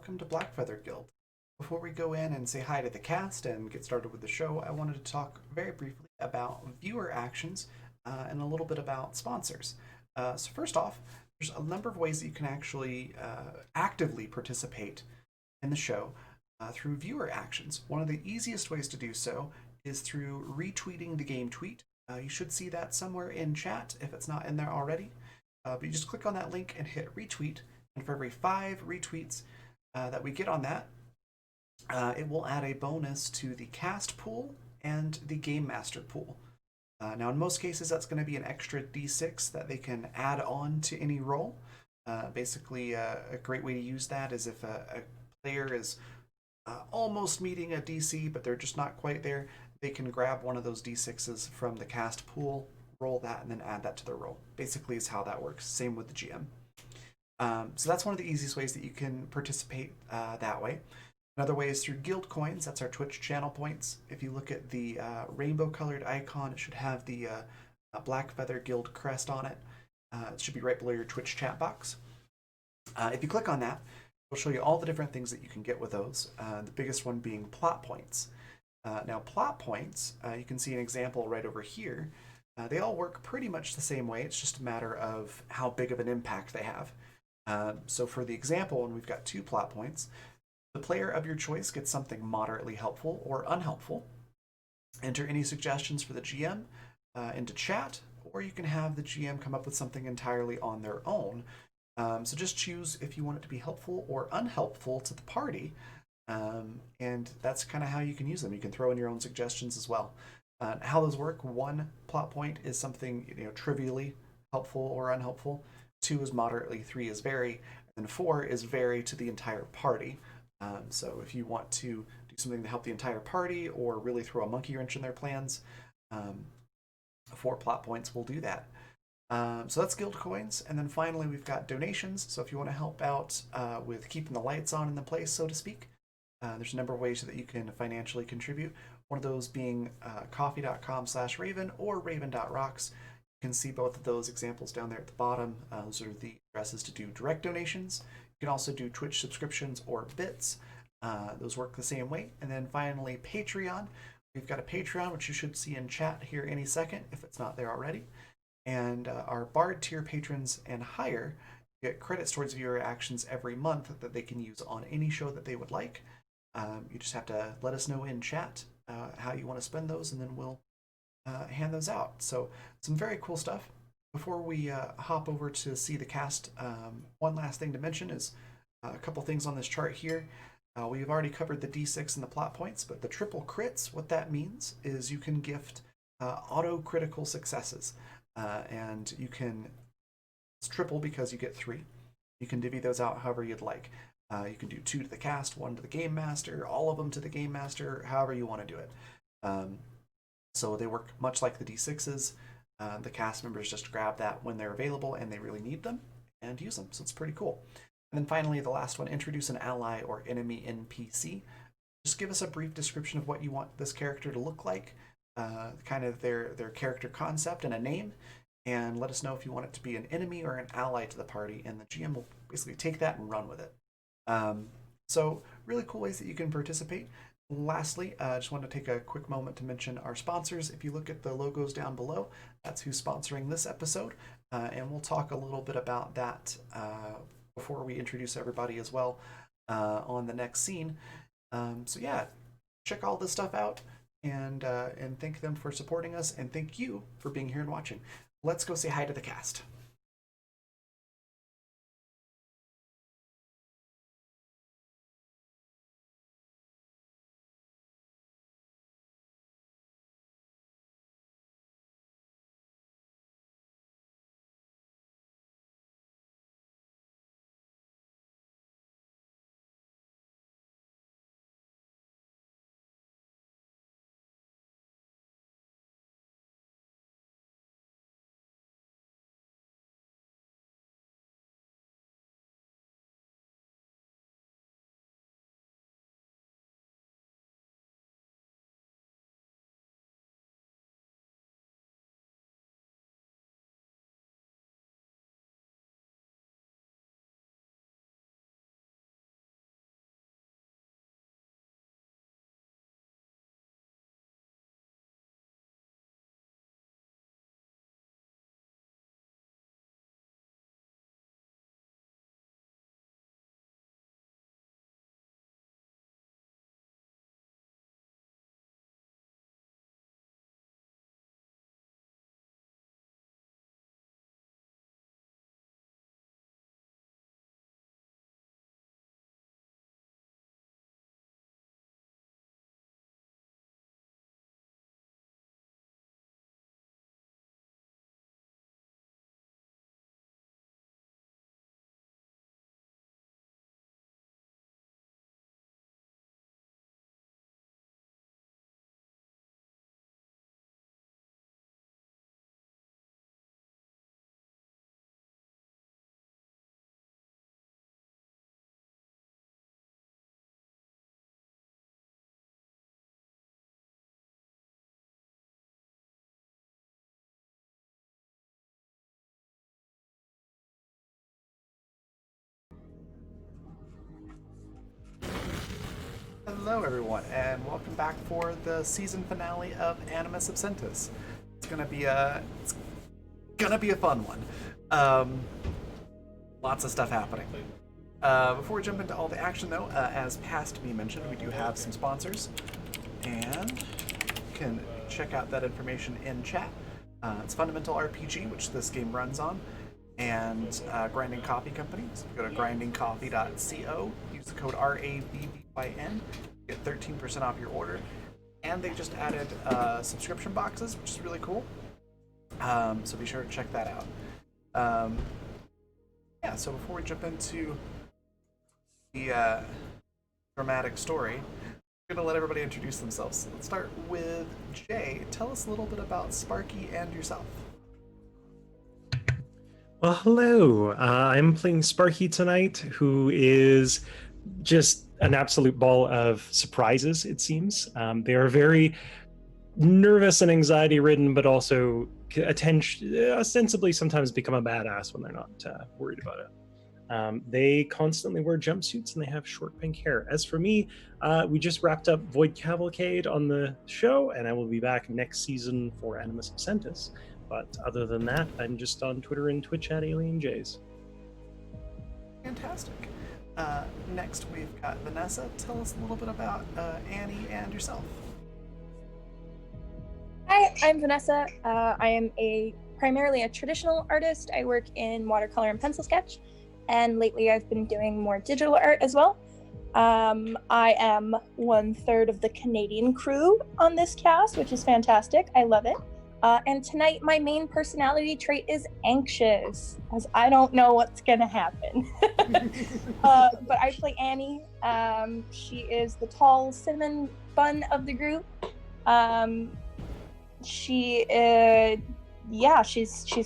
welcome to Blackfeather Guild. Before we go in and say hi to the cast and get started with the show, I wanted to talk very briefly about viewer actions and a little bit about sponsors. So first off, there's a number of ways that you can actually actively participate in the show through viewer actions. One of the easiest ways to do so is through retweeting the game tweet. You should see that somewhere in chat if it's not in there already. But you just click on that link and hit retweet, and for every 5 retweets that we get on that, it will add a bonus to the cast pool and the game master pool. Now, in most cases, that's going to be an extra d6 that they can add on to any roll. Basically, a great way to use that is if a player is almost meeting a DC, but they're just not quite there, they can grab one of those d6s from the cast pool, roll that, and then add that to their roll. Basically, is how that works. Same with the GM. So that's one of the easiest ways that you can participate that way. Another way is through guild coins. That's our Twitch channel points. If you look at the rainbow colored icon, it should have the Blackfeather Guild crest on it. It should be right below your Twitch chat box. If you click on that, it'll show you all the different things that you can get with those. The biggest one being plot points. Now, plot points, you can see an example right over here. They all work pretty much the same way. It's just a matter of how big of an impact they have. So for the example, when we've got 2 plot points, the player of your choice gets something moderately helpful or unhelpful. Enter any suggestions for the GM into chat, or you can have the GM come up with something entirely on their own. So just choose if you want it to be helpful or unhelpful to the party, and that's kind of how you can use them. You can throw in your own suggestions as well. How those work: 1 plot point is something trivially helpful or unhelpful. 2 is moderately. 3 is very, and 4 is very to the entire party. So if you want to do something to help the entire party or really throw a monkey wrench in their plans, 4 plot points will do that. So that's guild coins. And then finally, we've got donations. So if you want to help out with keeping the lights on in the place, so to speak, there's a number of ways that you can financially contribute. One of those being coffee.com/Raven or raven.rocks. You can see both of those examples down there at the bottom. Those are the addresses to do direct donations. You can also do Twitch subscriptions or bits. Those work the same way. And then finally, Patreon. We've got a Patreon, which you should see in chat here any second if it's not there already. And our Bard tier patrons and higher get credits towards viewer actions every month that they can use on any show that they would like. You just have to let us know in chat how you want to spend those, and then we'll hand those out. So some very cool stuff. Before we hop over to see the cast, one last thing to mention is a couple things on this chart here. We've already covered the D6 and the plot points, but the triple crits, what that means is you can gift auto critical successes. And you can, it's triple because you get 3. You can divvy those out however you'd like. You can do 2 to the cast, 1 to the game master, all of them to the game master, however you want to do it. So they work much like the D6s. The cast members just grab that when they're available and they really need them and use them. So it's pretty cool. And then finally, the last one, introduce an ally or enemy NPC. Just give us a brief description of what you want this character to look like, kind of their character concept and a name, and let us know if you want it to be an enemy or an ally to the party, and the GM will basically take that and run with it. So really cool ways that you can participate. Lastly, I just want to take a quick moment to mention our sponsors. If you look at the logos down below, that's who's sponsoring this episode, and we'll talk a little bit about that before we introduce everybody as well on the next scene. So yeah, check all this stuff out and thank them for supporting us, and thank you for being here and watching. Let's go say hi to the cast. Hello, everyone, and welcome back for the season finale of Animus Absentis. It's gonna be a fun one. Um, Lots of stuff happening. Before we jump into all the action, though, as past me mentioned, we do have some sponsors, and you can check out that information in chat. It's Fundamental RPG, which this game runs on, and Grinding Coffee Company. So go to grindingcoffee.co, use the code RABBYN, get 13% off your order. And they just added subscription boxes, which is really cool. So be sure to check that out. Yeah, so before we jump into the dramatic story, I'm going to let everybody introduce themselves. Let's start with Jay. Tell us a little bit about Sparky and yourself. Well, hello. I'm playing Sparky tonight, who is just an absolute ball of surprises, it seems. They are very nervous and anxiety-ridden, but also ostensibly sometimes become a badass when they're not worried about it. They constantly wear jumpsuits and they have short pink hair. As for me, we just wrapped up Void Cavalcade on the show, and I will be back next season for Animus Absentis. But other than that, I'm just on Twitter and Twitch at AlienJays. Fantastic. Next, we've got Vanessa. Tell us a little bit about Annie and yourself. Hi, I'm Vanessa. I am primarily a traditional artist. I work in watercolor and pencil sketch, and lately I've been doing more digital art as well. I am 1/3 of the Canadian crew on this cast, which is fantastic. I love it. And tonight, my main personality trait is anxious, as I don't know what's gonna happen. But I play Annie. She is the tall cinnamon bun of the group. She's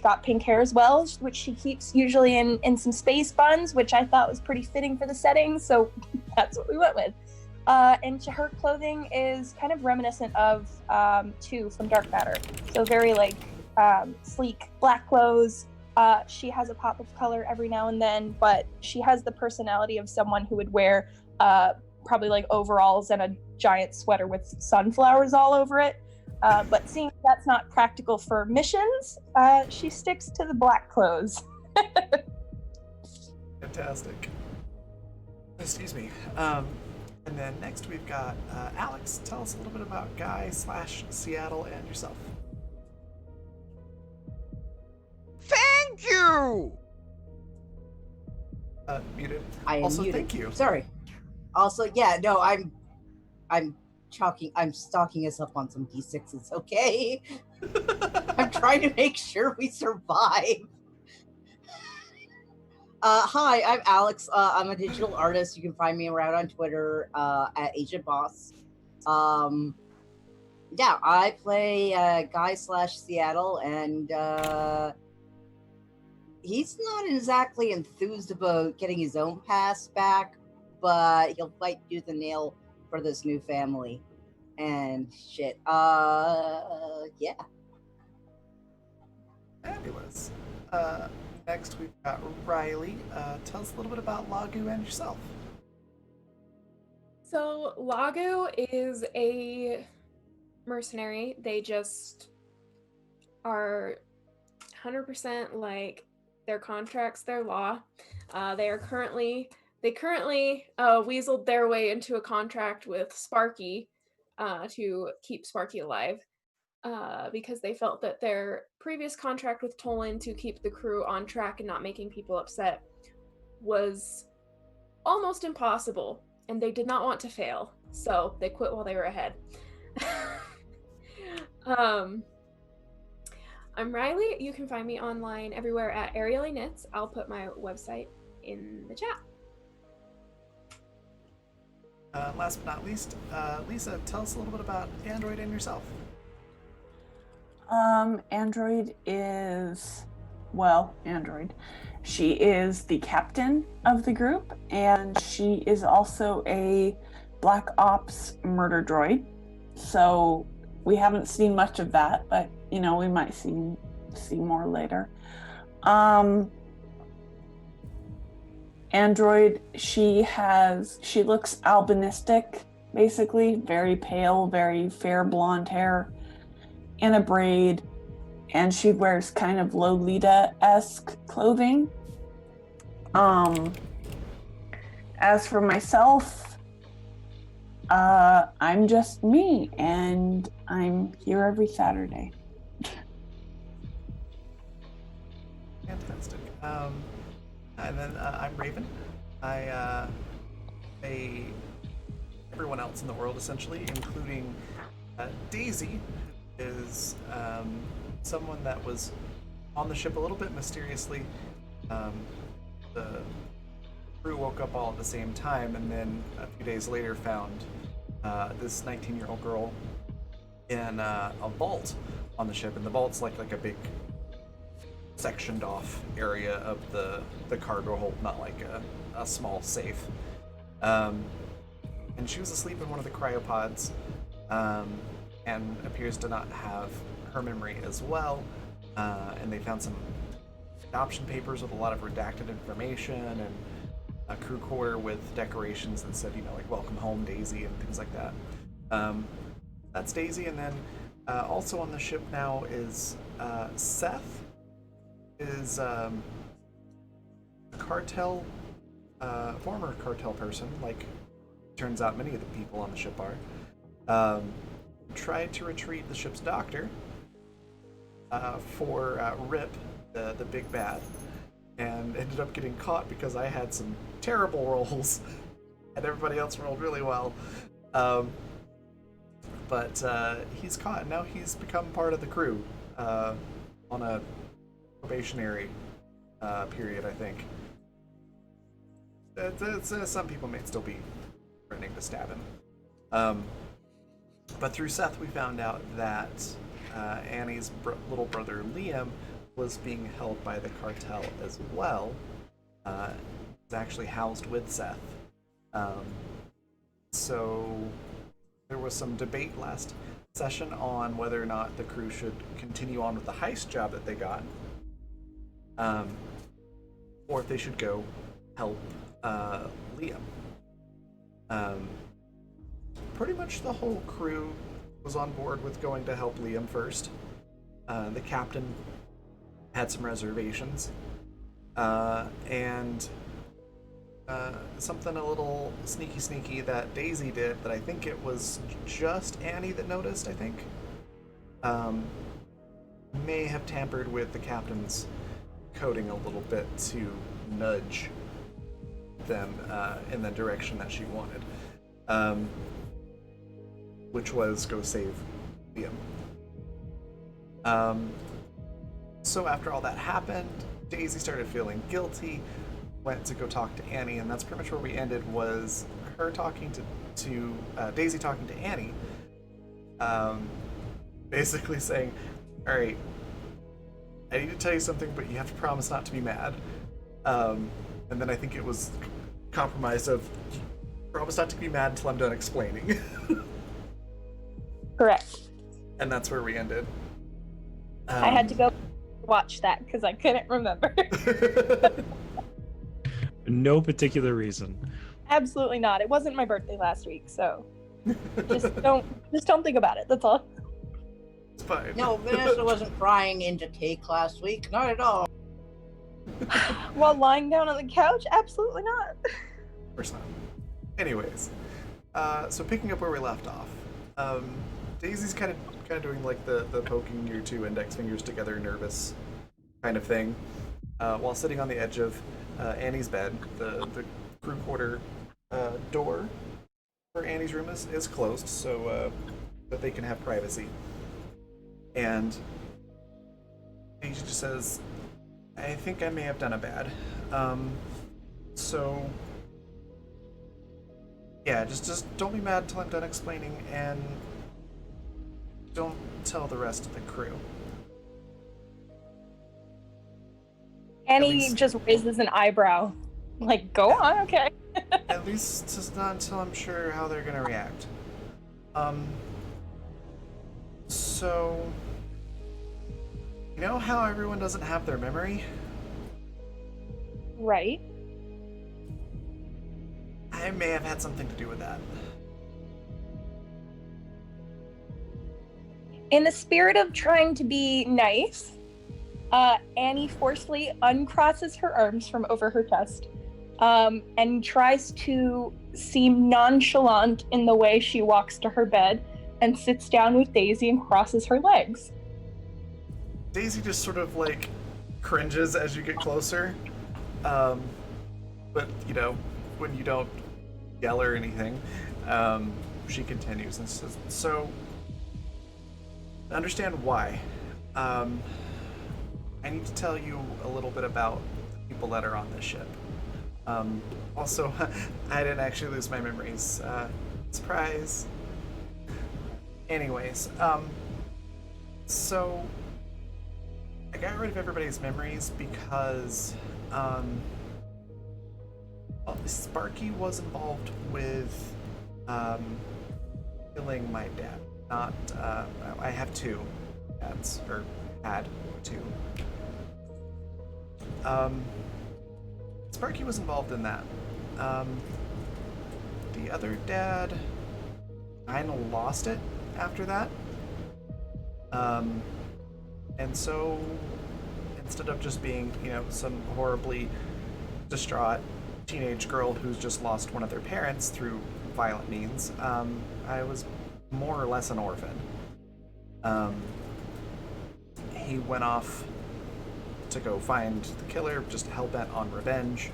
got pink hair as well, which she keeps usually in some space buns, which I thought was pretty fitting for the setting, so that's what we went with. And her clothing is kind of reminiscent of Two from Dark Matter, so very sleek black clothes. She has a pop of color every now and then, but she has the personality of someone who would wear probably like overalls and a giant sweater with sunflowers all over it. But seeing that's not practical for missions, she sticks to the black clothes. Fantastic. Excuse me. And then next we've got Alex. Tell us a little bit about Guy/Seattle and yourself. Thank you! Muted. I am also, muted. Thank you. Sorry. Also, yeah, no, I'm stocking us up on some D6s, okay? I'm trying to make sure we survive. Hi, I'm Alex. I'm a digital artist. You can find me around on Twitter at Agent Boss. Yeah, I play Guy/Seattle, and he's not exactly enthused about getting his own past back, but he'll fight tooth and nail for this new family and shit. Yeah. Fabulous. Next we've got Riley. Tell us a little bit about Lagu and yourself. So Lagu is a mercenary. They just are 100% like their contracts, their law. They currently weaseled their way into a contract with Sparky to keep Sparky alive. Because they felt that their previous contract with Tolan to keep the crew on track and not making people upset was almost impossible, and they did not want to fail, so they quit while they were ahead. I'm Riley. You can find me online everywhere at Ariely Knits. I'll put my website in the chat. Last but not least, Lisa, tell us a little bit about Android and yourself. Android. She is the captain of the group, and she is also a Black Ops murder droid. So we haven't seen much of that, but we might see more later. Android, she looks albinistic basically. Very pale, very fair blonde hair, and a braid. And she wears kind of Lolita-esque clothing. As for myself, I'm just me, and I'm here every Saturday. Fantastic. And then I'm Raven. Everyone else in the world, essentially, including Daisy, who is someone that was on the ship a little bit mysteriously. The crew woke up all at the same time, and then a few days later found this 19-year-old girl in a vault on the ship, and the vault's like a big sectioned off area of the cargo hold, not like a small safe. And she was asleep in one of the cryopods, and appears to not have her memory as well. And they found some adoption papers with a lot of redacted information, and a crew quarter with decorations that said, like "Welcome home, Daisy" and things like that. That's Daisy, and then also on the ship now is Seth. Is a cartel, former cartel person, like turns out many of the people on the ship are. Tried to retrieve the ship's doctor for Rip, the big bad, and ended up getting caught because I had some terrible rolls and everybody else rolled really well. But he's caught, and now he's become part of the crew on a probationary period, I think. Some people may still be threatening to stab him. But through Seth, we found out that Annie's little brother Liam was being held by the cartel as well. He's actually housed with Seth. So there was some debate last session on whether or not the crew should continue on with the heist job that they got, or if they should go help Liam. Pretty much the whole crew was on board with going to help Liam first. The captain had some reservations, and something a little sneaky that Daisy did that I think it was just Annie that noticed, I think, may have tampered with the captain's coding a little bit to nudge them in the direction that she wanted, which was go save Liam. So after all that happened, Daisy started feeling guilty, went to go talk to Annie, and that's pretty much where we ended, was her talking to Daisy talking to Annie, basically saying, all right, I need to tell you something, but you have to promise not to be mad. And then I think it was compromise of, promise not to be mad until I'm done explaining. Correct. And that's where we ended. I had to go watch that because I couldn't remember. No particular reason. Absolutely not. It wasn't my birthday last week, so just don't think about it. That's all. It's fine. No, Vanessa wasn't crying into cake last week. Not at all. While lying down on the couch? Absolutely not. Of course not. Anyways, so picking up where we left off, Daisy's kind of doing like the poking your two index fingers together, nervous kind of thing, while sitting on the edge of Annie's bed. The crew quarter door for Annie's room is closed, so that they can have privacy. And Daisy just says, I think I may have done a bad. So yeah, just don't be mad till I'm done explaining, and don't tell the rest of the crew. Annie just raises an eyebrow. Like, go on, okay. At least just not until I'm sure how they're gonna react. So you know how everyone doesn't have their memory? Right. I may have had something to do with that. In the spirit of trying to be nice, Annie forcefully uncrosses her arms from over her chest and tries to seem nonchalant in the way she walks to her bed and sits down with Daisy and crosses her legs. Daisy just sort of like cringes as you get closer. But, you know, when you don't yell or anything, she continues and says, so, understand why. I need to tell you a little bit about the people that are on this ship. Also, I didn't actually lose my memories. Surprise. Anyways, so I got rid of everybody's memories because, well, Sparky was involved with, killing my dad. Not, I have two dads, or had two. Sparky was involved in that. The other dad kind of lost it after that. And so instead of just being, you know, some horribly distraught teenage girl who's just lost one of their parents through violent means, I was more or less an orphan. He went off to go find the killer, just hell-bent on revenge.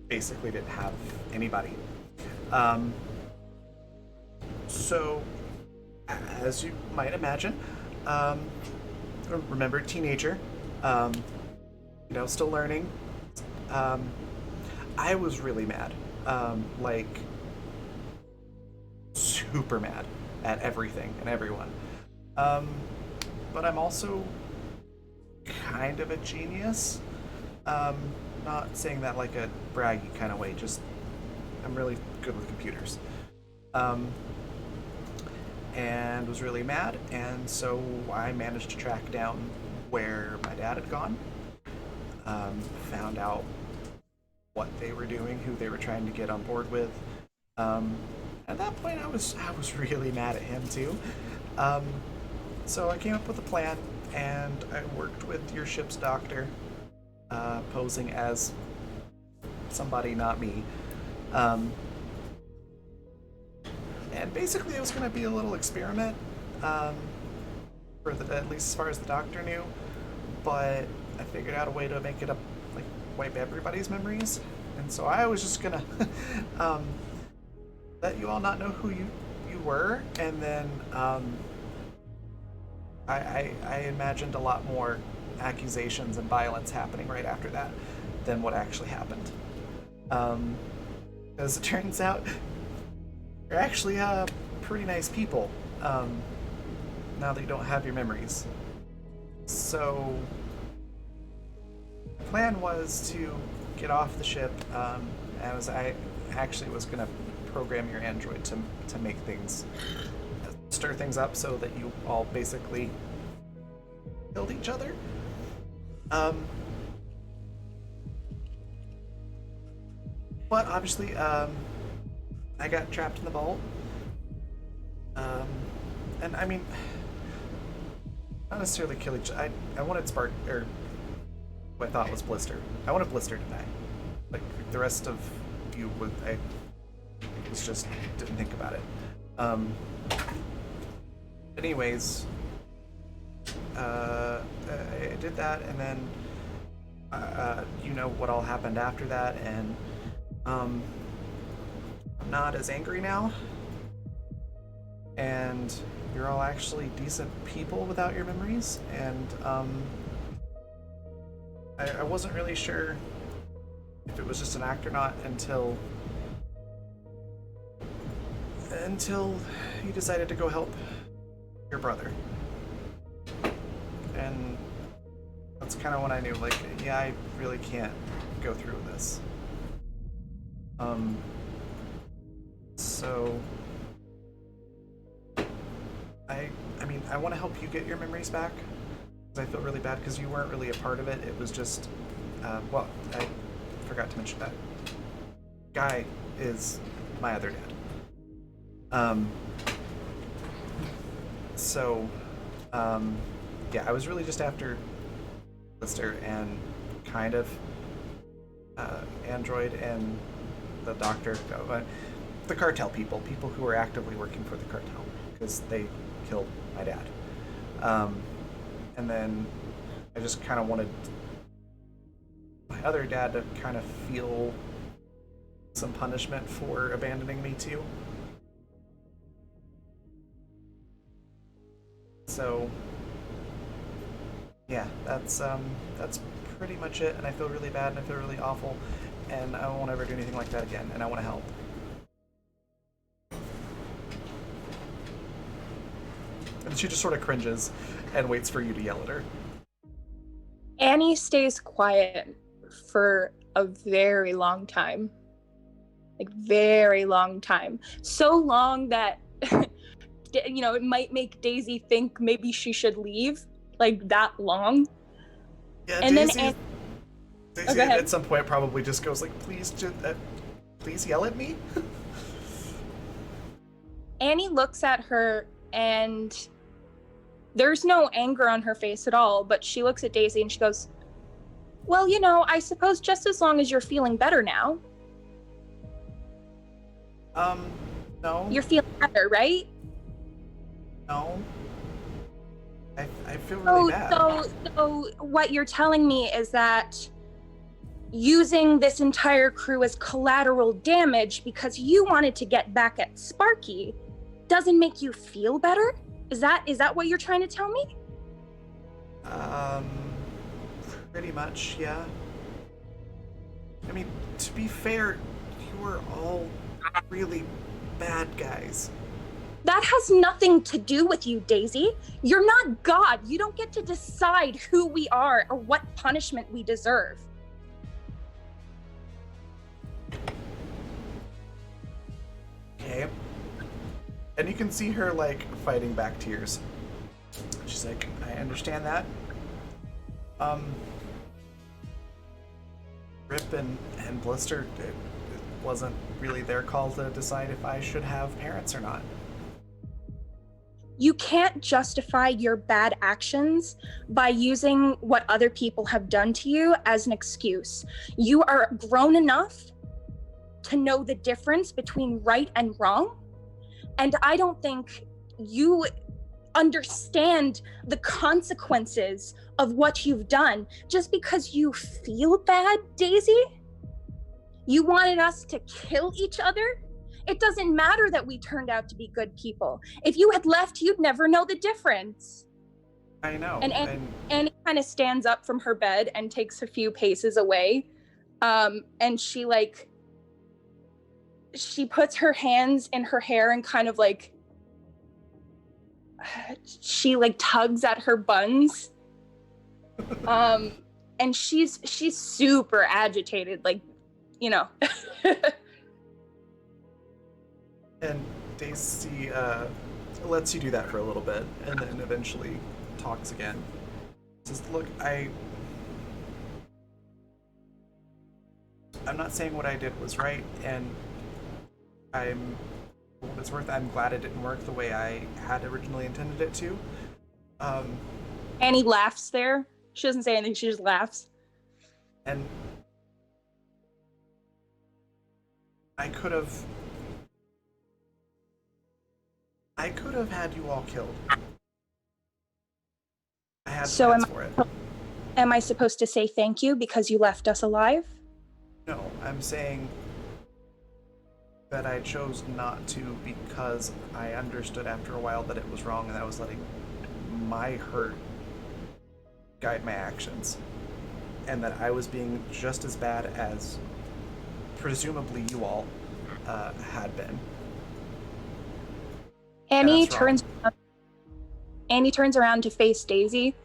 Basically didn't have anybody. So, as you might imagine, remember, teenager, you know, still learning. I was really mad, like super mad at everything and everyone. But I'm also kind of a genius. Not saying that like a braggy kind of way, just I'm really good with computers. And was really mad, and so I managed to track down where my dad had gone. Found out what they were doing, who they were trying to get on board with. At that point, I was really mad at him too. So I came up with a plan, and I worked with your ship's doctor, posing as somebody not me. And basically, it was going to be a little experiment, for at least as far as the doctor knew. But I figured out a way to make it up, like wipe everybody's memories, and so I was just gonna let you all not know who you were, and then I imagined a lot more accusations and violence happening right after that than what actually happened. As it turns out, you're actually pretty nice people, now that you don't have your memories. So, the plan was to get off the ship, as I actually was going to program your android to make things, stir things up so that you all basically killed each other. But obviously, I got trapped in the vault. And I mean, not necessarily kill each other. I wanted Spark, or what I thought was Blister. I wanted Blister to die. Like, the rest of you would, I was just, didn't think about it. Anyways, I did that, and then, you know what all happened after that, and, I'm not as angry now. And you're all actually decent people without your memories, and I wasn't really sure if it was just an act or not until you decided to go help your brother. And that's kind of when I knew, like, yeah, I really can't go through with this. So I mean, I want to help you get your memories back, because I feel really bad because you weren't really a part of it. It was just, well, I forgot to mention that Guy is my other dad. So, yeah, I was really just after Lister and kind of Android and the doctor, the cartel people who are actively working for the cartel because they killed my dad. And then I just kind of wanted my other dad to kind of feel some punishment for abandoning me too. So yeah, that's pretty much it, and I feel really bad and I feel really awful, and I won't ever do anything like that again, and I want to help. And she just sort of cringes and waits for you to yell at her. Annie stays quiet for a very long time. Like, very long time. So long that, you know, it might make Daisy think maybe she should leave. Like, that long. Yeah, And Daisy, then Daisy go ahead. at some point probably just goes like, please yell at me? Annie looks at her and there's no anger on her face at all, but she looks at Daisy and she goes, well, you know, I suppose just as long as you're feeling better now. No. You're feeling better, right? No. I feel really bad. So what you're telling me is that using this entire crew as collateral damage because you wanted to get back at Sparky doesn't make you feel better? Is that what you're trying to tell me? Pretty much, yeah. I mean, to be fair, you were all really bad guys. That has nothing to do with you, Daisy. You're not God. You don't get to decide who we are or what punishment we deserve. Okay. And you can see her, like, fighting back tears. She's like, I understand that. Rip and Blister, it wasn't really their call to decide if I should have parents or not. You can't justify your bad actions by using what other people have done to you as an excuse. You are grown enough to know the difference between right and wrong. And I don't think you understand the consequences of what you've done just because you feel bad, Daisy. You wanted us to kill each other? It doesn't matter that we turned out to be good people. If you had left, you'd never know the difference. I know. And Annie kind of stands up from her bed and takes a few paces away. And she puts her hands in her hair and kind of like, she like tugs at her buns. And she's super agitated, like, you know. And Daisy lets you do that for a little bit, and then eventually talks again. Says, look, I'm not saying what I did was right, and for what it's worth, I'm glad it didn't work the way I had originally intended it to. Annie laughs there. She doesn't say anything, she just laughs. And I could have had you all killed. I had So plans for it. Am I supposed to say thank you because you left us alive? No, I'm saying that I chose not to because I understood after a while that it was wrong and I was letting my hurt guide my actions. And that I was being just as bad as presumably you all had been. Annie that's wrong. turns around to face Daisy,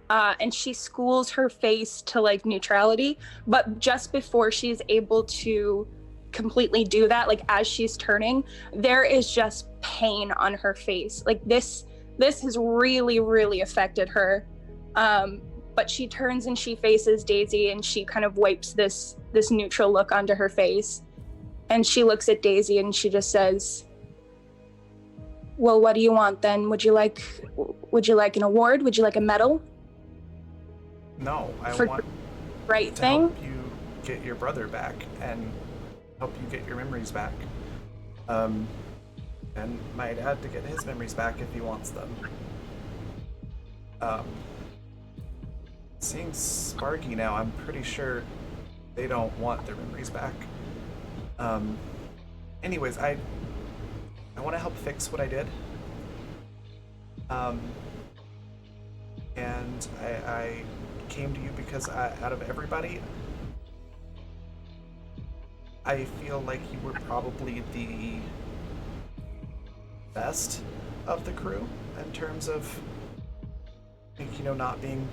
and she schools her face to like neutrality. But just before she's able to completely do that, like as she's turning, there is just pain on her face. Like this has really, really affected her. But she turns and she faces Daisy, and she kind of wipes this neutral look onto her face, and she looks at Daisy and she just says, Well, what do you want then? Would you like an award? Would you like a medal? No, I For want right to thing? help you get your brother back and help you get your memories back. And my dad to get his memories back if he wants them. Seeing Sparky now, I'm pretty sure they don't want their memories back. Anyways, I want to help fix what I did. And I came to you because out of everybody, I feel like you were probably the best of the crew in terms of, not being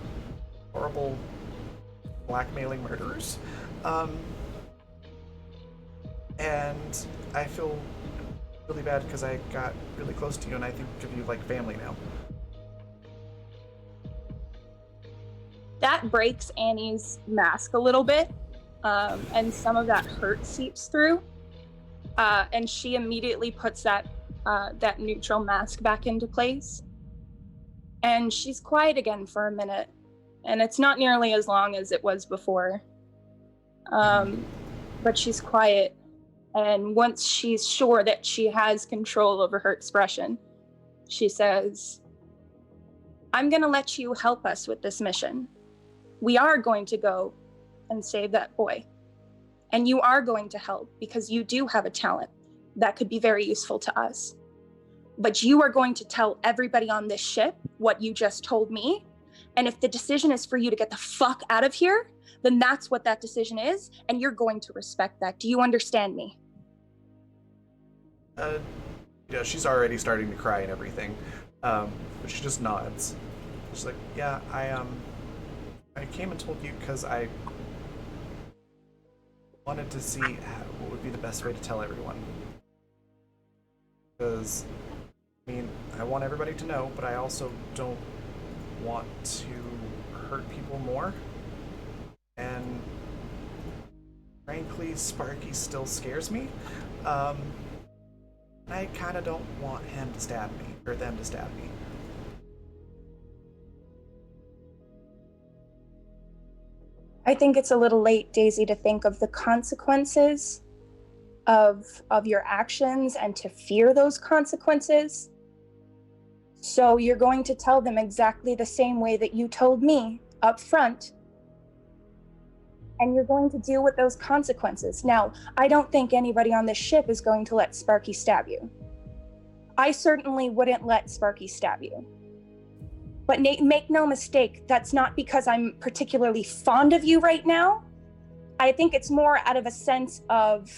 horrible blackmailing murderers. And I feel really bad because I got really close to you and I think of you like family now. That breaks Annie's mask a little bit, and some of that hurt seeps through. And she immediately puts that neutral mask back into place. And she's quiet again for a minute, and it's not nearly as long as it was before. But she's quiet, and once she's sure that she has control over her expression, she says, "I'm going to let you help us with this mission. We are going to go and save that boy. And you are going to help because you do have a talent that could be very useful to us. But you are going to tell everybody on this ship what you just told me. And if the decision is for you to get the fuck out of here, then that's what that decision is. And you're going to respect that. Do you understand me?" She's already starting to cry and everything. But she just nods. She's like, yeah, I came and told you because I wanted to see what would be the best way to tell everyone. Because, I want everybody to know, but I also don't want to hurt people more. And frankly, Sparky still scares me. I kind of don't want him to stab me, or them to stab me. I think it's a little late, Daisy, to think of the consequences of your actions and to fear those consequences. So you're going to tell them exactly the same way that you told me up front. And you're going to deal with those consequences. Now, I don't think anybody on this ship is going to let Sparky stab you. I certainly wouldn't let Sparky stab you. But make no mistake, that's not because I'm particularly fond of you right now. I think it's more out of a sense of,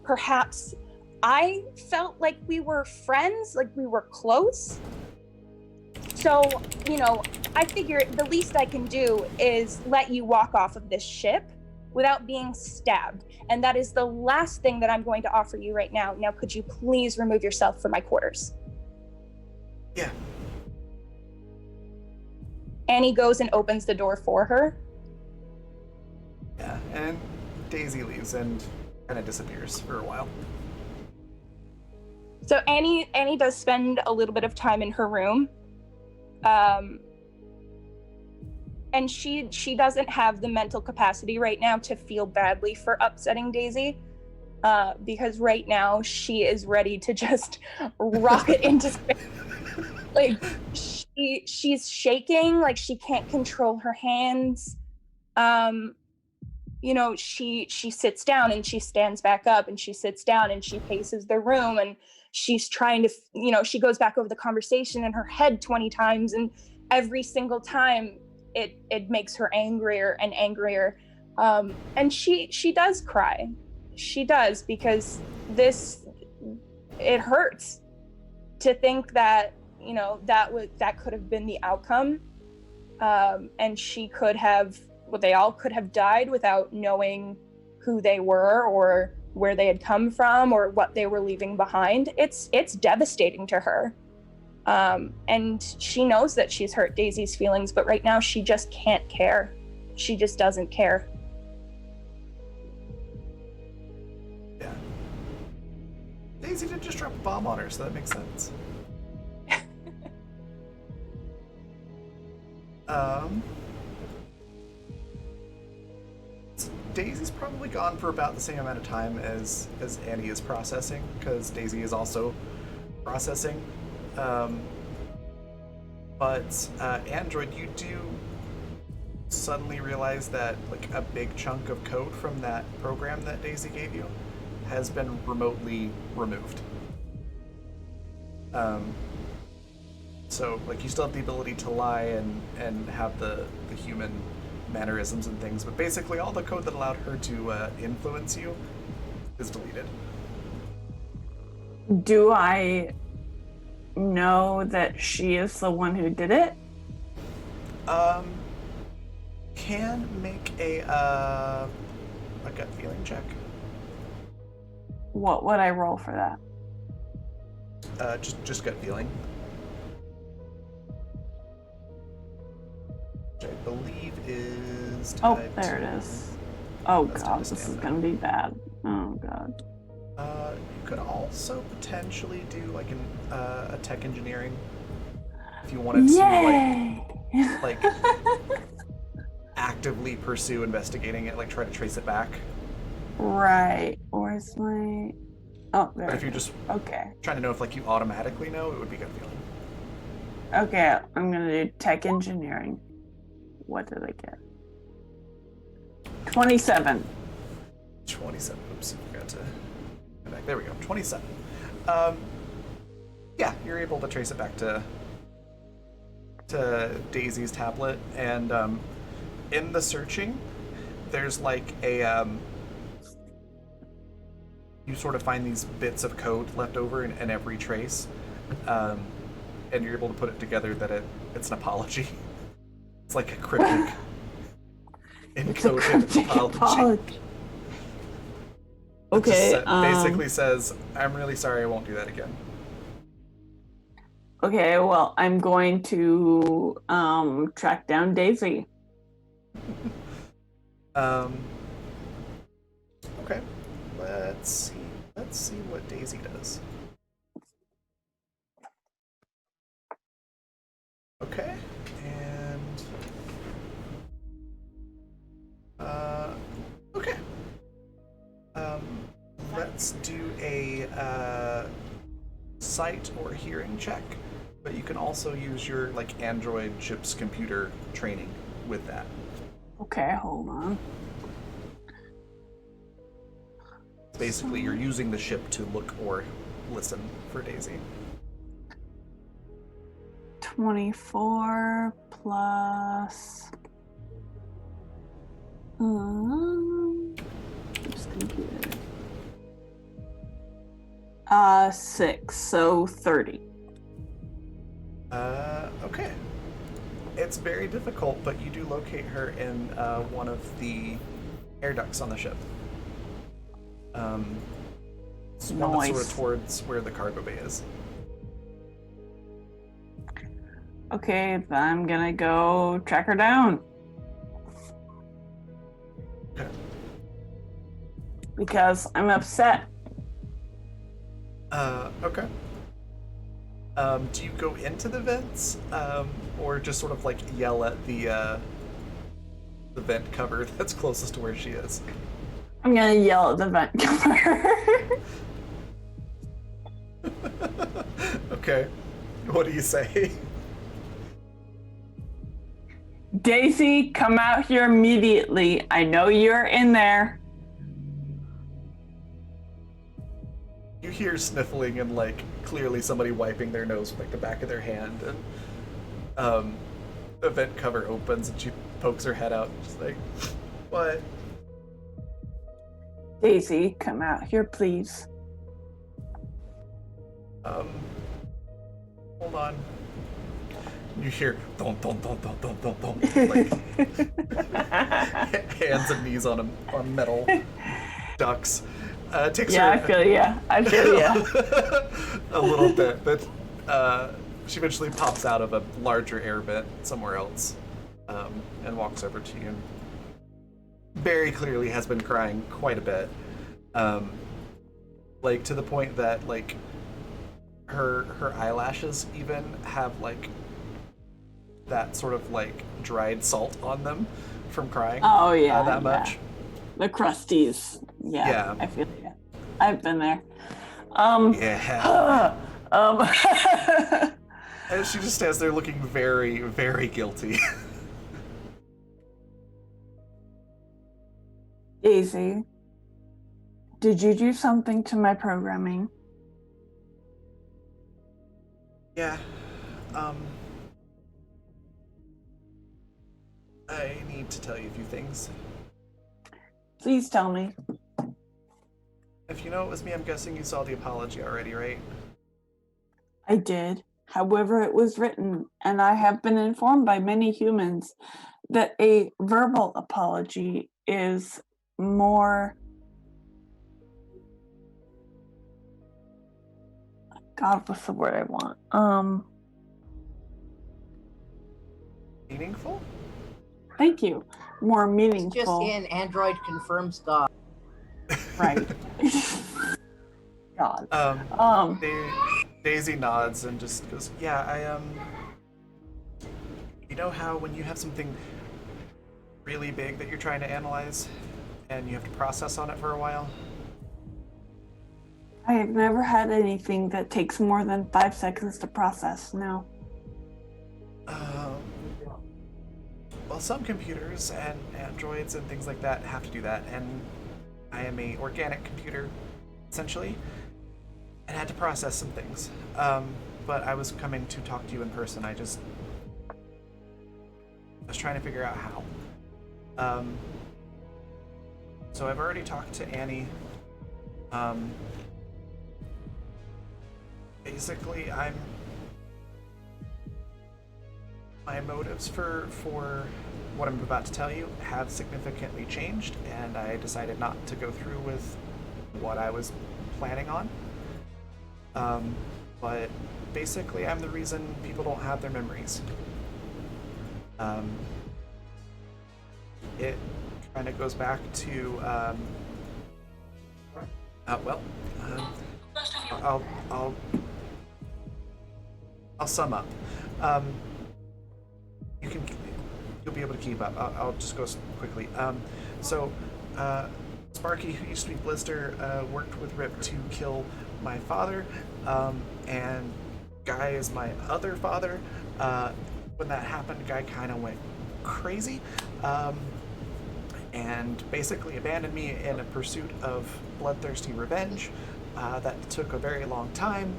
perhaps I felt like we were friends, like we were close. So, I figure the least I can do is let you walk off of this ship without being stabbed. And that is the last thing that I'm going to offer you right now. Now, could you please remove yourself from my quarters? Yeah. Annie goes and opens the door for her. Yeah, and Daisy leaves and kind of disappears for a while. So Annie does spend a little bit of time in her room. And she doesn't have the mental capacity right now to feel badly for upsetting Daisy, because right now she is ready to just rocket into space. Like she's shaking, like she can't control her hands. She sits down and she stands back up and she sits down and she paces the room and she's trying to, she goes back over the conversation in her head 20 times, and every single time it makes her angrier and angrier. And she does cry. She does, because it hurts to think that, that could have been the outcome. And they all could have died without knowing who they were or where they had come from or what they were leaving behind. It's devastating to her. And she knows that she's hurt Daisy's feelings, but right now she just can't care. She just doesn't care. Yeah. Daisy did just drop a bomb on her, so that makes sense. So Daisy's probably gone for about the same amount of time as Annie is processing, because Daisy is also processing. But Android, you do suddenly realize that like a big chunk of code from that program that Daisy gave you has been remotely removed. So like you still have the ability to lie and have the human mannerisms and things, but basically all the code that allowed her to influence you is deleted. Do I know that she is the one who did it? Can make a gut feeling check. What would I roll for that? Just gut feeling. Which I believe is Oh, tied there to- it is. Oh That's god, tied to this is stamina. gonna be bad. Oh god. You could also potentially do like a tech engineering if you wanted Yay! to like actively pursue investigating it, like try to trace it back. Right. Where's my... Oh, there. But if it you're is. just Okay. trying to know if like you automatically know, it would be gut feeling. Okay, I'm gonna do tech engineering. What did I get? 27. 27. Oops, I forgot to go back. There we go. 27. Yeah, you're able to trace it back to Daisy's tablet, and in the searching, there's like a you sort of find these bits of code left over in every trace, and you're able to put it together that it's an apology. It's like a cryptic encoded Cryptic apology. apology. It just Okay. basically says, "I'm really sorry. I won't do that again." Okay, well, I'm going to track down Daisy. Okay. Let's see. Let's see what Daisy does. Okay. And okay. Let's do a sight or hearing check, but you can also use your like Android chip's computer training with that. Okay, hold on. Basically, you're using the ship to look or listen for Daisy. 24 plus... Oops, computer. 6, so 30. Okay. It's very difficult, but you do locate her in one of the air ducts on the ship. It's one that's sort of Nice. towards where the cargo bay is. Okay, then I'm gonna go track her down. Okay. Because I'm upset. Okay. Do you go into the vents, or just sort of like yell at the vent cover that's closest to where she is? I'm gonna yell at the vent cover. Okay. What do you say? Daisy, come out here immediately. I know you're in there. You hear sniffling and like clearly somebody wiping their nose with like the back of their hand, and the vent cover opens and she pokes her head out, just like, what? Daisy, come out here, please. Hold on. You hear don't, like hands and knees on metal ducts. It takes Yeah, I her feel ya. I feel ya. a little bit, but she eventually pops out of a larger air vent somewhere else, and walks over to you. Very clearly has been crying quite a bit. like to the point that like her eyelashes even have like that sort of like dried salt on them from crying. Oh yeah, that much. The crusties. Yeah, Yeah. I feel you. I've been there. Yeah. um, And she just stands there looking very, very guilty. Daisy, did you do something to my programming? Yeah. I need to tell you a few things. Please tell me. If you know it was me, I'm guessing you saw the apology already, right? I did. However, it was written, and I have been informed by many humans that a verbal apology is more. God, what's the word I want? Meaningful? Thank you. More It's meaningful. just in Android confirms God. Right. God. Daisy nods and just goes, yeah, you know how when you have something really big that you're trying to analyze and you have to process on it for a while? I have never had anything that takes more than 5 seconds to process, no. Well, some computers and androids and things like that have to do that, and I am a organic computer, essentially, and had to process some things. But I was coming to talk to you in person. I was trying to figure out how. So I've already talked to Annie. Basically, my motives for what I'm about to tell you have significantly changed, and I decided not to go through with what I was planning on. But basically, I'm the reason people don't have their memories. It kind of goes back to, I'll sum up. You'll be able to keep up. I'll just go quickly. Sparky, who used to be Blister, worked with Rip to kill my father, and Guy is my other father. When that happened, Guy kind of went crazy, and basically abandoned me in a pursuit of bloodthirsty revenge. That took a very long time,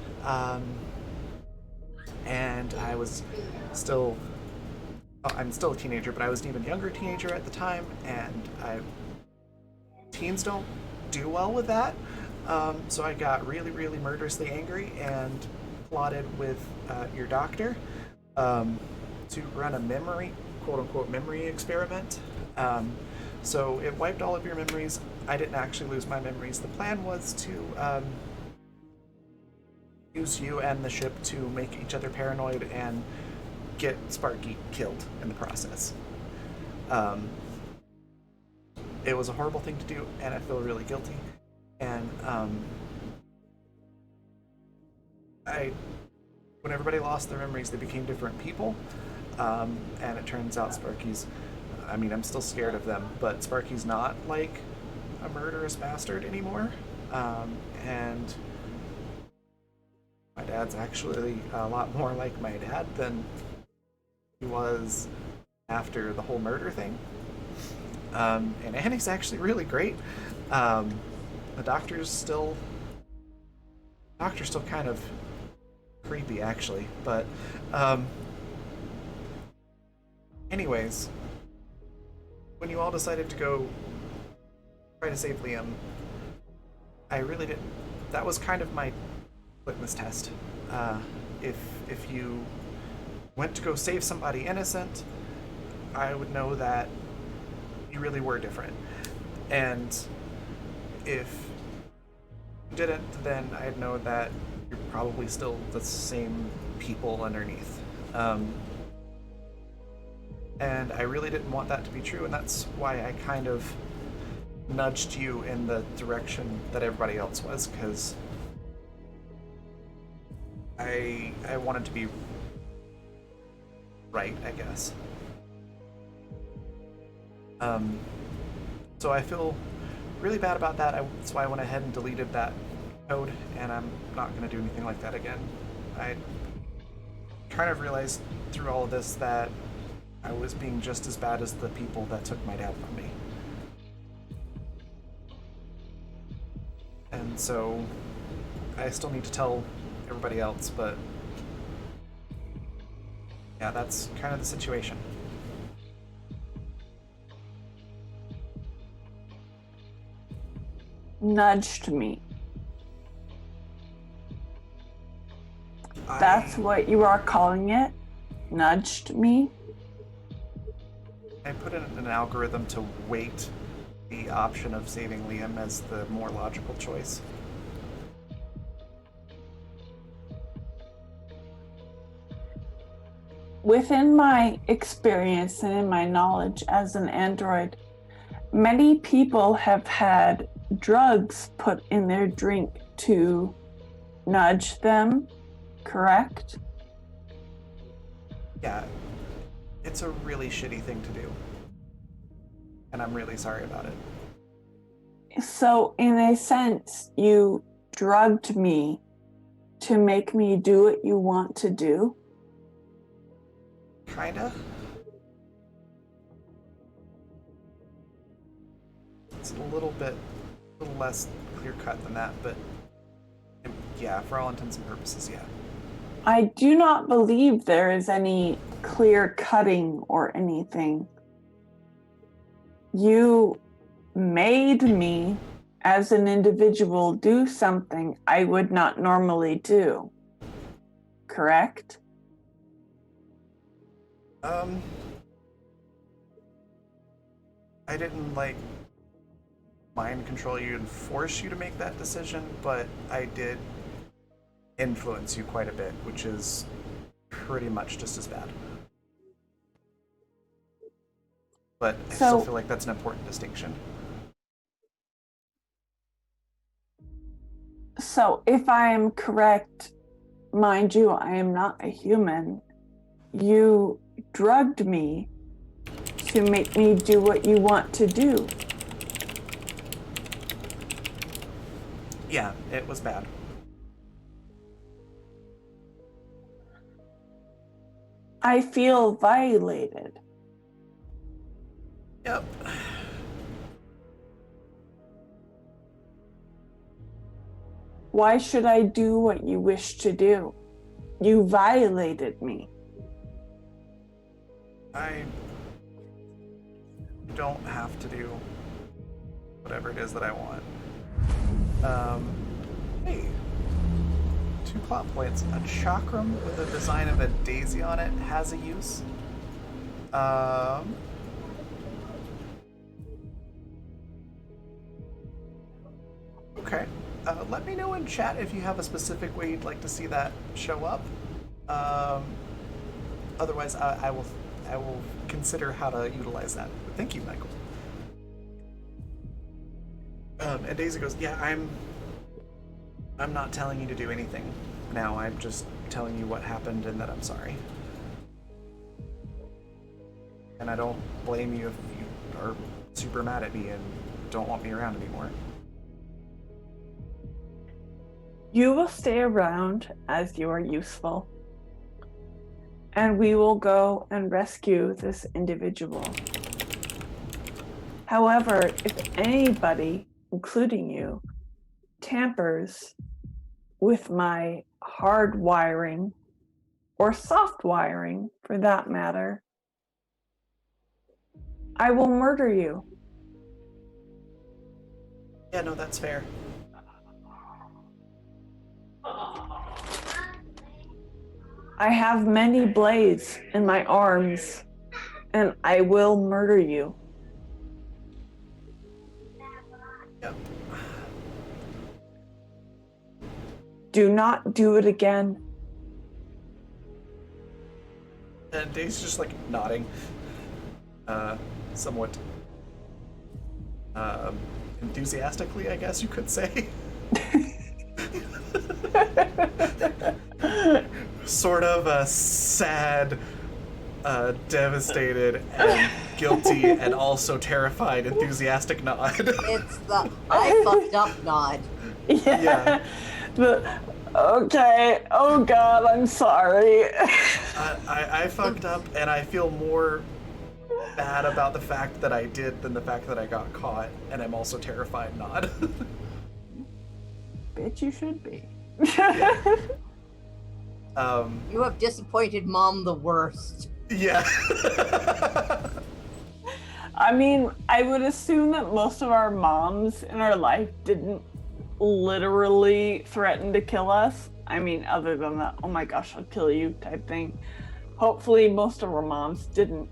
and I'm still a teenager, but I was an even younger teenager at the time, and teens don't do well with that. So I got really, really murderously angry and plotted with your doctor to run a memory, quote-unquote, memory experiment. So it wiped all of your memories. I didn't actually lose my memories. The plan was to use you and the ship to make each other paranoid and get Sparky killed in the process. It was a horrible thing to do, and I feel really guilty. And when everybody lost their memories, they became different people. And it turns out I'm still scared of them, but Sparky's not like a murderous bastard anymore. And my dad's actually a lot more like my dad than he was after the whole murder thing. And Annie's actually really great. The doctor's still kind of creepy, actually. But anyways, when you all decided to go try to save Liam, I really didn't. That was kind of my litmus test. If you went to go save somebody innocent, I would know that you really were different. And if you didn't, then I'd know that you're probably still the same people underneath. And I really didn't want that to be true, and that's why I kind of nudged you in the direction that everybody else was, because I wanted to be right, I guess. So I feel really bad about that. That's why I went ahead and deleted that code, and I'm not going to do anything like that again. I kind of realized through all of this that I was being just as bad as the people that took my dad from me. And so I still need to tell everybody else, but yeah, that's kind of the situation. Nudged me. That's what you are calling it? Nudged me? I put in an algorithm to weight the option of saving Liam as the more logical choice. Within my experience and in my knowledge as an android, many people have had drugs put in their drink to nudge them, correct? Yeah, it's a really shitty thing to do. And I'm really sorry about it. So, in a sense, you drugged me to make me do what you want to do? Kinda. It's a little less clear-cut than that, but yeah, for all intents and purposes, yeah. I do not believe there is any clear cutting or anything. You made me, as an individual, do something I would not normally do. Correct? I didn't, mind control you and force you to make that decision, but I did influence you quite a bit, which is pretty much just as bad. But I still feel like that's an important distinction. So, if I am correct, mind you, I am not a human. You drugged me to make me do what you want to do. Yeah, it was bad. I feel violated. Yep. Why should I do what you wish to do? You violated me. I don't have to do whatever it is that I want. Hey. 2 plot points. A chakram with a design of a daisy on it has a use. Okay. Let me know in chat if you have a specific way you'd like to see that show up. Otherwise, I will consider how to utilize that. But thank you, Michael. And Daisy goes, yeah, I'm not telling you to do anything now. I'm just telling you what happened and that I'm sorry. And I don't blame you if you are super mad at me and don't want me around anymore. You will stay around as you are useful, and we will go and rescue this individual. However, if anybody, including you, tampers with my hard wiring, or soft wiring for that matter, I will murder you. Yeah, no, that's fair. I have many blades in my arms, and I will murder you. Yep. Do not do it again. And Dave's just nodding. Somewhat enthusiastically, I guess you could say. Sort of a sad, devastated, and guilty, and also terrified, enthusiastic nod. It's the I fucked up nod. Yeah. Okay. Oh God, I'm sorry. I fucked up, and I feel more bad about the fact that I did than the fact that I got caught, and I'm also terrified nod. Bitch, you should be. You have disappointed Mom the worst. Yeah. I mean, I would assume that most of our moms in our life didn't literally threaten to kill us. I mean, other than that, oh my gosh, I'll kill you type thing. Hopefully, most of our moms didn't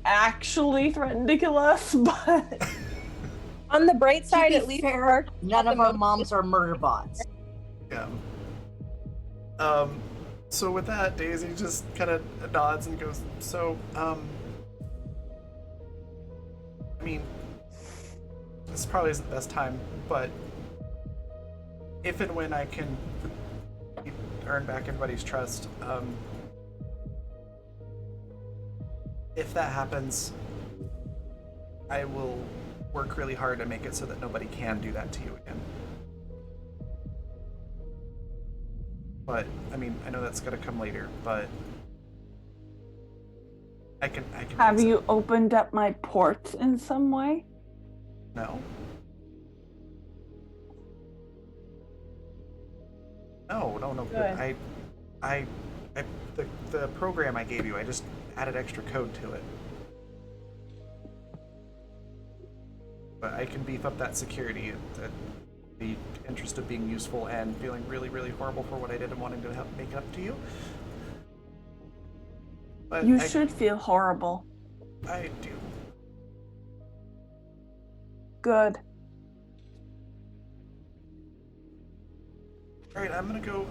actually threaten to kill us, but On the bright To side, be at least fair, none of our moms are murder bots. Yeah. So with that, Daisy just kind of nods and goes, so, I mean, this probably isn't the best time, but if and when I can earn back everybody's trust, if that happens, I will work really hard to make it so that nobody can do that to you again. But I mean, I know that's gonna come later, but I can. have fix it. you opened up my ports in some way? No. No. Good. The program I gave you, I just added extra code to it. But I can beef up that security in the interest of being useful and feeling really, really horrible for what I did and wanting to help make it up to you. But You I should feel horrible. do. Good. Alright, I'm gonna go,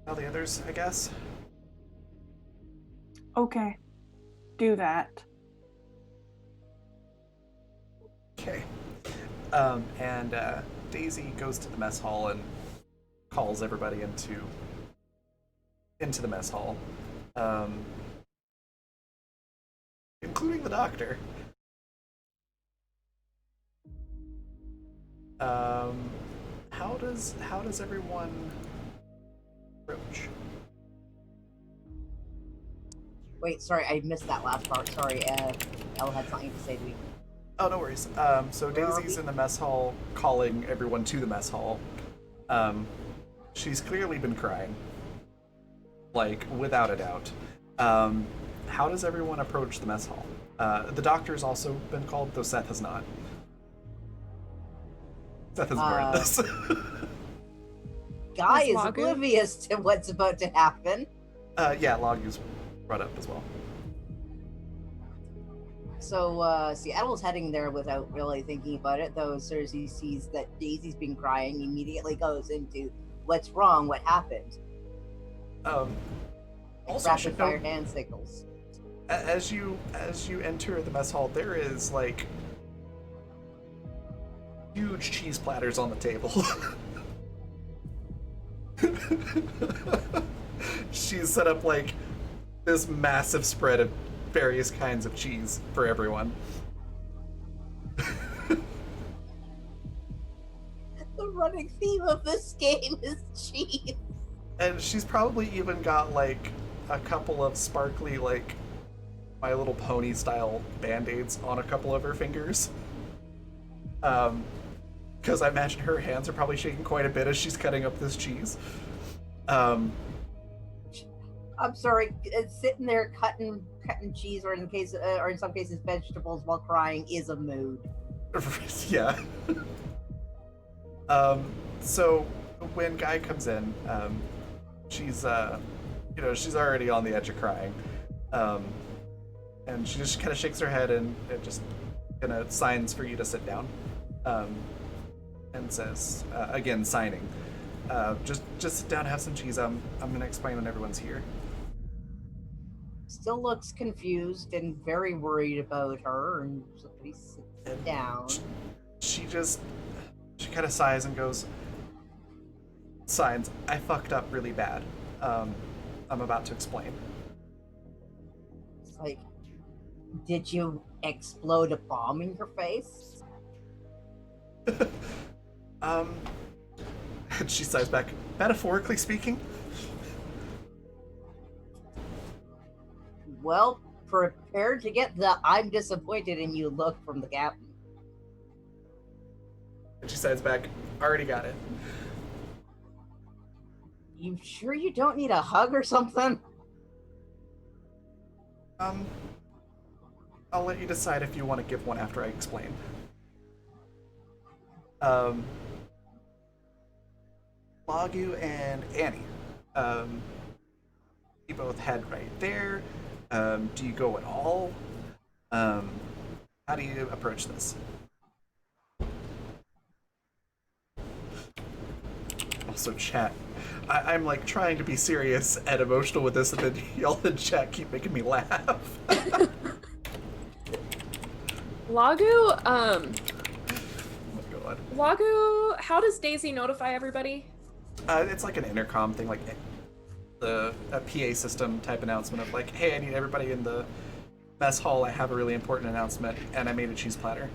tell the others, I guess. Okay. Do that. Okay. And Daisy goes to the mess hall and calls everybody into the mess hall, including the doctor. How does everyone approach? Wait, sorry, I missed that last part. Sorry, Elle had something to say to me. Oh, no worries. So Where are Daisy's we? in the mess hall, calling everyone to the mess hall. She's clearly been crying, like without a doubt. How does everyone approach the mess hall? The doctor's also been called, though Seth has not. Seth has burned this. Guy Is is Lagu? oblivious to what's about to happen. Yeah, Lagu's brought up as well. So, Seattle's heading there without really thinking about it, though as soon as he sees that Daisy's been crying, he immediately goes into what's wrong, what happened. Also, Rapid should fire note, hand signals. as you enter the mess hall, there is like huge cheese platters on the table. She's set up like this massive spread of various kinds of cheese for everyone. The running theme of this game is cheese. And she's probably even got like a couple of sparkly like My Little Pony style band-aids on a couple of her fingers. Because I imagine her hands are probably shaking quite a bit as she's cutting up this cheese. I'm sorry, sitting there cutting cheese, or in some cases vegetables while crying, is a mood. Yeah. So when Guy comes in, she's she's already on the edge of crying, and she just kind of shakes her head and just kind of signs for you to sit down, and says again signing, just sit down, have some cheese. I'm gonna explain when everyone's here. still looks confused and very worried about her, and somebody sits down. She kind of sighs and goes, "Signs, I fucked up really bad. I'm about to explain." It's like, did you explode a bomb in your face? And she sighs back, "Metaphorically speaking." Well, prepare to get the "I'm disappointed in you" look from the captain. And she sighs back, "Already got it." You sure you don't need a hug or something? I'll let you decide if you want to give one after I explain. Lagu and Annie. You both head right there. Do you go at all? How do you approach this? Also, chat. I'm like trying to be serious and emotional with this, and then y'all in chat keep making me laugh. Lagu, Oh my god. Lagu, how does Daisy notify everybody? It's like an intercom thing, like a PA system type announcement of like, "Hey, I need everybody in the mess hall. I have a really important announcement, and I made a cheese platter."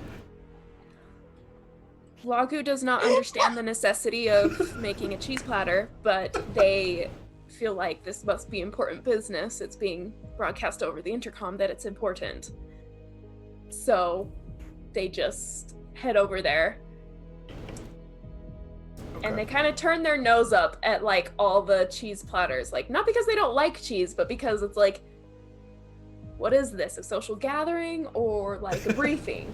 Lagu does not understand the necessity of making a cheese platter, but they feel like this must be important business. It's being broadcast over the intercom that it's important. So they just head over there. Okay. And they kind of turn their nose up at like all the cheese platters. Like, not because they don't like cheese, but because it's like, what is this? A social gathering or like a briefing?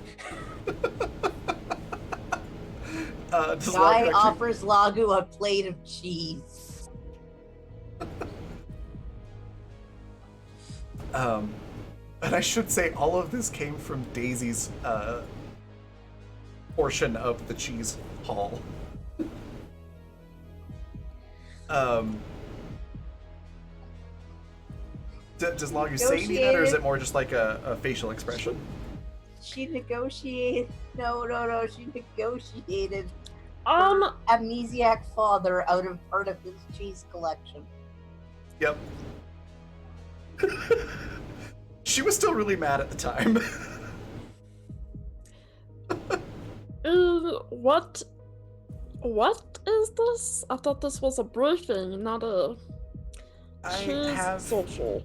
Does Guy Lagu actually- offers Lagu a plate of cheese. And I should say all of this came from Daisy's portion of the cheese haul. Does Lagu say any of that, or is it more just like a facial expression? She negotiated. No. She negotiated amnesiac father out of part of his cheese collection. Yep. She was still really mad at the time. What is this? I thought this was a briefing, not a I social.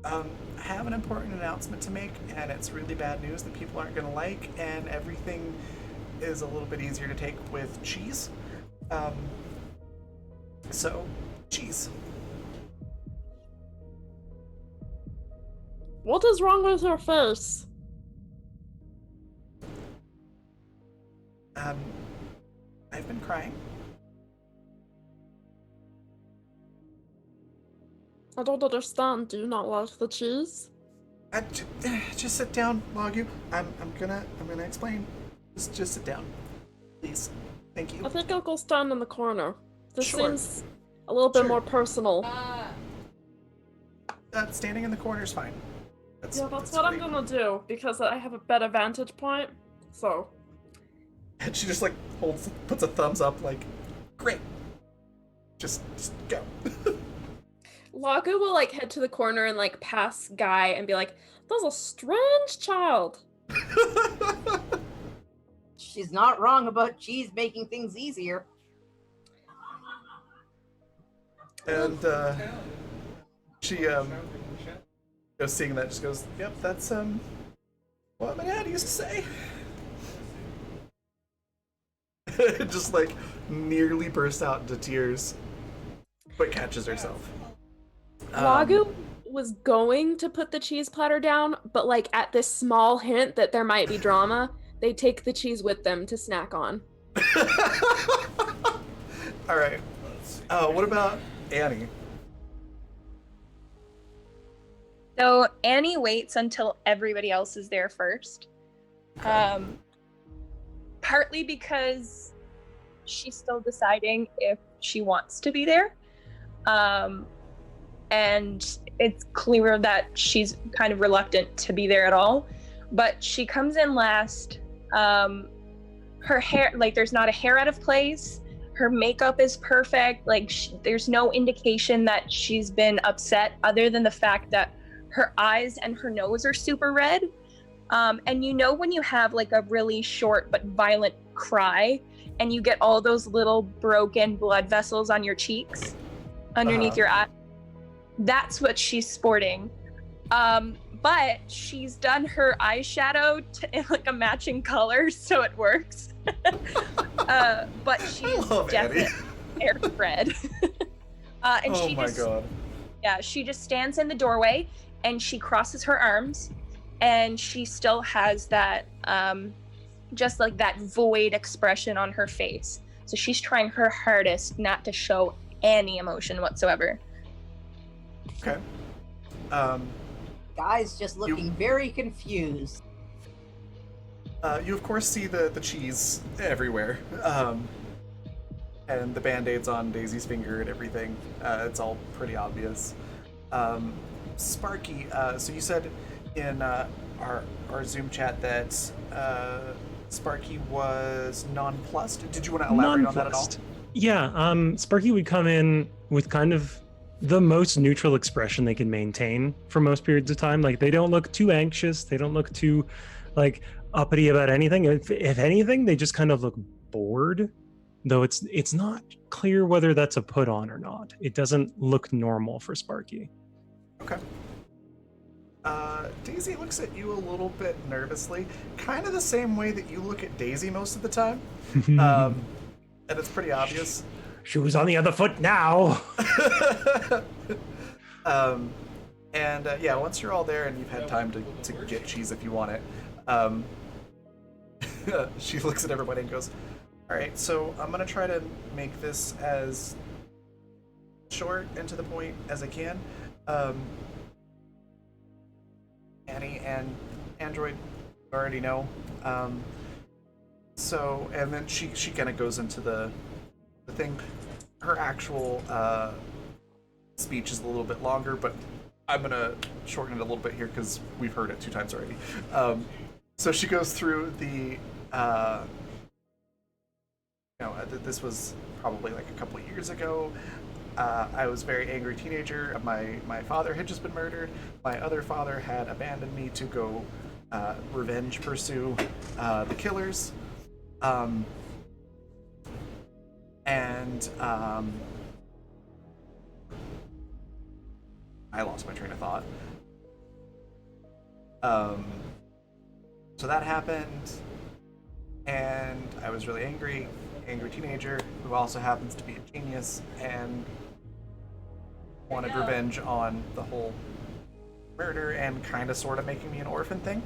have an important announcement to make, and it's really bad news that people aren't going to like, and everything is a little bit easier to take with cheese. So, cheese. What is wrong with your face? I've been crying. I don't understand. Do you not like the cheese? Just sit down, Lagu. I'm gonna explain. Just sit down, please. Thank you. I think I'll go stand in the corner. This Sure. seems a little bit Sure. more personal. Standing in the corner is fine. That's what I'm great. gonna do, because I have a better vantage point. So, And she just like puts a thumbs up, like, great. Just go. Lagu will like head to the corner and like pass Guy and be like, "That's a strange child." She's not wrong about cheese making things easier. And she goes seeing that, just goes, "Yep, that's what my dad used to say." Just like nearly bursts out into tears, but catches herself. Lagu was going to put the cheese platter down, but like at this small hint that there might be drama, they take the cheese with them to snack on. All right. What about Annie? So Annie waits until everybody else is there first. Partly because she's still deciding if she wants to be there. and it's clear that she's kind of reluctant to be there at all. But she comes in last. Her hair, like, there's not a hair out of place. Her makeup is perfect. Like, there's no indication that she's been upset other than the fact that her eyes and her nose are super red. And you know when you have like a really short but violent cry and you get all those little broken blood vessels on your cheeks underneath your eye? That's what she's sporting. But she's done her eyeshadow in like a matching color, so it works. But she's definitely hair red. And oh she my just, god. yeah, she just stands in the doorway and she crosses her arms, and she still has that, just like that void expression on her face. So she's trying her hardest not to show any emotion whatsoever. Okay. Guy's just looking very confused. You of course see the cheese everywhere, and the band-aids on Daisy's finger and everything. It's all pretty obvious. Sparky, so you said in our Zoom chat that Sparky was nonplussed. Did you want to elaborate on that at all? Yeah, Sparky would come in with kind of the most neutral expression they can maintain for most periods of time. Like, they don't look too anxious, they don't look too like uppity about anything. If anything, they just kind of look bored, though it's not clear whether that's a put on or not. It doesn't look normal for Sparky. Okay. Daisy looks at you a little bit nervously, kind of the same way that you look at Daisy most of the time. And it's pretty obvious. Shoes on the other foot now. Yeah, once you're all there and you've had time to get cheese if you want it, she looks at everybody and goes, all right, so I'm going to try to make this as short and to the point as I can. Annie and Android already know. So, and then she kind of goes into the thing. Her actual speech is a little bit longer, but I'm gonna shorten it a little bit here because we've heard it 2 times already. So she goes through the, this was probably like a couple of years ago. I was a very angry teenager. My father had just been murdered. My other father had abandoned me to go revenge pursue the killers. I lost my train of thought. So that happened, and I was really angry teenager who also happens to be a genius and wanted revenge on the whole murder and kind of sort of making me an orphan thing.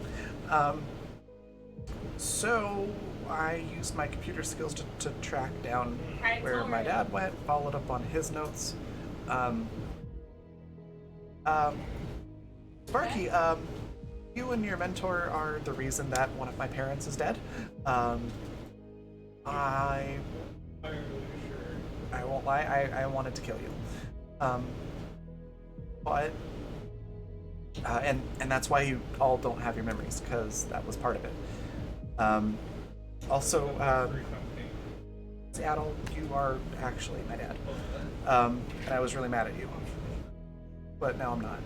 So I used my computer skills to track down where my dad went, followed up on his notes. Sparky, you and your mentor are the reason that one of my parents is dead. I won't lie, I wanted to kill you. But that's why you all don't have your memories, because that was part of it. Also, Seattle, you are actually my dad. And I was really mad at you. But now I'm not.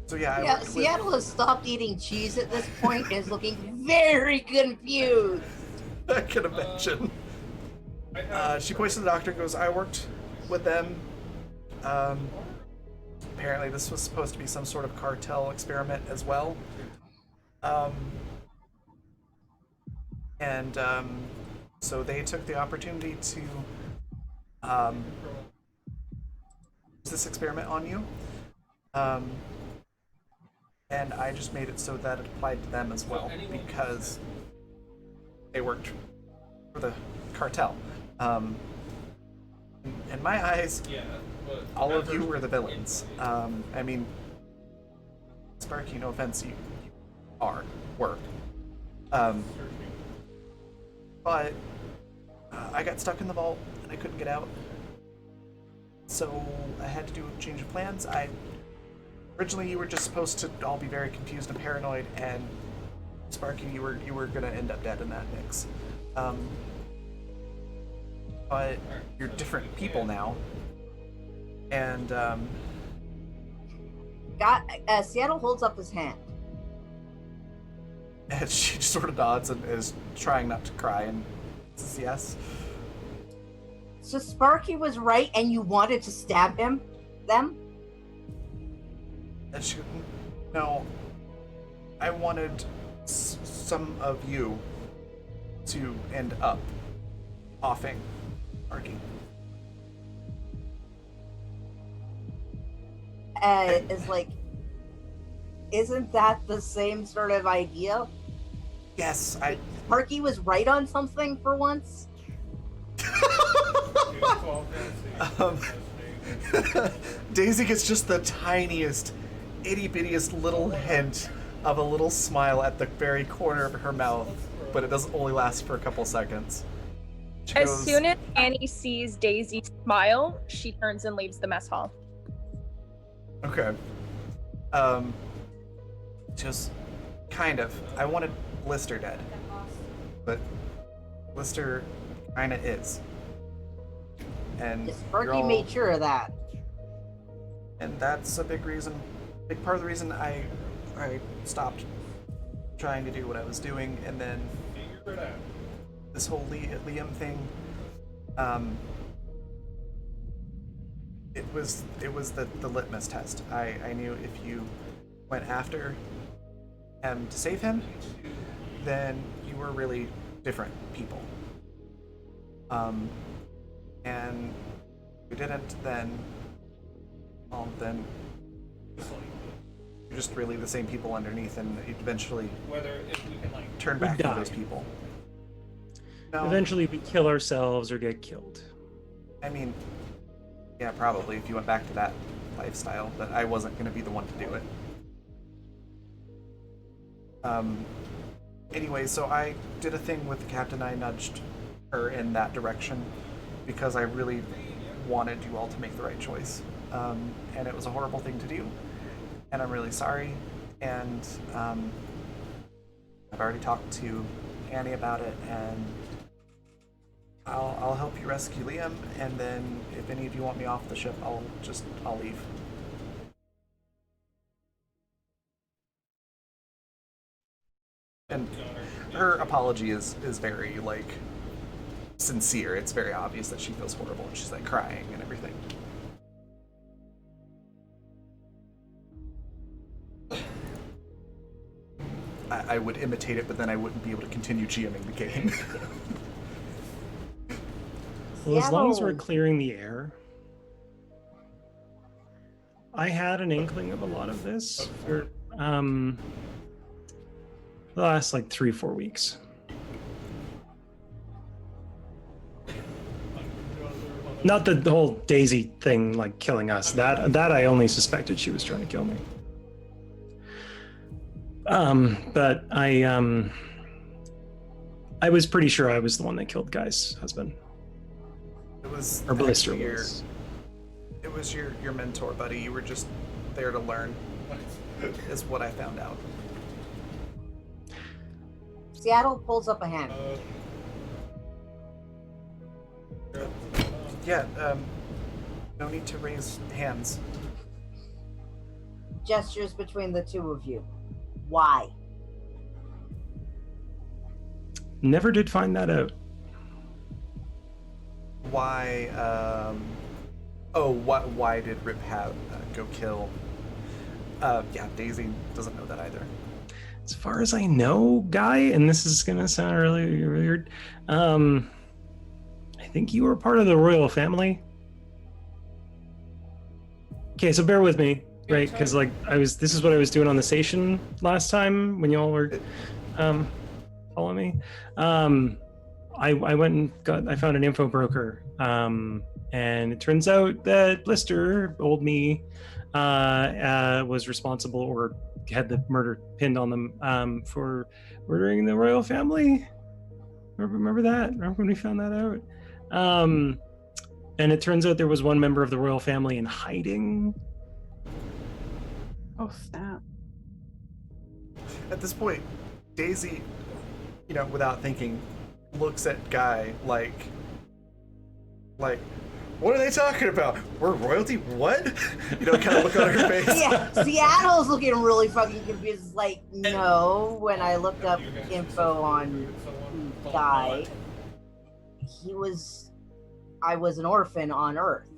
So yeah, Seattle has stopped eating cheese at this point and is looking very confused. I can imagine. She points to the doctor and goes, I worked with them. Apparently this was supposed to be some sort of cartel experiment as well. So they took the opportunity to use this experiment on you. And I just made it so that it applied to them as well, because they worked for the cartel. In my eyes, all of you were the villains. I mean, Sparky, no offense, you were. But I got stuck in the vault and I couldn't get out. so I had to do a change of plans. Originally you were just supposed to all be very confused and paranoid, and Sparky, you were gonna end up dead in that mix. But you're different people now, and Seattle holds up his hand. and she just sort of nods and is trying not to cry and says yes. So Sparky was right, and you wanted to stab them? And she, no, I wanted some of you to end up offing Sparky. Is like, isn't that the same sort of idea? Yes, Sparky was right on something for once. Daisy gets just the tiniest, itty-bittiest little hint of a little smile at the very corner of her mouth, but it doesn't only last for a couple seconds. She As goes, soon as Annie sees Daisy smile, she turns and leaves the mess hall. okay. Just kind of. I wanted Lister dead, but Lister kinda is. And you're Sparky all- made sure of that. And that's a big part of the reason I stopped trying to do what I was doing, and then this whole Liam thing, it was the litmus test. I knew if you went after him to save him, then you were really different people. And if you didn't, then you're just really the same people underneath, and you eventually turn back to those people. No, Eventually, we kill ourselves or get killed. I mean, yeah, probably if you went back to that lifestyle, but I wasn't going to be the one to do it. Anyway, so I did a thing with the captain. I nudged her in that direction because I really wanted you all to make the right choice. And it was a horrible thing to do, and I'm really sorry. And I've already talked to Annie about it, and I'll help you rescue Liam. And then if any of you want me off the ship, I'll leave. And her apology is very like sincere. It's very obvious that she feels horrible, and she's like crying and everything. I would imitate it, but then I wouldn't be able to continue GMing the game. Well, as long as we're Seattle. clearing the air, I had an inkling of a lot of this for the last like 3-4 weeks. Not the whole Daisy thing, like killing us. That I only suspected she was trying to kill me. But I was pretty sure I was the one that killed Guy's husband. It was Or Blister actually was. It was your mentor, buddy. You were just there to learn, is what I found out. Seattle pulls up a hand. Yeah, no need to raise hands. Gestures between the two of you. Why? Never did find that out. Why, why did Rip have go kill? Yeah, Daisy doesn't know that either. As far as I know, Guy, and this is gonna sound really weird, I think you were part of the royal family. Okay, so bear with me, right? Because like this is what I was doing on the station last time when y'all were following me. I went and I found an info broker, and it turns out that Blister, old me, was responsible or had the murder pinned on them for murdering the royal family. Remember that? Remember when we found that out? And it turns out there was one member of the royal family in hiding. Oh, snap. At this point, Daisy, without thinking, looks at Guy like, what are they talking about? We're royalty? What? Kind of look on her face. Yeah, Seattle's looking really fucking confused. Like, no, when I looked up info on Guy, I was an orphan on Earth.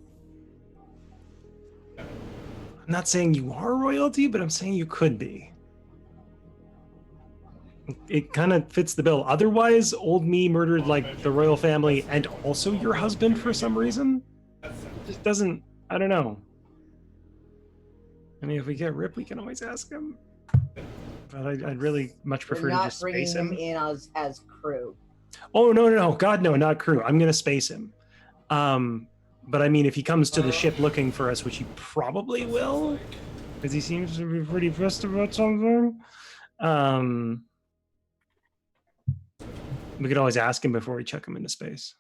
I'm not saying you are royalty, but I'm saying you could be. It kind of fits the bill. Otherwise, old me murdered like the royal family and also your husband for some reason. Just doesn't. I don't know. I mean, if we get Rip, we can always ask him. But I'd really much prefer to just space him. We're not bringing him in as crew. Oh no! God no, not crew. I'm gonna space him. But I mean, if he comes to the ship looking for us, which he probably will, because he seems to be pretty pissed about something. We could always ask him before we chuck him into space.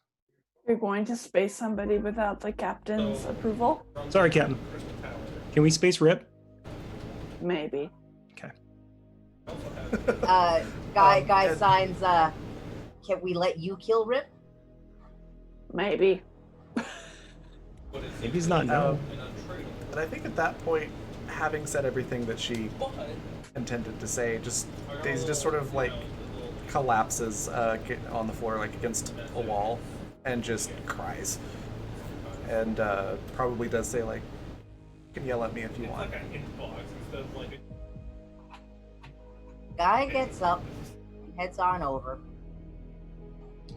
You're going to space somebody without the captain's approval? Sorry, Captain. Can we space Rip? Maybe. Okay. Guy signs, can we let you kill Rip? Maybe. Maybe he's not no. But I think at that point, having said everything that she intended to say, Daisy just sort of like collapses on the floor like against a wall and just cries. And probably does say like, you can yell at me if you want. Guy gets up, heads on over,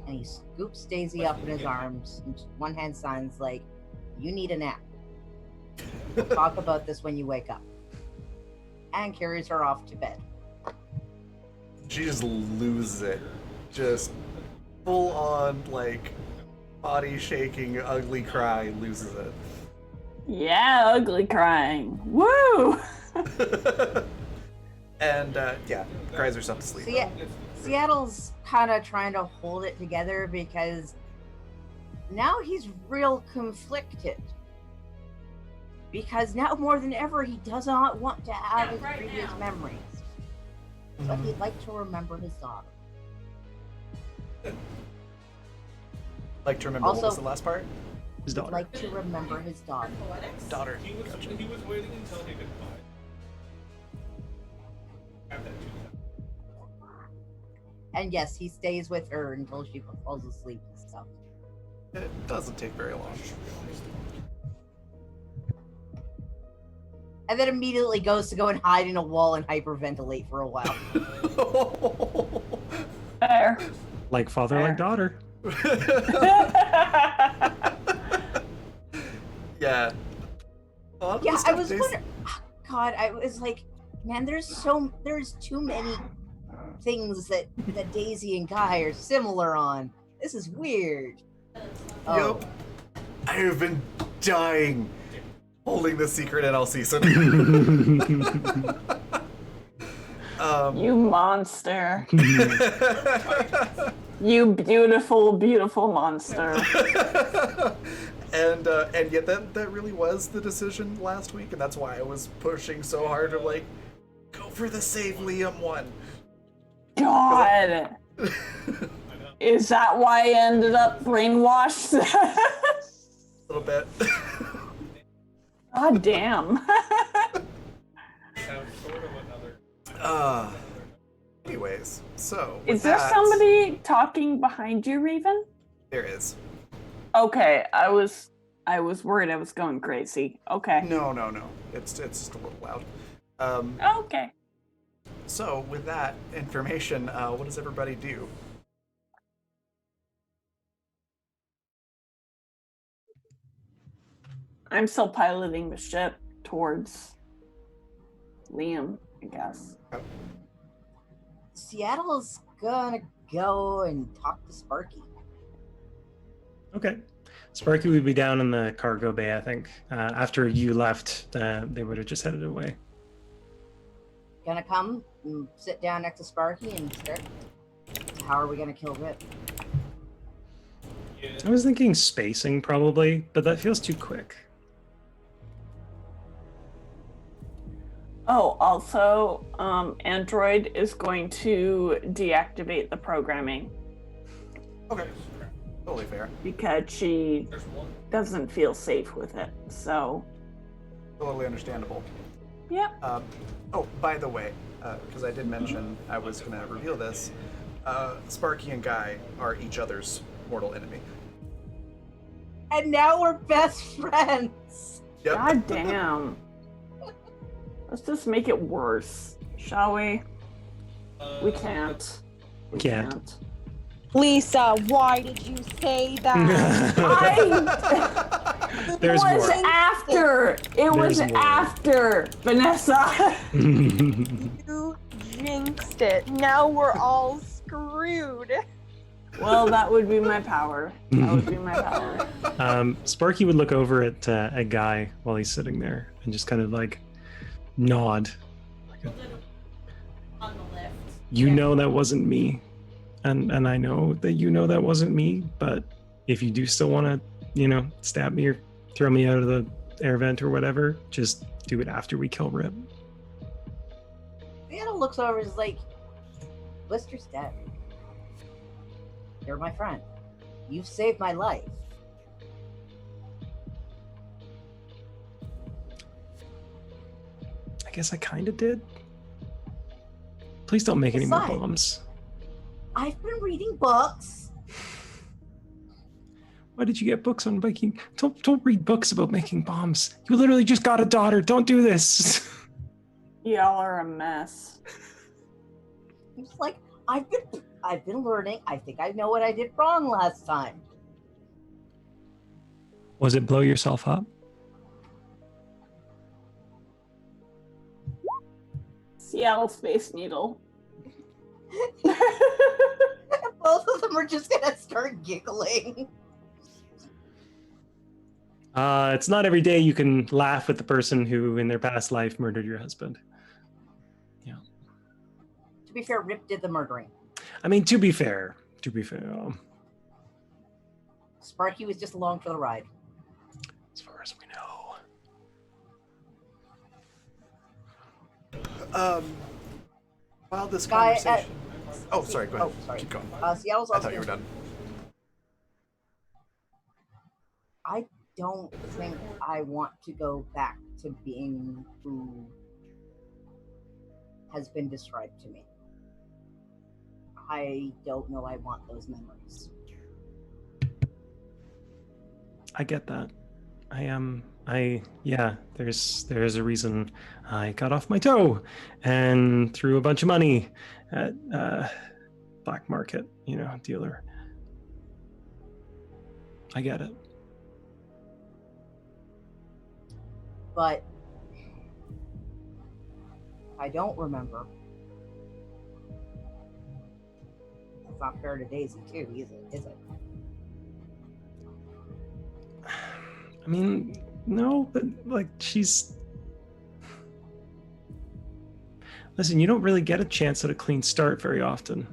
and he scoops Daisy up in his arms, and one hand signs like, you need a nap. We'll talk about this when you wake up. And carries her off to bed. She just loses it. Just full on, like, body shaking, ugly cry, loses it. Yeah, ugly crying. Woo! And, cries herself to sleep. Seattle's kind of trying to hold it together because now he's real conflicted. Because now more than ever, he does not want to have his previous memories. But he'd like to remember his daughter. Like to remember what was the last part? His daughter. He'd like to remember his daughter. Daughter. He was waiting until he could buy. And yes, he stays with her until she falls asleep and stuff. It doesn't take very long. And then immediately goes to go and hide in a wall and hyperventilate for a while. Fair. Like father, like daughter. Yeah. Yeah, I was wondering. Oh, God, I was like, man, there's too many things that Daisy and Guy are similar on. This is weird. Oh. Yep. I have been dying holding the secret NL season. You monster. You beautiful, beautiful monster. And yet that really was the decision last week, and that's why I was pushing so hard to like go for the save Liam one. God. Is that why I ended up brainwashed? A little bit. God damn. Anyways, so is there somebody talking behind you, Raven? There is. Okay, I was worried I was going crazy. Okay. No. It's just a little loud. Okay. So with that information, what does everybody do? I'm still piloting the ship towards Liam, I guess. Seattle's gonna go and talk to Sparky. Okay. Sparky would be down in the cargo bay, I think. After you left, they would have just headed away. Gonna come and sit down next to Sparky and start. How are we gonna kill Rip? I was thinking spacing probably, but that feels too quick. Oh, also, Android is going to deactivate the programming Okay. Totally fair. because she doesn't feel safe with it. So, Totally understandable. yeah. Oh, by the way, because I did mention I was going to reveal this, Sparky and Guy are each other's mortal enemy. And now we're best friends. Yep. God damn. Let's just make it worse, shall we? We can't. We Can't. Lisa, why did you say that? I There's was more. after. It was There's more. after Vanessa. You jinxed it. Now we're all screwed. Well, that would be my power. That would be my power. Sparky would look over at a guy while he's sitting there and just kind of like nod. On the lift. You know that wasn't me, and I know that you know that wasn't me. But if you do still want to, stab me or throw me out of the air vent or whatever, just do it after we kill Rip. Anna looks over and is like, Blister's dead. You're my friend. You've saved my life. I guess I kind of did. Please don't make any more Besides- bombs. I've been reading books. Why did you get books on making? Don't read books about making bombs. You literally just got a daughter. Don't do this. Y'all are a mess. It's like I've been learning. I think I know what I did wrong last time. Was it blow yourself up? Seattle Space Needle. Both of them are just gonna start giggling. It's not every day you can laugh with the person who, in their past life, murdered your husband. Yeah. To be fair, Rip did the murdering. I mean, to be fair. Sparky was just along for the ride. As far as we know. While this Guy, conversation... Oh, sorry, go ahead. Oh, sorry. Keep going. Seattle's I also thought you were done. I don't think I want to go back to being who has been described to me. I don't know I want those memories. I get that. There's a reason I got off my toe and threw a bunch of money at black market, dealer. I get it. But I don't remember. It's not fair to Daisy too, is it? I mean, no, but like she's... Listen, you don't really get a chance at a clean start very often.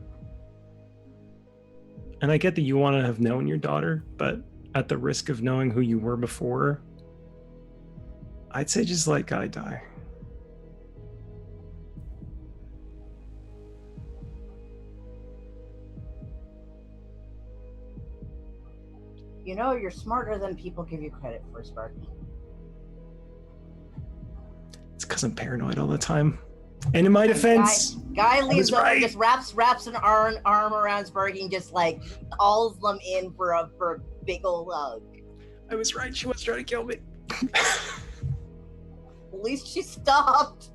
And I get that you want to have known your daughter, but at the risk of knowing who you were before, I'd say just let Guy die. You know, you're smarter than people give you credit for, Sparky. It's because I'm paranoid all the time. And in my defense, Guy leans was over, right. just wraps an arm around Sparky and just like calls them in for a big ol' hug. I was right. She was trying to kill me. At least she stopped.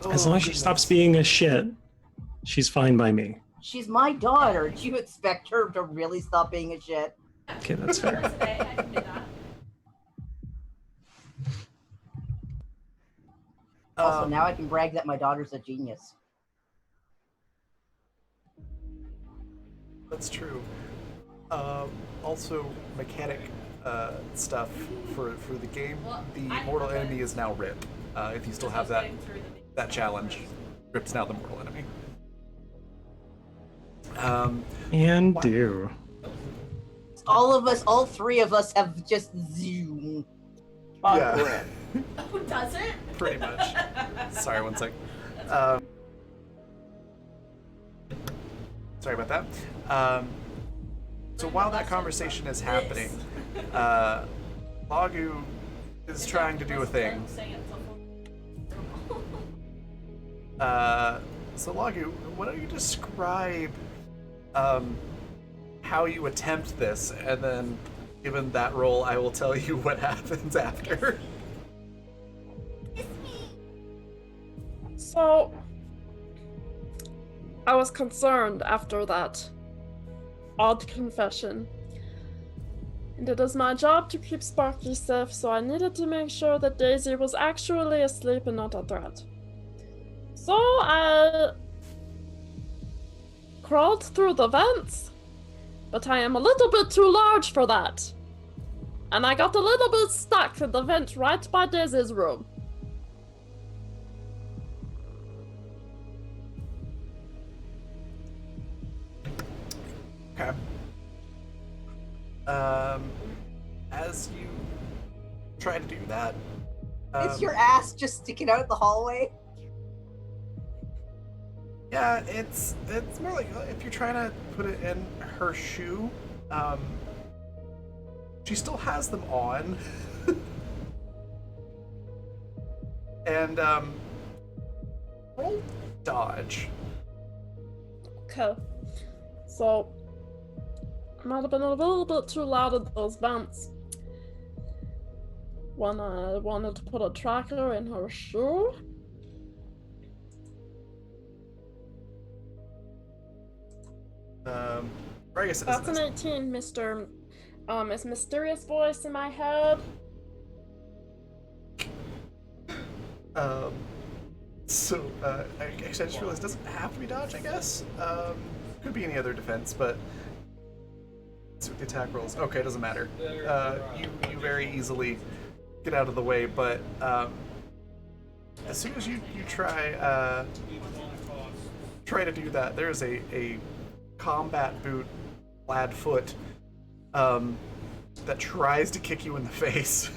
As long as she stops being a shit, she's fine by me. She's my daughter. Do you expect her to really stop being a shit? Okay, that's fair. I can do that. Also, now I can brag that my daughter's a genius. That's true. Also, mechanic stuff for the game. The mortal enemy is now Rip. If you still have that challenge, Rip's now the mortal enemy. And Wow. do. All of us, all three of us have just zoom. Yeah. Does it? Pretty much. Sorry, one sec. Sorry about that. So while that conversation is happening, Lagu is trying to do a thing. So Lagu, why don't you describe how you attempt this, and then, given that role, I will tell you what happens after. So, I was concerned after that odd confession. And it is my job to keep Sparky safe, so I needed to make sure that Daisy was actually asleep and not a threat. So I crawled through the vents, but I am a little bit too large for that. And I got a little bit stuck in the vent right by Daisy's room. Okay. As you try to do that, Is your ass just sticking out the hallway? yeah, it's more like if you're trying to put it in her shoe. She still has them on, and roll dodge. Okay. So, I might have been a little bit too loud at those vents when I wanted to put a tracker in her shoe. Or I guess it That's an isn't. 18, Mr. It's mysterious voice in my head. So, actually, I just realized it doesn't have to be dodge, I guess. Could be any other defense, but let's see what the attack rolls. Okay, it doesn't matter. You very easily get out of the way, but as soon as you try to do that, there's a combat boot clad foot that tries to kick you in the face,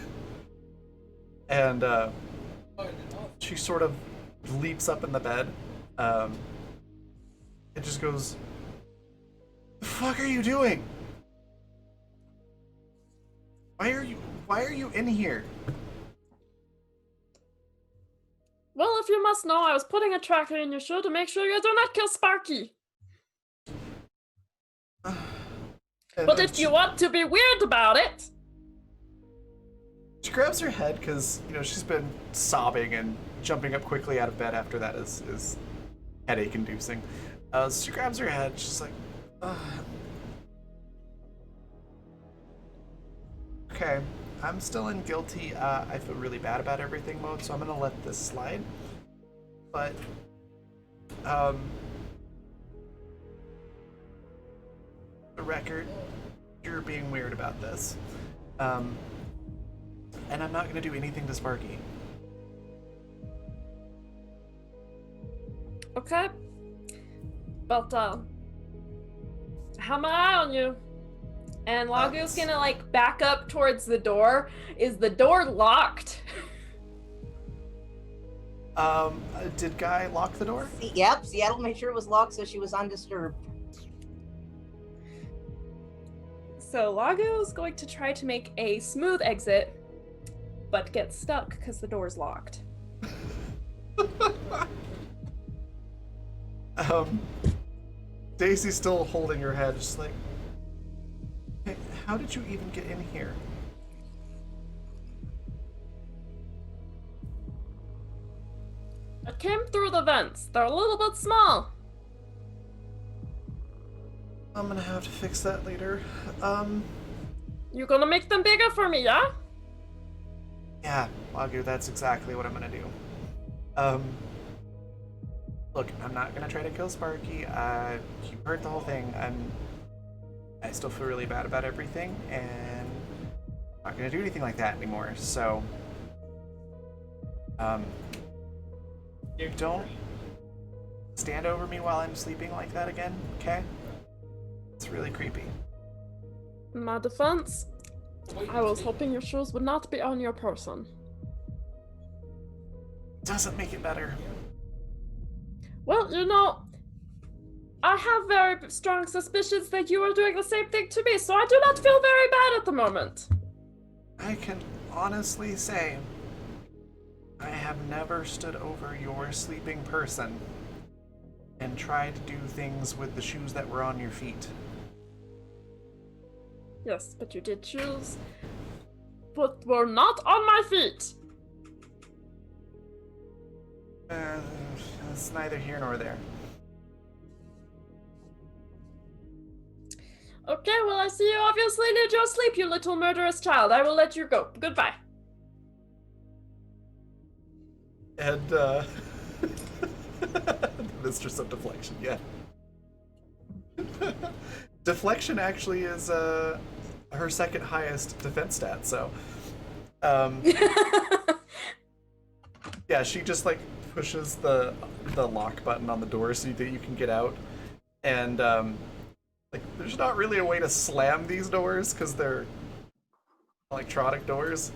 and she sort of leaps up in the bed. It just goes, "The fuck are you doing? Why are you in here?" Well, if you must know, I was putting a tracker in your shoe to make sure you do not kill Sparky. And But then if you want to be weird about it, she grabs her head because she's been sobbing, and jumping up quickly out of bed after that is headache inducing. So she grabs her head. She's like, "Ugh." Okay, I'm still in guilty. I feel really bad about everything mode, so I'm gonna let this slide. But the record, you're being weird about this. And I'm not gonna do anything to Sparky. okay. But have my eye on you. And Lagu's gonna like back up towards the door. Is the door locked? Did Guy lock the door? Yep, Seattle made sure it was locked so she was undisturbed. So Lagu is going to try to make a smooth exit, but gets stuck because the door's locked. Daisy's still holding her head, just like, "Hey, how did you even get in here?" I came through the vents. They're a little bit small. I'm gonna have to fix that later. You gonna make them bigger for me, yeah? Yeah, Lagu, that's exactly what I'm gonna do. Look, I'm not gonna try to kill Sparky. You heard the whole thing. I still feel really bad about everything, and I'm not gonna do anything like that anymore. So, don't stand over me while I'm sleeping like that again, okay? It's really creepy. In my defense, I was hoping your shoes would not be on your person. Doesn't make it better. Well, I have very strong suspicions that you are doing the same thing to me, so I do not feel very bad at the moment. I can honestly say I have never stood over your sleeping person and tried to do things with the shoes that were on your feet. Yes, but you did shoes, but were not on my feet. It's neither here nor there. Okay, well, I see you obviously need your sleep, you little murderous child. I will let you go. Goodbye. And, Mistress of Deflection, yeah. Deflection actually is, her second highest defense stat, so... yeah, she just, like, pushes the lock button on the door so that you can get out. And, like, there's not really a way to slam these doors, because they're electronic doors,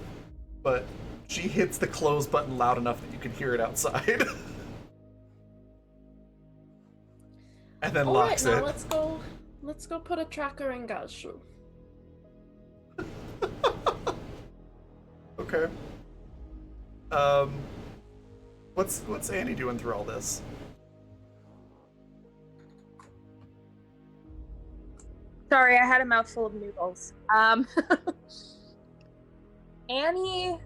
but she hits the close button loud enough that you can hear it outside. And then locks now it. let's go put a tracker in God's shoe. Okay. What's Annie doing through all this? Sorry, I had a mouthful of noodles. Annie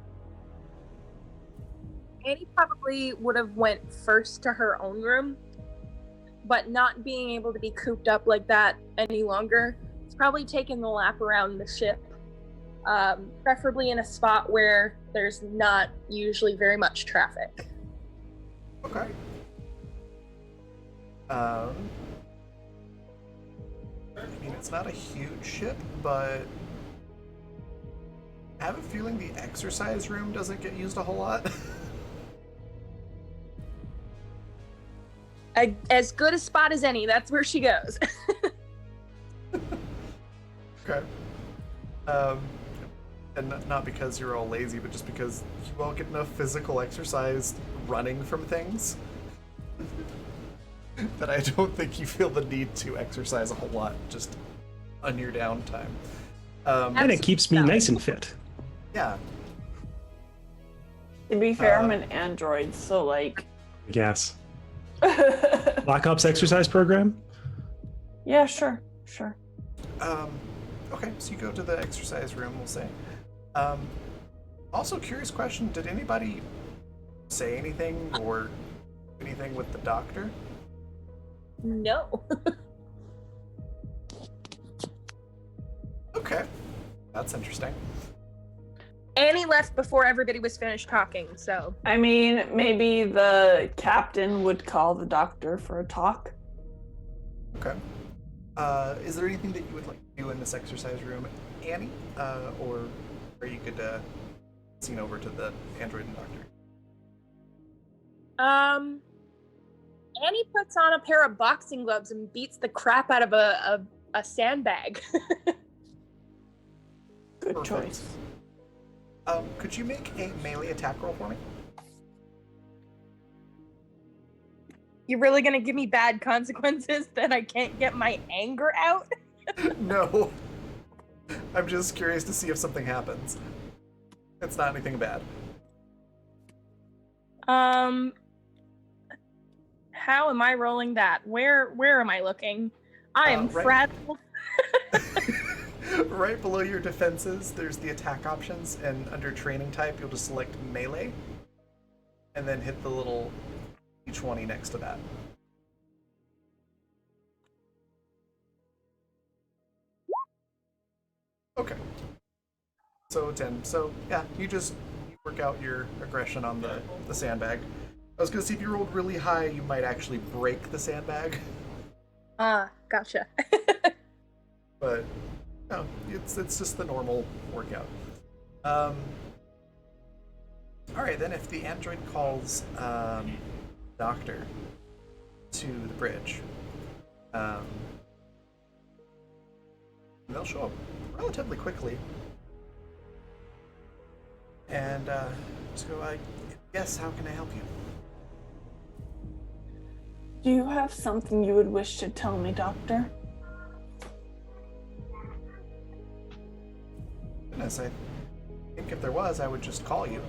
probably would have went first to her own room, but not being able to be cooped up like that any longer, it's probably taken the lap around the ship, preferably in a spot where there's not usually very much traffic. Okay. I mean, it's not a huge ship, but I have a feeling the exercise room doesn't get used a whole lot. As good a spot as any, that's where she goes. Okay. And not because you're all lazy, but just because you all get enough physical exercise running from things that I don't think you feel the need to exercise a whole lot just on your downtime. And it keeps me nice and fit. Yeah. To be fair, I'm an android, so like. Yes. Black Ops exercise program? Yeah, sure. Okay, so you go to the exercise room, we'll say. Also, curious question, did anybody say anything or anything with the doctor? No. Okay, that's interesting. Annie left before everybody was finished talking, so. I mean, maybe the captain would call the doctor for a talk. Okay. Is there anything that you would like to do in this exercise room, Annie? Or are you good to scene over to the android and doctor? Annie puts on a pair of boxing gloves and beats the crap out of a sandbag. Good Perfect. choice. Could you make a melee attack roll for me? You really gonna give me bad consequences that I can't get my anger out? No. I'm just curious to see if something happens. It's not anything bad. How am I rolling that? Where am I looking? I am Right. frazzled. Right below your defenses, there's the attack options, and under training type, you'll just select melee, and then hit the little d20 next to that. Okay. So 10. So yeah, you work out your aggression on the sandbag. I was gonna see if you rolled really high, you might actually break the sandbag. Gotcha. But no, it's just the normal workout. Alright then, if the android calls doctor to the bridge, They'll show up relatively quickly. And just go, yes, how can I help you? Do you have something you would wish to tell me, Doctor? Goodness, I think if there was, I would just call you.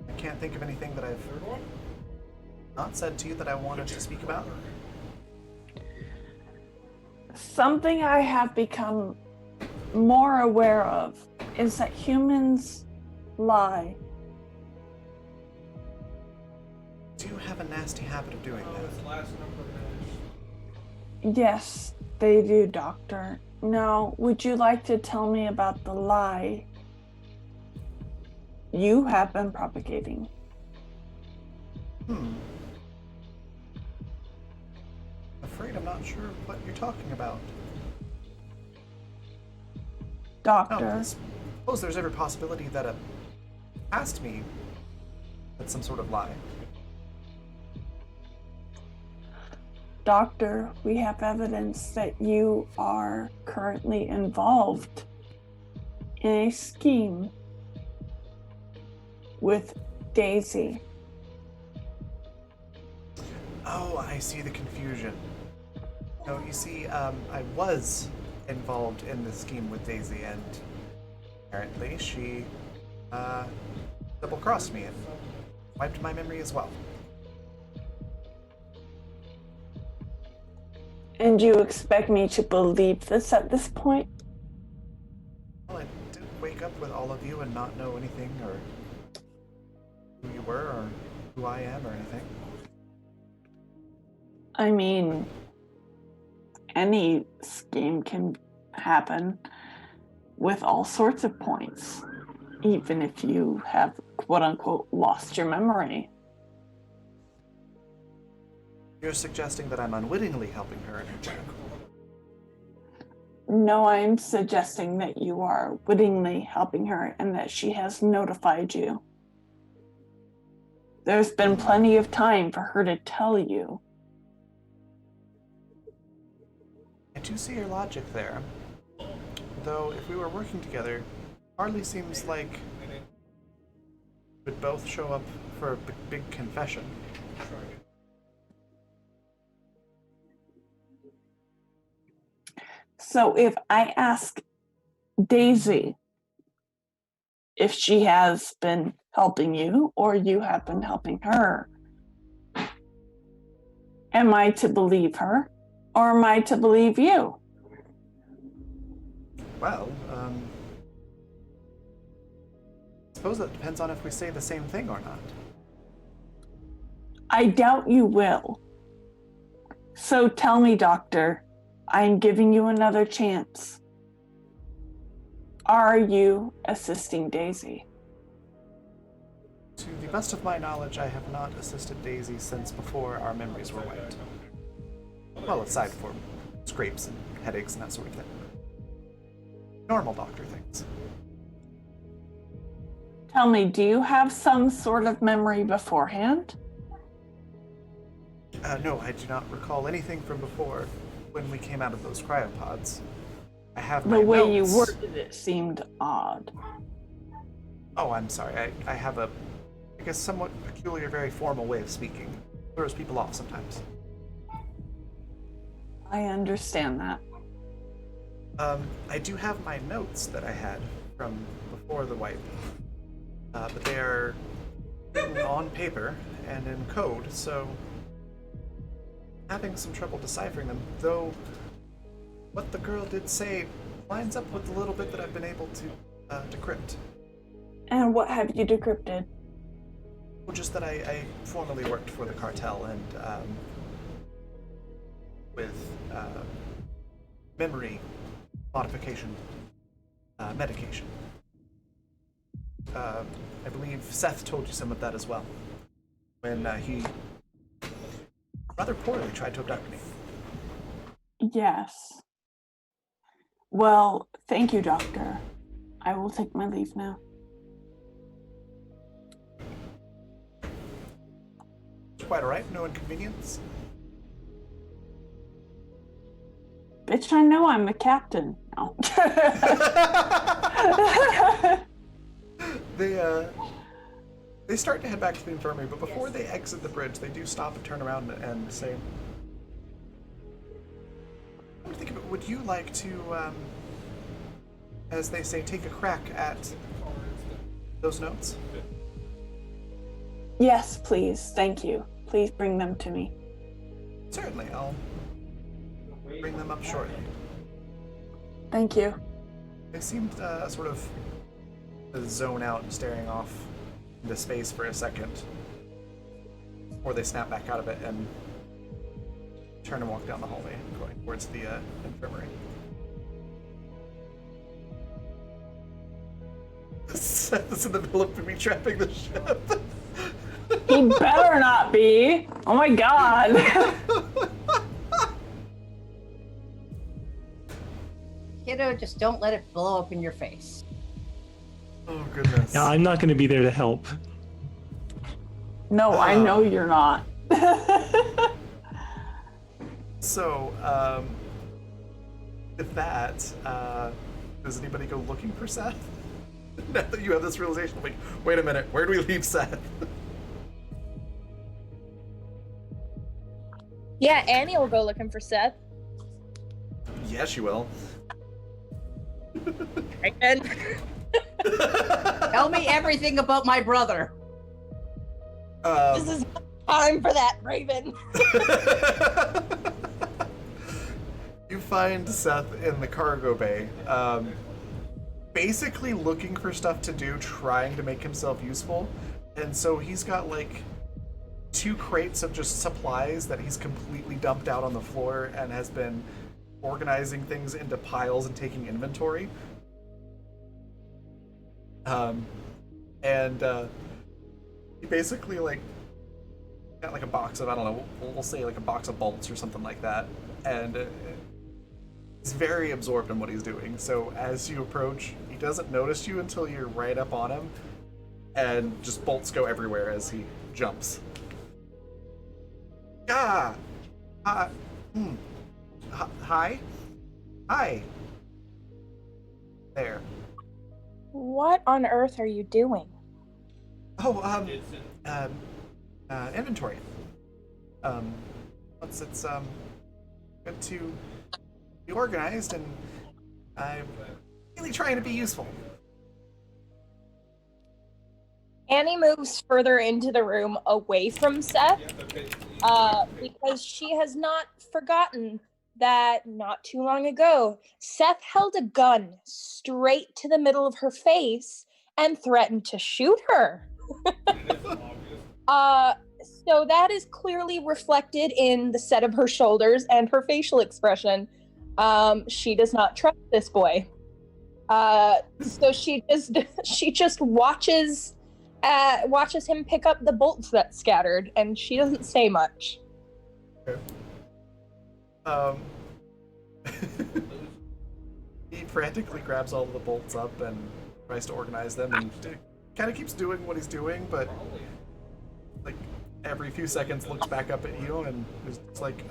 I can't think of anything that I've not said to you that I wanted to speak about. Something I have become more aware of is that humans lie. Do you have a nasty habit of doing Oh, that? his last number is. Yes, they do, Doctor. Now, would you like to tell me about the lie you have been propagating? Afraid I'm not sure what you're talking about. Doctor, I suppose there's every possibility that a past me that's some sort of lie. Doctor, we have evidence that you are currently involved in a scheme with Daisy. Oh, I see the confusion. No, you see, I was involved in the scheme with Daisy, and apparently she double-crossed me and wiped my memory as well. And you expect me to believe this at this point? Well, I didn't wake up with all of you and not know anything, or who you were, or who I am, or anything. I mean, any scheme can happen with all sorts of points, even if you have, quote unquote, lost your memory. You're suggesting that I'm unwittingly helping her in her job. No, I'm suggesting that you are wittingly helping her and that she has notified you. There's been plenty of time for her to tell you. I do see your logic there. Though, if we were working together, it hardly seems like we'd both show up for a big confession. So if I ask Daisy if she has been helping you or you have been helping her, am I to believe her or am I to believe you? Well, I suppose that depends on if we say the same thing or not. I doubt you will. So tell me, Doctor, I'm giving you another chance. Are you assisting Daisy? To the best of my knowledge, I have not assisted Daisy since before our memories were wiped. Well, aside from scrapes and headaches and that sort of thing. Normal doctor things. Tell me, do you have some sort of memory beforehand? No, I do not recall anything from before when we came out of those cryopods. I have my The way notes. you worded it seemed odd. Oh, I'm sorry. I have a, I guess, somewhat peculiar, very formal way of speaking. Throws people off sometimes. I understand that. I do have my notes that I had from before the wipe, but they are written on paper and in code, so having some trouble deciphering them, though what the girl did say lines up with the little bit that I've been able to decrypt. And what have you decrypted? Well, just that I formerly worked for the cartel and with memory modification medication. I believe Seth told you some of that as well when he rather poorly tried to abduct me. Yes. Well, thank you, Doctor. I will take my leave now. It's quite alright, no inconvenience. Bitch, I know I'm the captain. No. They start to head back to the infirmary, but before they exit the bridge, they do stop and turn around and say, "What do you think of it? Would you like to, as they say, take a crack at those notes?" Yes, please. Thank you. Please bring them to me. Certainly, I'll bring them up shortly. Thank you. They seemed sort of to zone out, staring off into space for a second, before they snap back out of it and turn and walk down the hallway, going towards the infirmary. Seth is in the middle of booby trapping the ship. He better not be. Oh my god. Kiddo, just don't let it blow up in your face. Oh goodness. Yeah, I'm not going to be there to help. No, I know you're not. So, with that, does anybody go looking for Seth? Now that you have this realization, like, wait a minute, where do we leave Seth? Yeah, Annie will go looking for Seth. Yes, you will. Right then. Tell me everything about my brother. This is time for that, Raven. You find Seth in the cargo bay, basically looking for stuff to do, trying to make himself useful. And so he's got like 2 crates of just supplies that he's completely dumped out on the floor and has been organizing things into piles and taking inventory. He basically like got like a box of, I don't know, we'll say like a box of bolts or something like that, and he's very absorbed in what he's doing. So as you approach, he doesn't notice you until you're right up on him, and just bolts go everywhere as he jumps. Ah! Hi? Hi. There. What on earth are you doing? Oh, inventory. It's good to be organized, and I'm really trying to be useful. Annie moves further into the room away from Seth, because she has not forgotten that not too long ago, Seth held a gun straight to the middle of her face and threatened to shoot her. So that is clearly reflected in the set of her shoulders and her facial expression. She does not trust this boy. So she just watches him pick up the bolts that scattered, and she doesn't say much. Okay. He frantically grabs all of the bolts up and tries to organize them, and kind of keeps doing what he's doing, but like every few seconds looks back up at you and is like,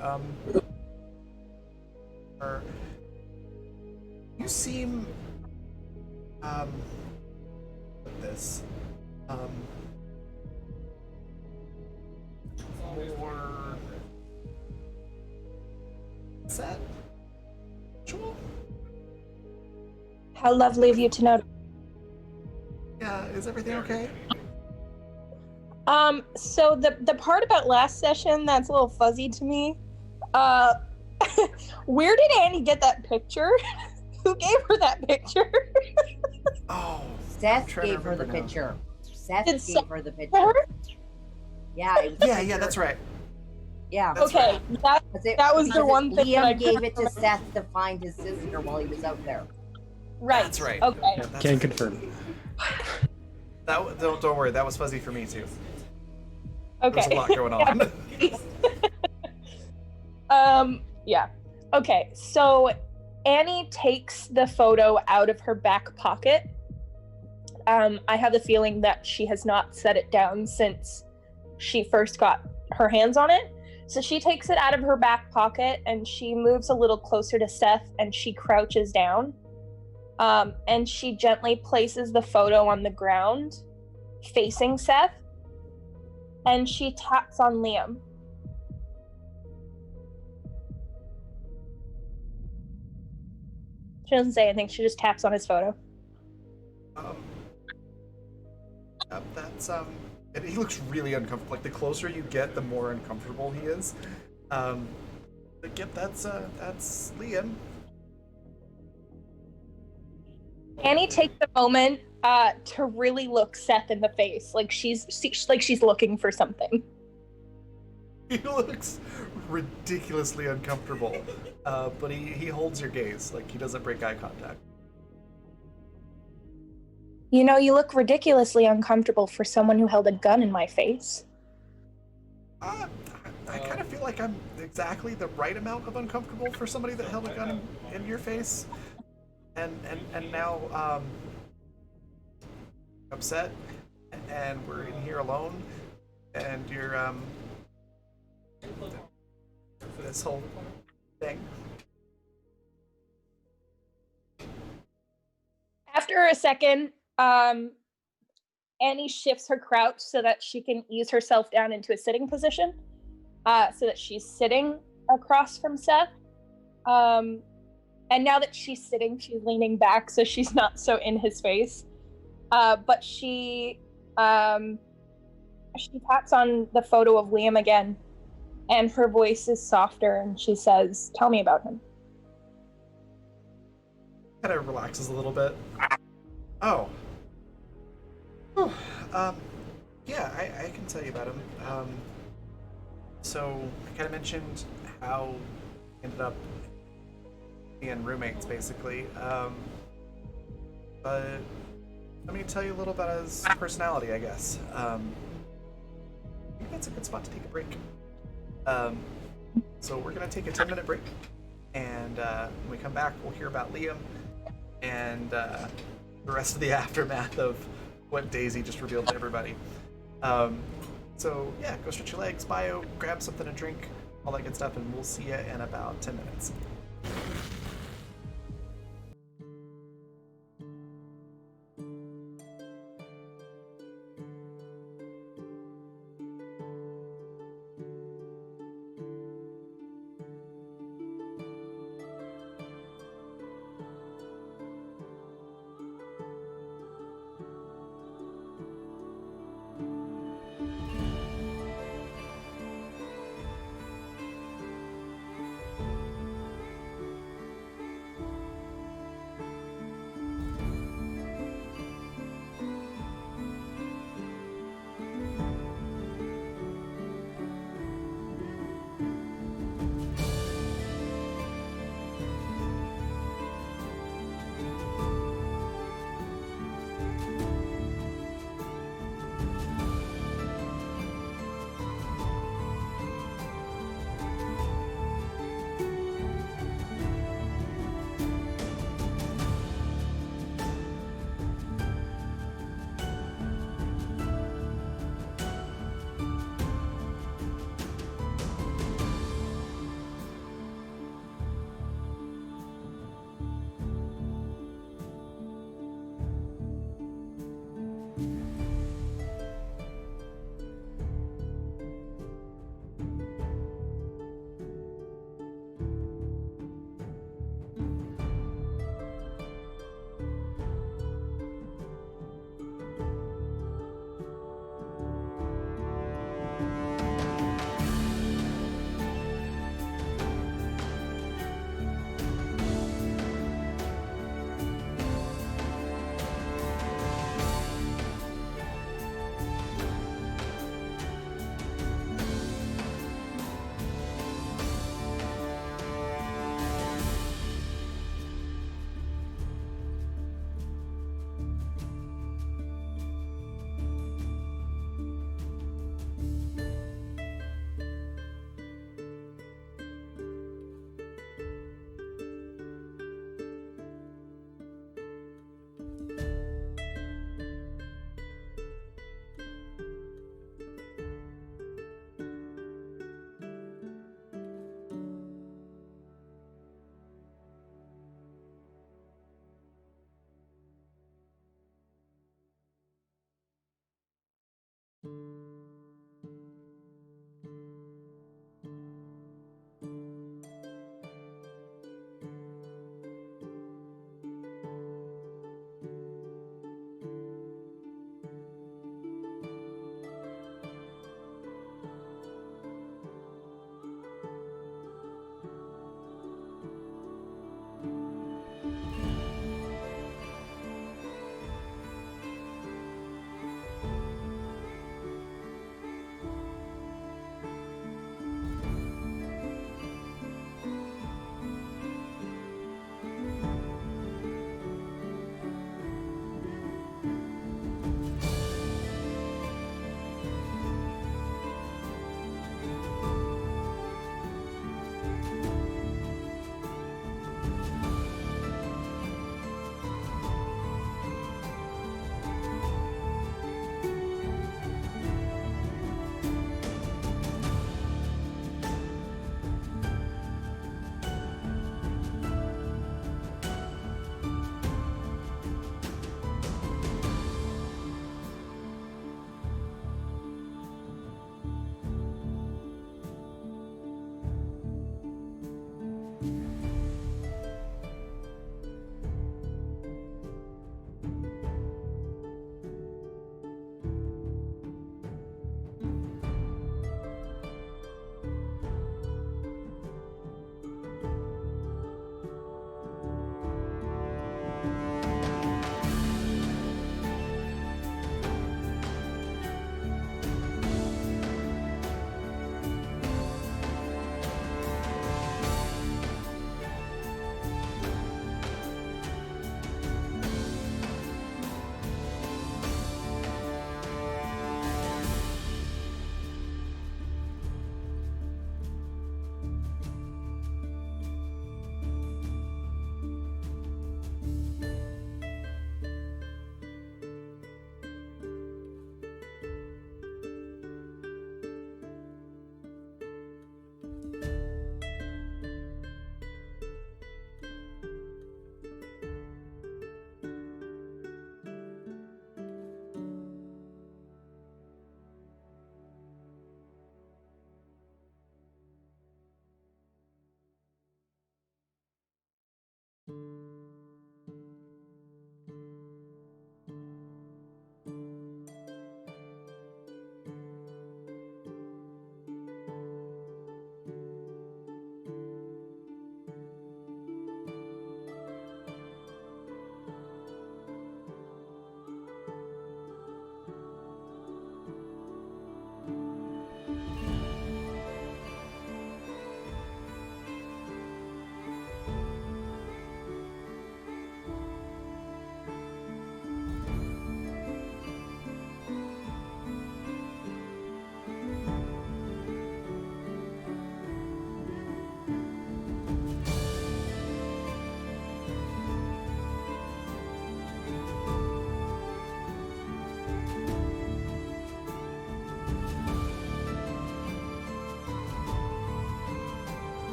you seem, this, more sexual? How lovely of you to notice. Yeah, is everything okay? So the part about last session that's a little fuzzy to me. Where did Annie get that picture? Who gave her that picture? Oh, Seth trying to gave her the remember now. picture. Seth Did gave Seth her the her? picture. Yeah. It was a Yeah, picture. that's right. Yeah. That's Okay, that 'Cause that was the because one thing that I Liam gave couldn't it to remember. Seth to find his sister while he was out there. right. That's right. Okay. Yeah, That's can right. confirm. Don't worry, that was fuzzy for me too. There's Okay. a lot going on. Yeah. Okay, so Annie takes the photo out of her back pocket. I have the feeling that she has not set it down since she first got her hands on it. So she takes it out of her back pocket and she moves a little closer to Seth and she crouches down. And she gently places the photo on the ground, facing Seth, and she taps on Liam. She doesn't say anything, she just taps on his photo. That's and he looks really uncomfortable. Like the closer you get, the more uncomfortable he is. But yep, that's Liam. Annie takes a moment to really look Seth in the face, like she's looking for something. He looks ridiculously uncomfortable, but he holds your gaze, like he doesn't break eye contact. You know, you look ridiculously uncomfortable for someone who held a gun in my face. I kind of feel like I'm exactly the right amount of uncomfortable for somebody that held a gun in your face, and now upset, and we're in here alone, and you're this whole thing. After a second, Annie shifts her crouch so that she can ease herself down into a sitting position, so that she's sitting across from Seth. And now that she's sitting, she's leaning back so she's not so in his face. But she taps on the photo of Liam again, and her voice is softer, and she says, "Tell me about him." Kind of relaxes a little bit. Oh. Whew. Yeah, I can tell you about him. So I kind of mentioned how we ended up being roommates, basically. But let me tell you a little about his personality, I guess. I think that's a good spot to take a break. So we're gonna take a 10-minute break, and when we come back, we'll hear about Liam and the rest of the aftermath of what Daisy just revealed to everybody. So yeah, go stretch your legs, bio, grab something to drink, all that good stuff, and we'll see you in about 10 minutes.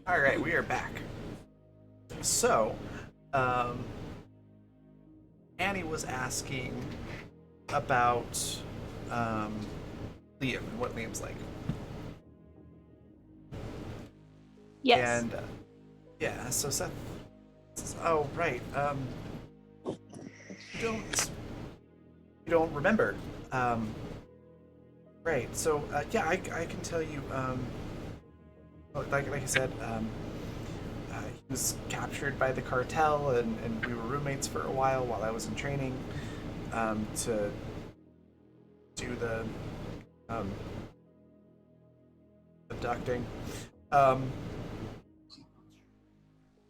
All right, we are back. So, Annie was asking about Liam and what Liam's like. Yes. And yeah, so Seth says, "Oh, right. You don't remember. Right. So yeah, I can tell you. Like I said, he was captured by the cartel, and we were roommates for a while I was in training to do the abducting.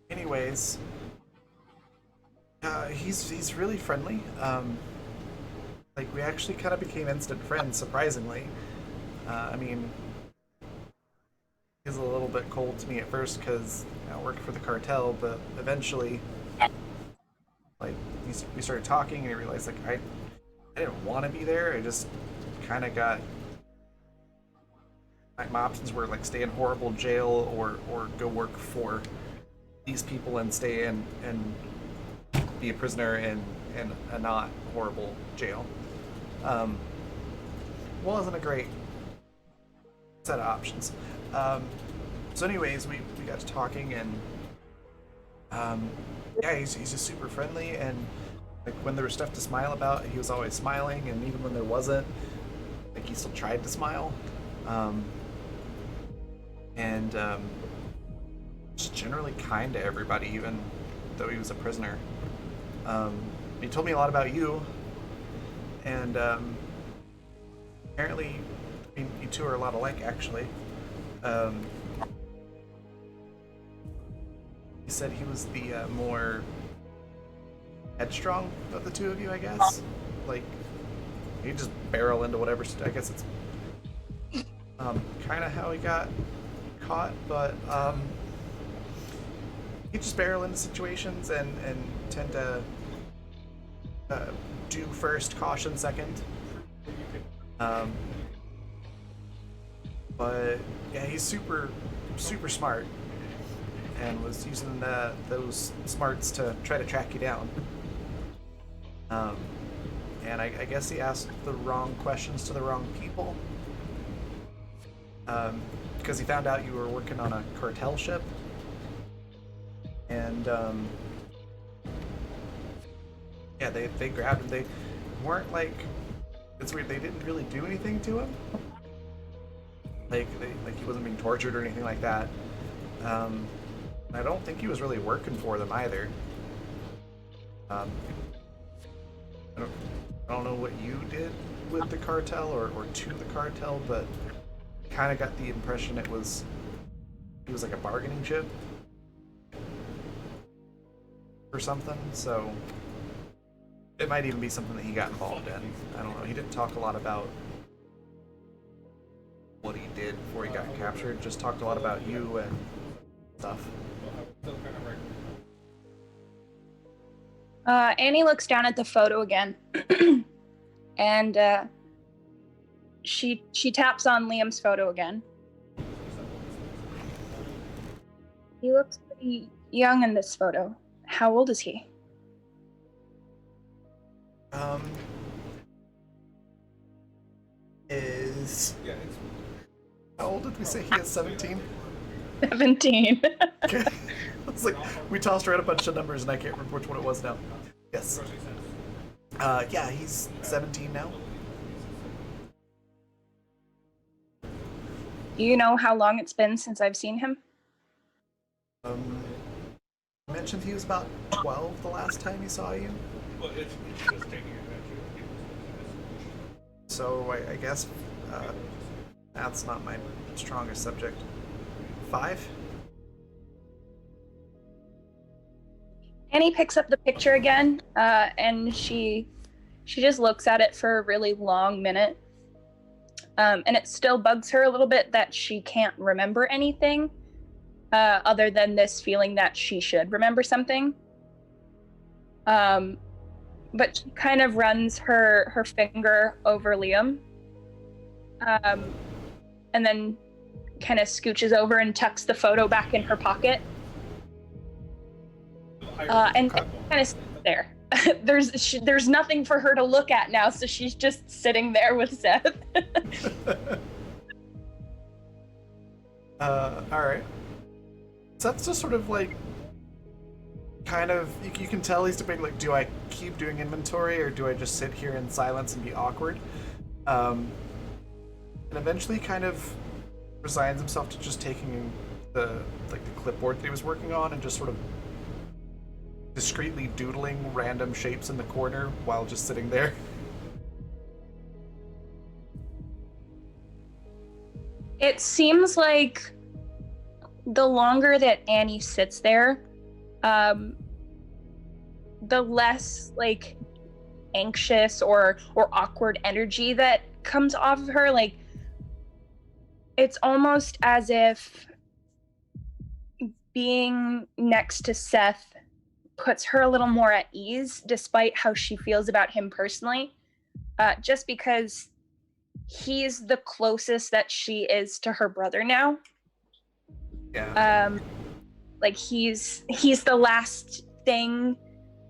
Anyways, he's really friendly. Like we actually kind of became instant friends, surprisingly. I mean, he's a little bit cold to me at first because I worked for the cartel, but eventually, like we started talking, and he realized like I didn't want to be there. I just kind of got my options were like stay in horrible jail or go work for these people and stay in and be a prisoner in a not horrible jail. Wasn't a great set of options. So anyways, we got to talking, and yeah, he's just super friendly, and like when there was stuff to smile about, he was always smiling, and even when there wasn't, like he still tried to smile. And just generally kind to everybody, even though he was a prisoner. He told me a lot about you, and apparently, I mean, you two are a lot alike, actually. He said he was the more headstrong of the two of you, I guess. Like, he just barrel into whatever. I guess it's kind of how he got caught, but he just barrel into situations and tend to do first, caution second. But yeah, he's super smart, and was using those smarts to try to track you down. And I guess he asked the wrong questions to the wrong people. Because he found out you were working on a cartel ship. And yeah, they grabbed him. They weren't like, it's weird, they didn't really do anything to him. Like he wasn't being tortured or anything like that. I don't think he was really working for them either. I don't know what you did with the cartel or to the cartel, but kind of got the impression it was like a bargaining chip or something. So it might even be something that he got involved in. I don't know. He didn't talk a lot about what he did before he got captured. Just talked a lot about you and stuff. Annie looks down at the photo again, and she taps on Liam's photo again. He looks pretty young in this photo. How old is he? How old did we say he is? 17? 17. Okay. It's like we tossed around a bunch of numbers and I can't remember which one it was now. Yes. Yeah, he's 17 now. Do you know how long it's been since I've seen him? I mentioned he was about 12 the last time he saw you. So I guess that's not my strongest subject. 5? Annie picks up the picture again, and she just looks at it for a really long minute. And it still bugs her a little bit that she can't remember anything other than this feeling that she should remember something. But she kind of runs her finger over Liam, and then kind of scooches over and tucks the photo back in her pocket. And kind of sits there. There's nothing for her to look at now, so she's just sitting there with Seth. All right. Seth's just sort of like, kind of, you can tell he's debating, like, do I keep doing inventory or do I just sit here in silence and be awkward? And eventually kind of resigns himself to just taking the clipboard that he was working on and just sort of discreetly doodling random shapes in the corner while just sitting there. It seems like the longer that Annie sits there, the less like anxious or awkward energy that comes off of her. Like, it's almost as if being next to Seth puts her a little more at ease, despite how she feels about him personally, just because he's the closest that she is to her brother now. Yeah. Like he's the last thing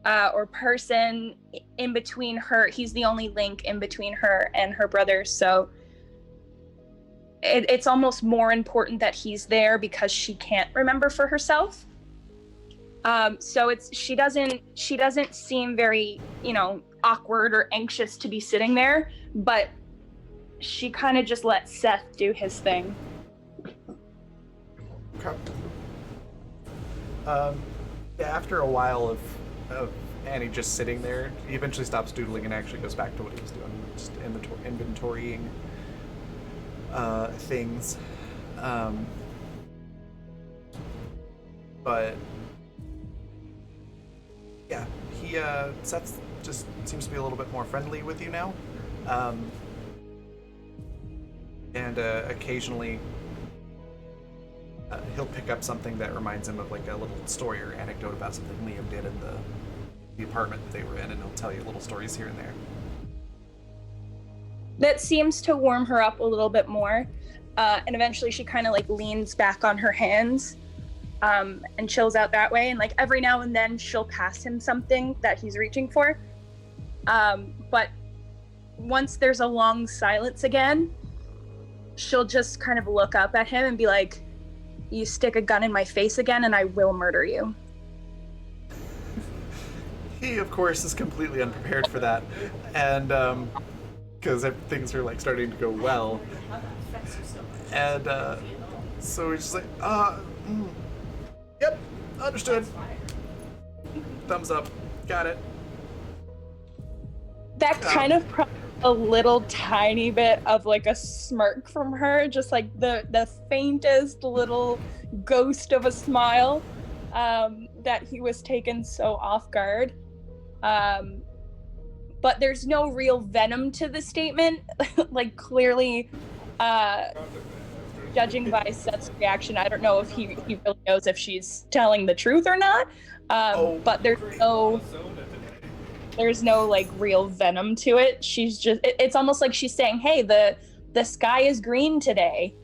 or person in between her. He's the only link in between her and her brother. So it's almost more important that he's there because she can't remember for herself. So she doesn't seem very, awkward or anxious to be sitting there, but she kind of just lets Seth do his thing. Okay. After a while of Annie just sitting there, he eventually stops doodling and actually goes back to what he was doing, just inventorying things. But yeah, Seth just seems to be a little bit more friendly with you now, and occasionally he'll pick up something that reminds him of like a little story or anecdote about something Liam did in the apartment that they were in, and he'll tell you little stories here and there. That seems to warm her up a little bit more, and eventually she kind of like leans back on her hands and chills out that way, and like every now and then she'll pass him something that he's reaching for, but once there's a long silence again, she'll just kind of look up at him and be like, "You stick a gun in my face again and I will murder you." He, of course, is completely unprepared for that, and because things are like starting to go well, and so he's just like, yep, understood. Thumbs up, got it. That kind of a little tiny bit of like a smirk from her, just like the faintest little ghost of a smile, that he was taken so off guard. But there's no real venom to the statement. Like clearly, judging by Seth's reaction, I don't know if he really knows if she's telling the truth or not. But there's no like real venom to it. She's just, it's almost like she's saying, hey, the sky is green today.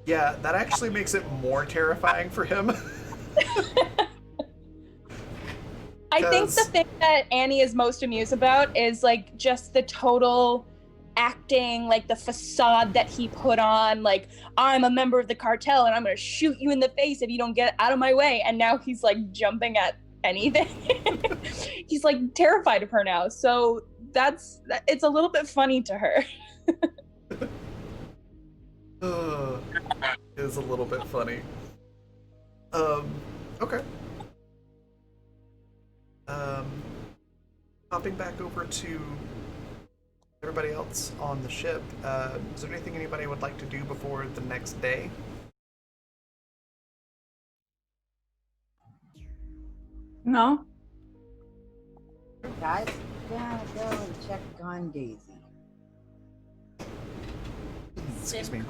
Yeah, that actually makes it more terrifying for him. I think the thing that Annie is most amused about is like just the total acting, like the facade that he put on, like, I'm a member of the cartel and I'm gonna shoot you in the face if you don't get out of my way. And now he's like jumping at anything. He's like terrified of her now. So it's a little bit funny to her. It is a little bit funny. Okay. Hopping back over to everybody else on the ship, is there anything anybody would like to do before the next day? No. Guys, gotta go and check on Daisy. Excuse me.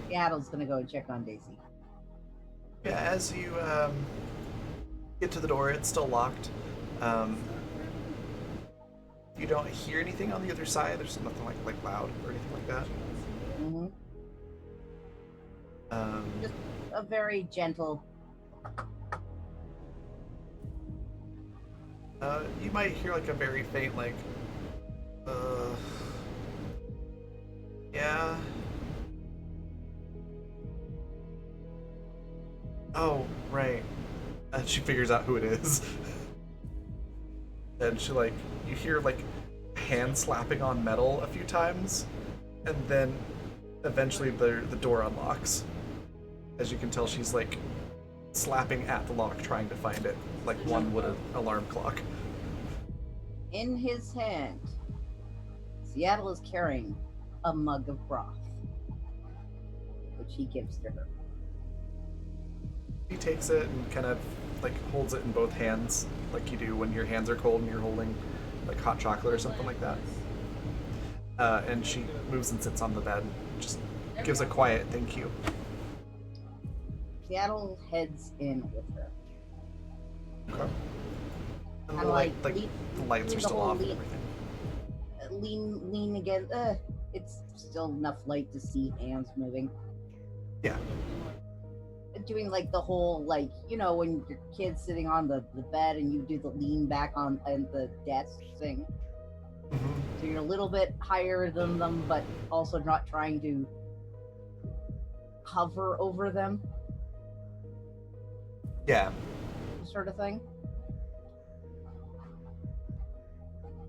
Seattle's gonna go and check on Daisy. Yeah, as you get to the door, it's still locked. You don't hear anything on the other side. There's nothing like loud or anything like that. Just a very gentle. You might hear like a very faint like, yeah. Oh, right. And she figures out who it is. And she like, you hear like hand slapping on metal a few times, and then eventually the door unlocks. As you can tell, she's like slapping at the lock trying to find it, like one would an alarm clock. In his hand, Seattle is carrying a mug of broth, which he gives to her. He takes it and kind of like holds it in both hands, like you do when your hands are cold and you're holding like hot chocolate or something like that. And she moves and sits on the bed, just gives a quiet thank you. Seattle heads in with her. Okay. And Kinda the like the lights are the still whole off and lean- everything. Lean again. It's still enough light to see hands moving. Yeah. Doing like the whole, like, you know, when your kid's sitting on the bed and you do the lean back on the desk thing. Mm-hmm. So you're a little bit higher than them, but also not trying to hover over them, Yeah. sort of thing.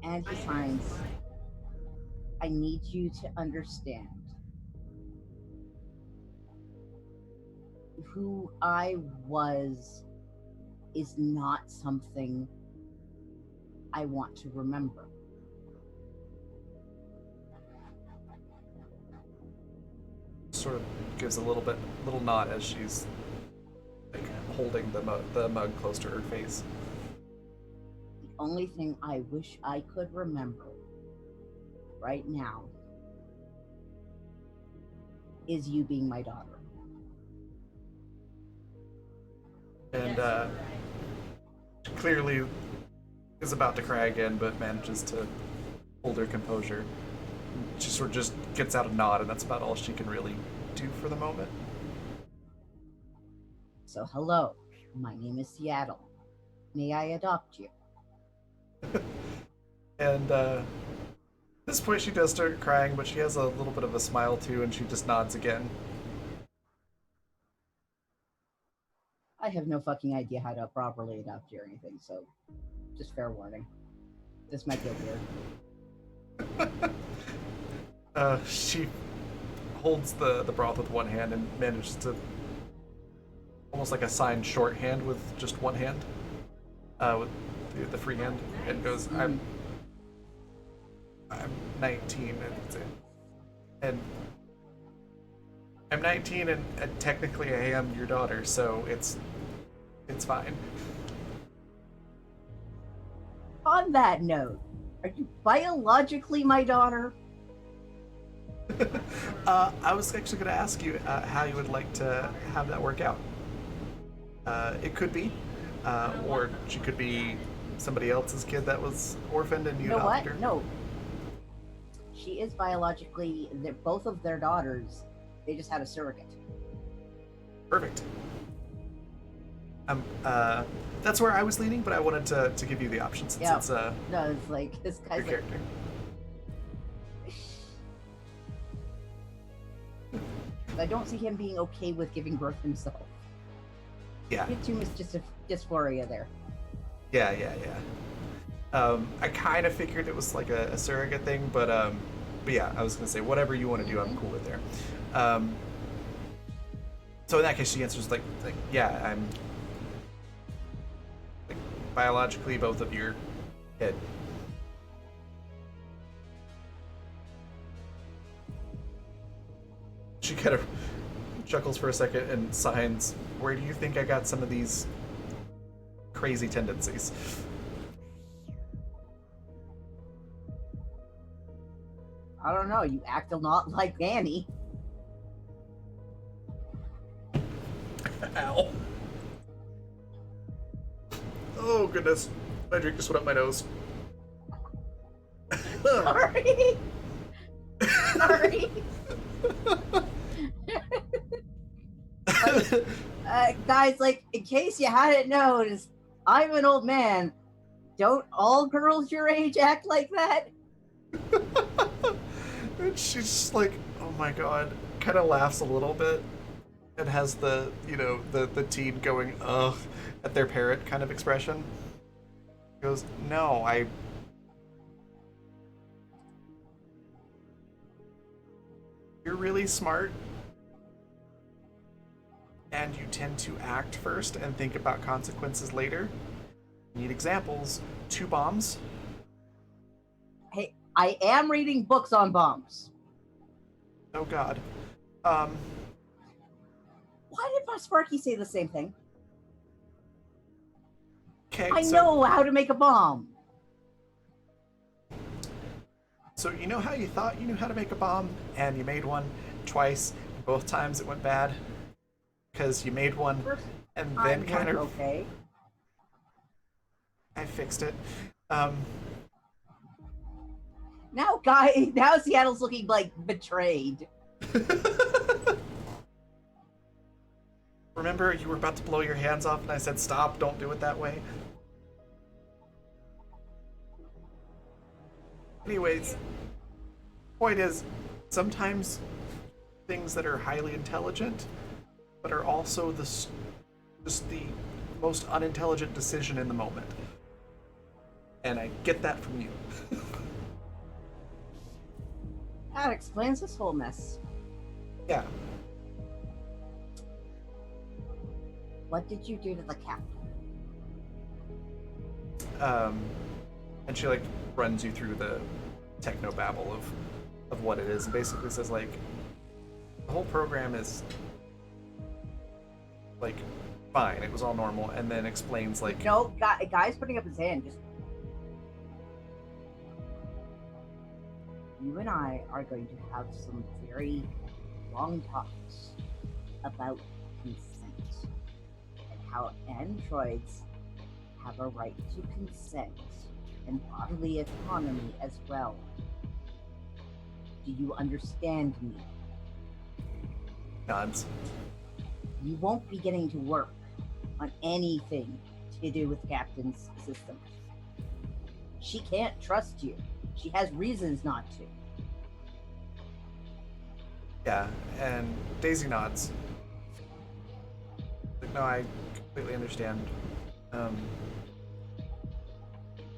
And he signs, I need you to understand who I was is not something I want to remember. Sort of gives a little nod as she's like holding the mug close to her face. The only thing I wish I could remember right now is you being my daughter. And she clearly is about to cry again, but manages to hold her composure. She sort of just gets out a nod, and that's about all she can really do for the moment. So hello, my name is Seattle. May I adopt you? And at this point, she does start crying, but she has a little bit of a smile too, and she just nods again. I have no fucking idea how to properly adopt you or anything, so just fair warning. This might get weird. She holds the broth with one hand and manages to almost like a signed shorthand with just one hand, with the free hand, and goes, I'm 19, and I'm 19, and technically I am your daughter, so it's fine. On that note, are you biologically my daughter? I was actually going to ask you how you would like to have that work out. It could be, or she could be somebody else's kid that was orphaned and you know what? adopted her. No. She is biologically, they're both of their daughters. They just had a surrogate. Perfect. That's where I was leaning, but I wanted to give you the option since it's No, it's like, this your guy's like, character. I don't see him being okay with giving birth himself. Yeah. Too much dysphoria there. Yeah. I kind of figured it was like a surrogate thing, but yeah, I was gonna say whatever you want to do, I'm cool with there. So in that case, she answers like yeah, I'm like biologically both of your kid. She kind of chuckles for a second and signs, where do you think I got some of these crazy tendencies? I don't know, you act a lot like Annie. Ow. Oh goodness. My drink just went up my nose. Sorry. Sorry. guys, like, in case you hadn't noticed, I'm an old man. Don't all girls your age act like that? And she's just like, oh my god, kind of laughs a little bit and has the, the teen going, ugh, at their parrot kind of expression. Goes, no, you're really smart, and you tend to act first and think about consequences later. Need examples. 2 bombs. Hey, I am reading books on bombs. Oh god. Why did Sparky say the same thing? Okay, I know how to make a bomb. So you know how you thought you knew how to make a bomb, and you made one twice, and both times it went bad? Because you made one, and then kind of... Okay. I fixed it. Now Seattle's looking, like, betrayed. Remember, you were about to blow your hands off, and I said, stop, don't do it that way? Anyways, point is, sometimes things that are highly intelligent, but are also just the most unintelligent decision in the moment. And I get that from you. That explains this whole mess. Yeah. What did you do to the captain? And she, like, runs you through the techno-babble of what it is, and basically says, like, the whole program is, like, fine, it was all normal, and then explains, like... No, a guy's putting up his hand, just... You and I are going to have some very long talks about consent, and how androids have a right to consent, and bodily autonomy as well. Do you understand me? Nods. You won't be getting to work on anything to do with Captain's system. She can't trust you. She has reasons not to. Yeah, and Daisy nods. Like, no, I completely understand.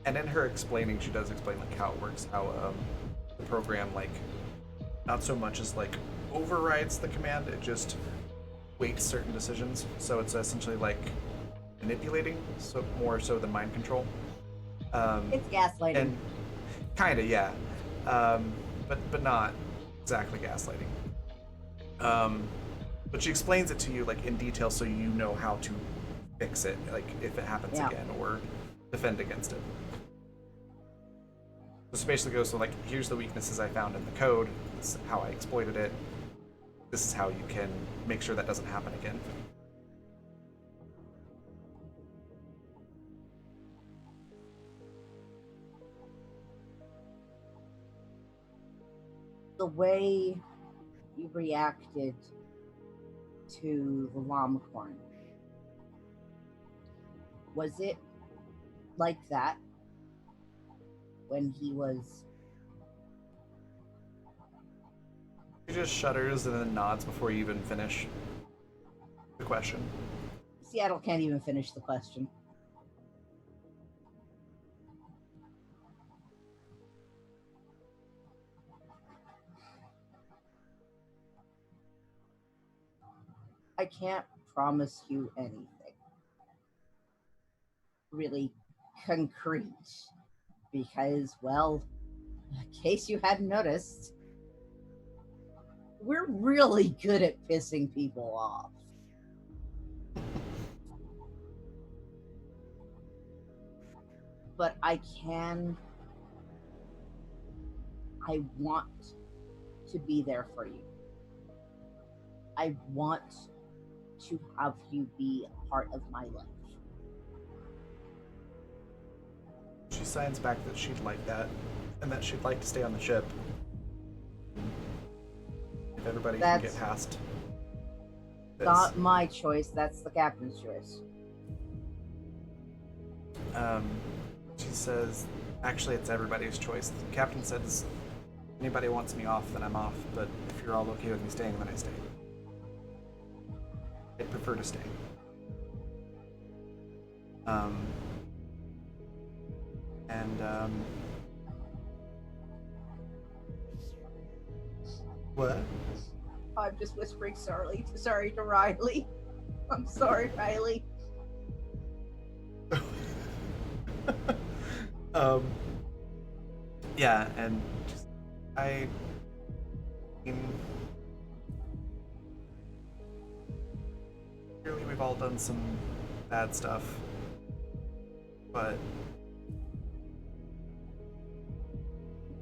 And in her explaining, she does explain, like, how it works, how the program, like, not so much as, like, overrides the command, it just weights certain decisions. So it's essentially like manipulating, so more so than mind control. It's gaslighting. And kinda, yeah. But not exactly gaslighting. But she explains it to you, like, in detail, so you know how to fix it, like, if it happens again, or defend against it. So she basically goes, so, like, here's the weaknesses I found in the code, this is how I exploited it, this is how you can make sure that doesn't happen again. The way you reacted to the Llamacorn, was it like that when he was... She just shudders and then nods before you even finish the question. Seattle can't even finish the question. I can't promise you anything really concrete because, well, in case you hadn't noticed, we're really good at pissing people off. But I want to be there for you. I want to have you be a part of my life. She signs back that she'd like that, and that she'd like to stay on the ship. If everybody can get past Not my choice. That's the captain's choice. She says, actually, it's everybody's choice. The captain says, anybody wants me off, then I'm off. But if you're all okay with me staying, then I stay. I'd prefer to stay. What? I'm just whispering sorry to Riley. I'm sorry, Riley. Yeah, and just, I mean, clearly we've all done some bad stuff, but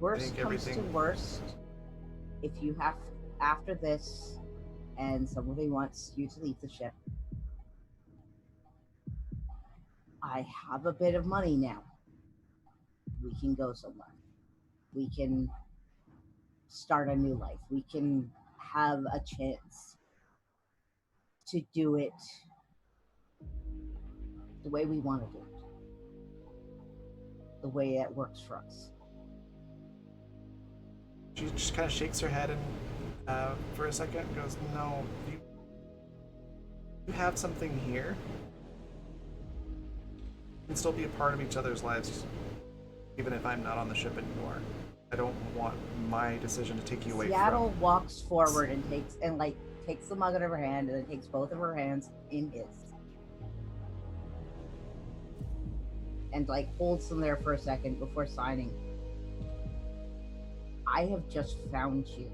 Worst comes to worst, if you have, after this, and somebody wants you to leave the ship, I have a bit of money now. We can go somewhere. We can start a new life. We can have a chance to do it the way we want to do it. The way it works for us. she just kind of shakes her head and for a second goes, no, you have something here. You can still be a part of each other's lives, even if I'm not on the ship anymore. I don't want my decision to take you away Seattle from... walks forward and takes the mug out of her hand and then takes both of her hands in his. And holds them there for a second before signing. I have just found you.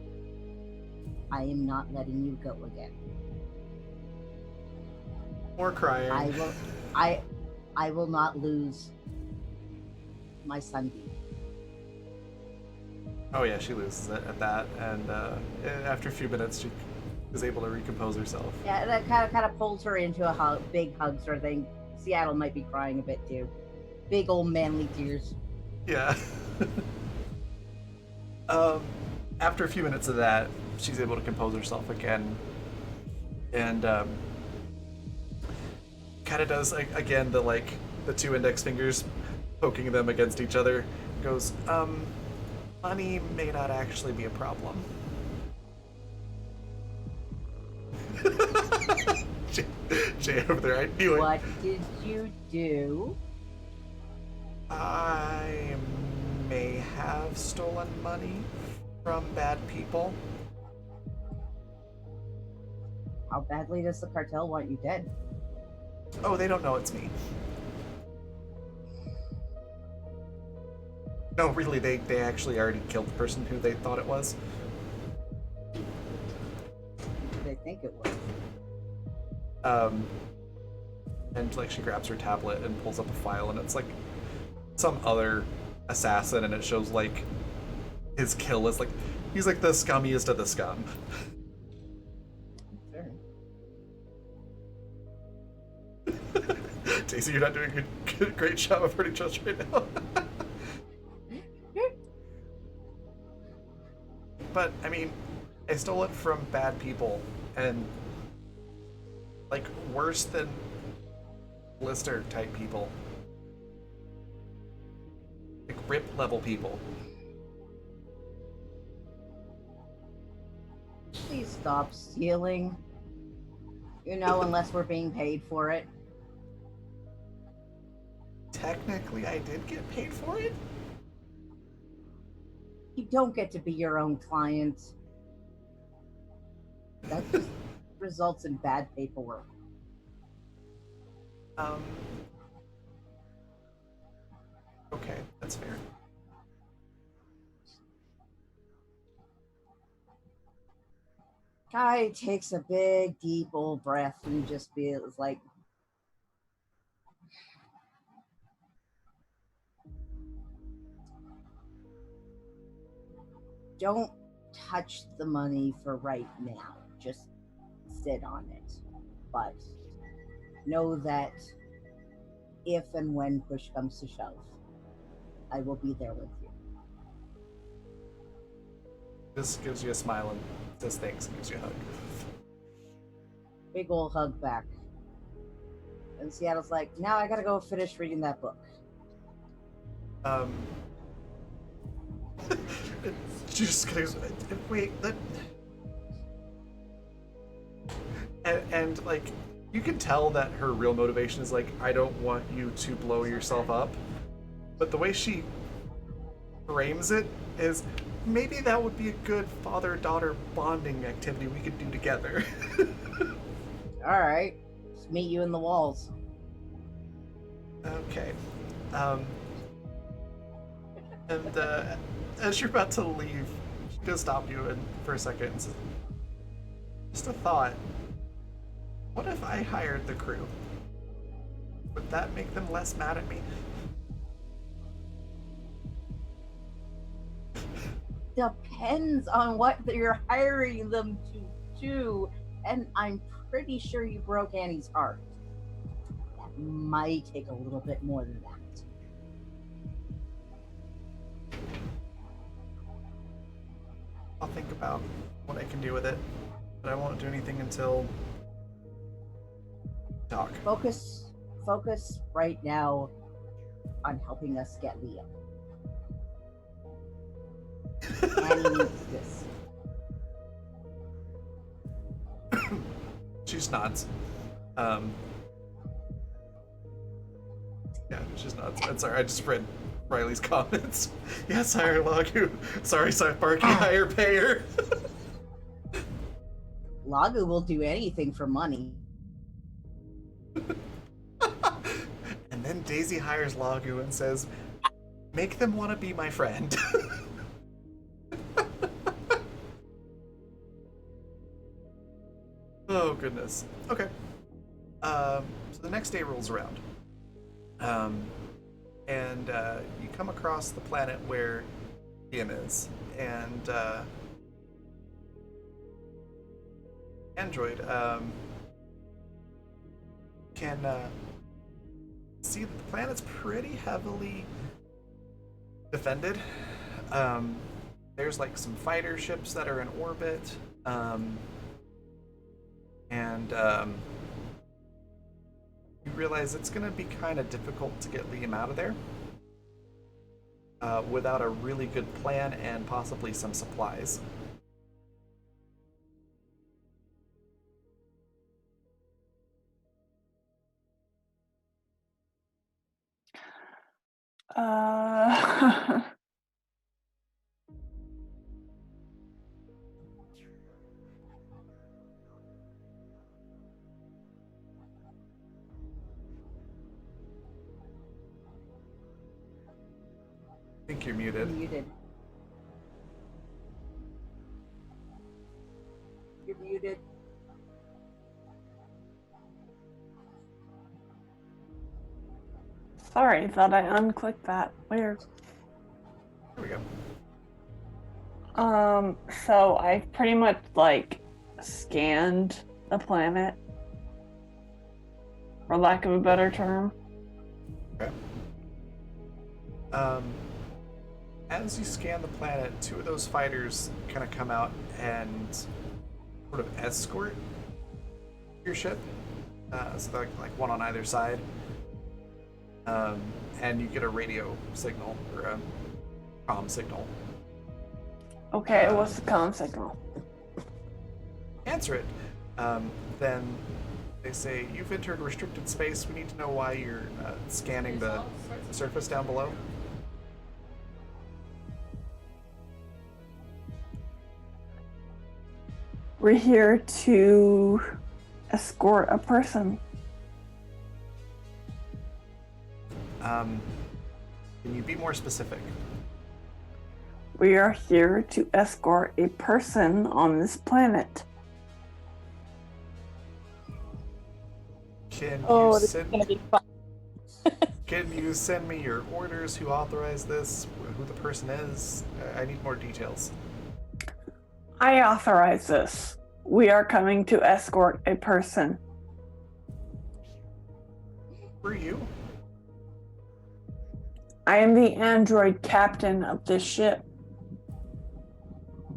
I am not letting you go again. More crying. I will not lose my sunbeam. Oh yeah, she loses it at that, and after a few minutes, she is able to recompose herself. Yeah, that kind of pulls her into a big hug sort of thing. Seattle might be crying a bit too. Big old manly tears. Yeah. After a few minutes of that, she's able to compose herself again, and kind of does again the two index fingers poking them against each other. Goes, money may not actually be a problem. Jay over there, I knew it. What did you do? I may have stolen money from bad people. How badly does the cartel want you dead? Oh, they don't know it's me. No, really, they actually already killed the person who they thought it was. They think it was. And she grabs her tablet and pulls up a file, and it's some other assassin, and it shows his kill is he's the scummiest of the scum. Daisy, you're not doing a great job of hurting Josh right now. But I mean, I stole it from bad people, and worse than blister type people, rip level people. Please stop stealing. Unless we're being paid for it. Technically, I did get paid for it. You don't get to be your own client. That just results in bad paperwork. Okay, that's fair. Guy takes a big, deep old breath and just feels like, don't touch the money for right now. Just sit on it. But know that if and when push comes to shove, I will be there with you. This gives you a smile and says thanks and gives you a hug. Big ol' hug back. And Seattle's like, now I gotta go finish reading that book. Just gonna wait. And like, you can tell that her real motivation is like, I don't want you to blow yourself up. But the way she frames it is, maybe that would be a good father-daughter bonding activity we could do together. Alright. Just meet you in the walls. Okay. And as you're about to leave, she does stop you for a second and says, just a thought. What if I hired the crew? Would that make them less mad at me? Depends on what you're hiring them to do, and I'm pretty sure you broke Annie's heart. That might take a little bit more than that. I'll think about what I can do with it, but I won't do anything until talk. Focus right now on helping us get Liam. Annie needs this. She just nods. Yeah, she just nods. I'm sorry, I just read Riley's comments. Yes, hire Lagu. Sorry, Barky, hire payer. Lagu will do anything for money. And then Daisy hires Lagu and says, make them want to be my friend. Oh, goodness. Okay. So the next day rolls around. And you come across the planet where Liam is. And Android can see that the planet's pretty heavily defended. There's like some fighter ships that are in orbit. And you realize it's going to be kind of difficult to get Liam out of there without a really good plan and possibly some supplies. I think you're muted. You're muted. Sorry, thought I unclicked that. Weird. There we go. So I pretty much like scanned the planet, for lack of a better term. Okay. As you scan the planet, two of those fighters kind of come out and sort of escort your ship. So they're like one on either side. And you get a radio signal, or a comm signal. Okay, what's the comm signal? Answer it. Then they say, you've entered restricted space. We need to know why you're scanning the surface down below. We're here to escort a person. Can you be more specific? We are here to escort a person on this planet. Can Oh, you this is send gonna be fun. Can you send me your orders, who authorized this, who the person is? I need more details. I authorize this. We are coming to escort a person. Who are you? I am the android captain of this ship.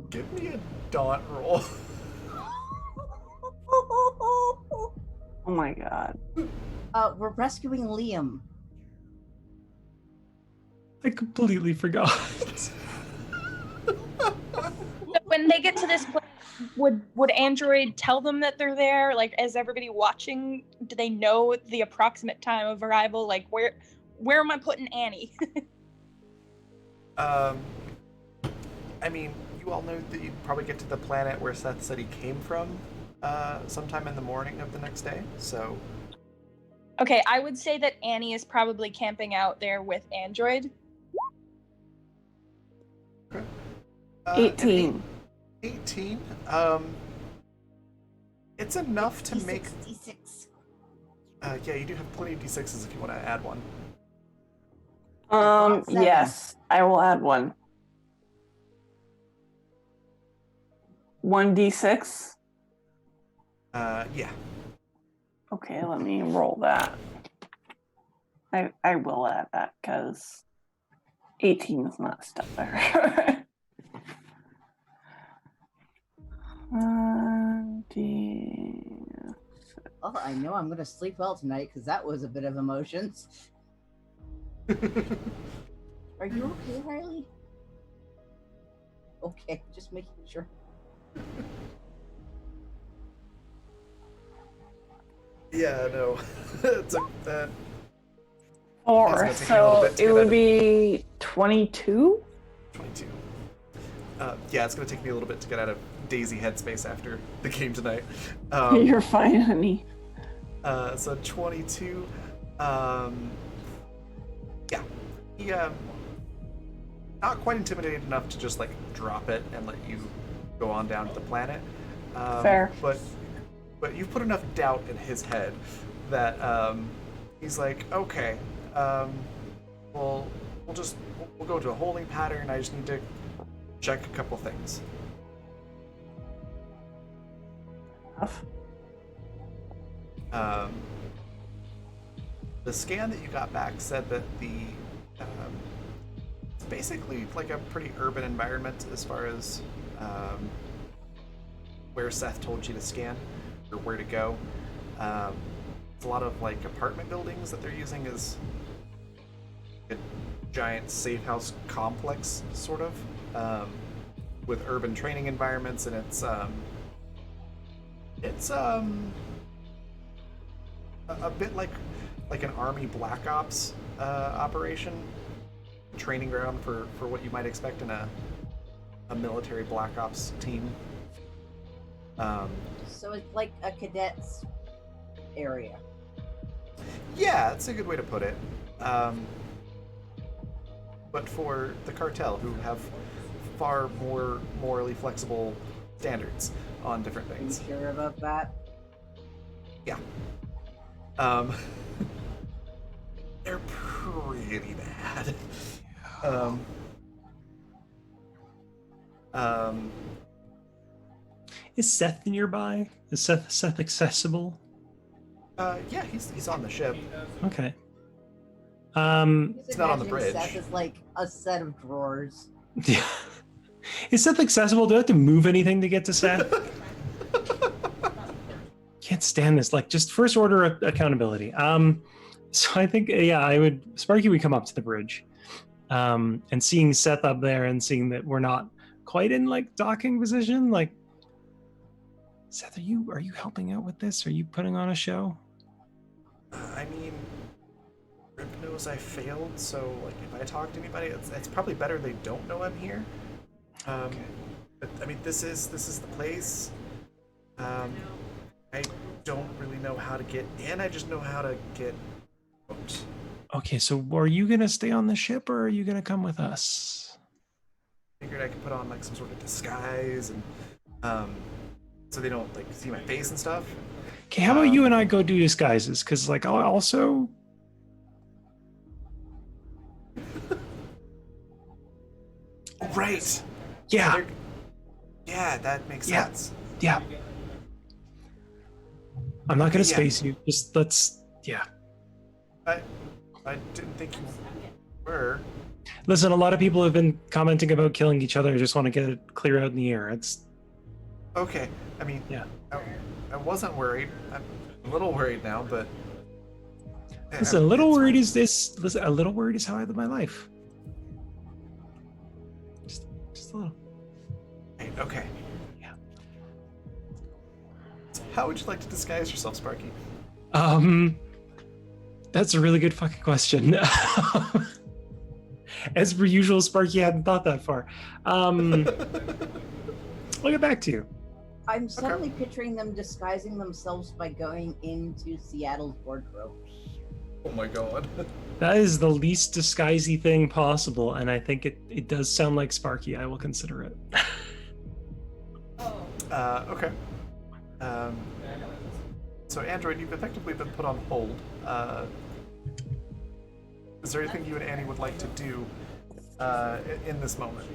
Give me a daunt roll. Oh my god. We're rescuing Liam. I completely forgot. When they get to this place, would Android tell them that they're there? Like, is everybody watching? Do they know the approximate time of arrival? Like, where am I putting Annie? I mean, you all know that you'd probably get to the planet where Seth said he came from sometime in the morning of the next day, so... Okay, I would say that Annie is probably camping out there with Android. Okay. 18. 18? It's enough to make... D6. Yeah, you do have plenty of D6s if you want to add one. Seven. Yes, I will add one. 1d6. Yeah. Okay, let me roll that. I will add that because 18 is not stellar. Oh, I know I'm gonna sleep well tonight because that was a bit of emotions. Are you okay, Riley? Okay, just making sure. Yeah, no. It's a, 4, It's gonna take me a little so bit to it get would out. be 22? 22. Yeah, it's going to take me a little bit to get out of Daisy headspace after the game tonight. You're fine, honey. So 22. Yeah. He, not quite intimidated enough to just, like, drop it and let you go on down to the planet. Fair. But you've put enough doubt in his head that he's like, okay, we'll go to a holding pattern. I just need to check a couple things. Enough. The scan that you got back said that it's basically like a pretty urban environment as far as where Seth told you to scan or where to go. It's a lot of like apartment buildings that they're using as a giant safe house complex, sort of, with urban training environments, and it's a bit like an army black ops operation, training ground for what you might expect in a military black ops team. So it's like a cadets area. Yeah, that's a good way to put it. But for the cartel, who have far more morally flexible standards on different Are you things. sure about that? Yeah. They're pretty bad. Is Seth nearby? Is Seth accessible? Yeah, he's on the ship. Okay. Just It's not on the imagining bridge. Seth is like a set of drawers. Yeah. Is Seth accessible? Do I have to move anything to get to Seth? Can't stand this. Like, just first order accountability. So I think, yeah, Sparky would come up to the bridge. And seeing Seth up there and seeing that we're not quite in like docking position, like, Seth, are you helping out with this? Are you putting on a show? I mean, Rip knows I failed, so like if I talk to anybody, it's probably better they don't know I'm here. Okay. But I mean, this is the place. I don't really know how to get in. I just know how to get out. Okay, so are you gonna stay on the ship or are you gonna come with us? Figured I could put on like some sort of disguise and so they don't like see my face and stuff. Okay, how about you and I go do disguises? Because like I'll also. Right. Yeah. Yeah, that makes Yeah. sense. Yeah. I'm not gonna Yeah. space you. Just let's. Yeah. I didn't think you were. Listen, a lot of people have been commenting about killing each other. I just want to get it clear out in the air. It's Okay. I mean, Yeah. I wasn't worried. a little worried now, but Listen, a little worried is this. Listen, a little worried is how I live my life. Just a little. Okay. Yeah. How would you like to disguise yourself, Sparky? That's a really good fucking question. As per usual, Sparky hadn't thought that far. I'll get back to you. I'm suddenly picturing them disguising themselves by going into Seattle's wardrobe. Oh my god. That is the least disguisey thing possible, and I think it does sound like Sparky. I will consider it. Okay. So Android, you've effectively been put on hold. Is there anything you and Annie would like to do in this moment?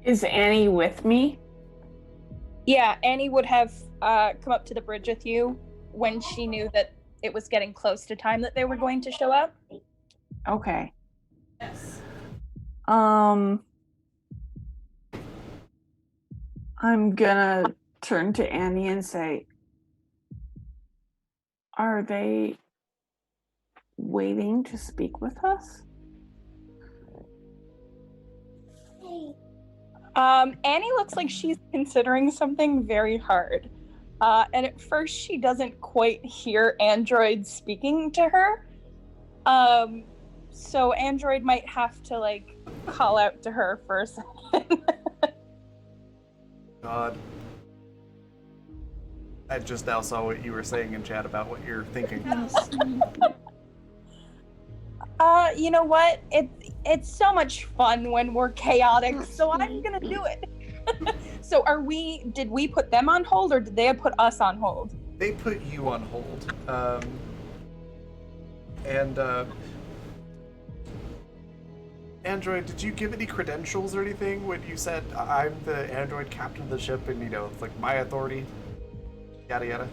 Is Annie with me? Yeah, Annie would have come up to the bridge with you when she knew that it was getting close to time that they were going to show up. Okay. Yes. I'm gonna turn to Annie and say, are they waiting to speak with us? Annie looks like she's considering something very hard. And at first she doesn't quite hear Android speaking to her. So Android might have to like call out to her for a second. God. I just now saw what you were saying in chat about what you're thinking. You know what? It's so much fun when we're chaotic, so I'm gonna do it. So did we put them on hold or did they put us on hold? They put you on hold. Android, did you give any credentials or anything when you said I'm the android captain of the ship and it's like my authority? Yada yada.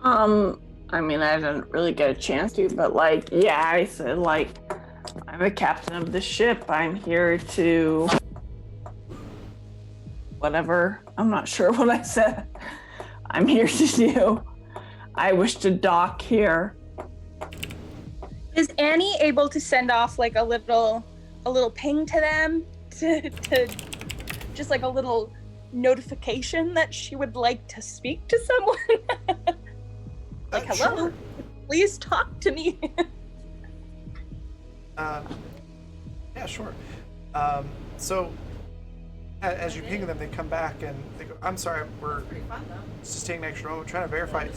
I mean, I didn't really get a chance to, but yeah, I said I'm a captain of the ship. I'm here to whatever. I'm not sure what I said. I'm here to do. I wish to dock here. Is Annie able to send off like a little ping to them to just like a little notification that she would like to speak to someone? Like, hello, sure. Please talk to me. Yeah, sure. So as you ping them, they come back and they go, I'm sorry, we're just taking an extra moment trying to verify.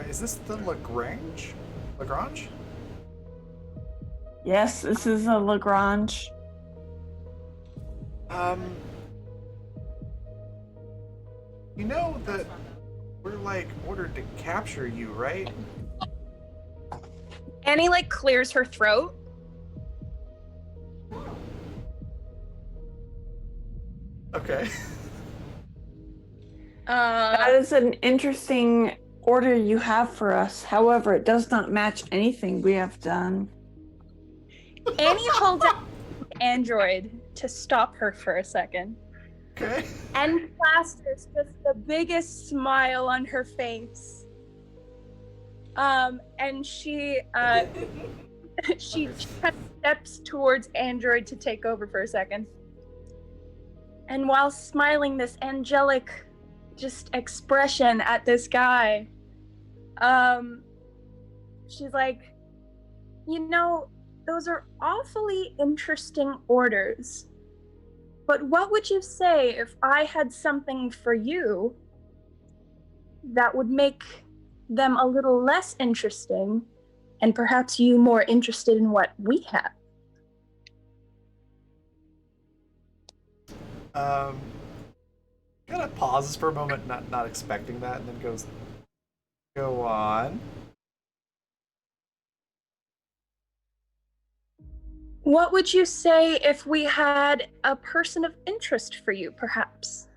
Is this the Lagrange? Lagrange? Yes, this is a Lagrange. You know that we're ordered to capture you, right? Annie like clears her throat. Okay. That is an interesting order you have for us. However, it does not match anything we have done. Annie holds out Android to stop her for a second. Okay. And plasters just the biggest smile on her face. And she she kind of steps towards Android to take over for a second. And while smiling this angelic just expression at this guy, she's like, those are awfully interesting orders. But what would you say if I had something for you that would make them a little less interesting and perhaps you more interested in what we have? Kind of pauses for a moment, not expecting that, and then goes, go on. What would you say if we had a person of interest for you, perhaps?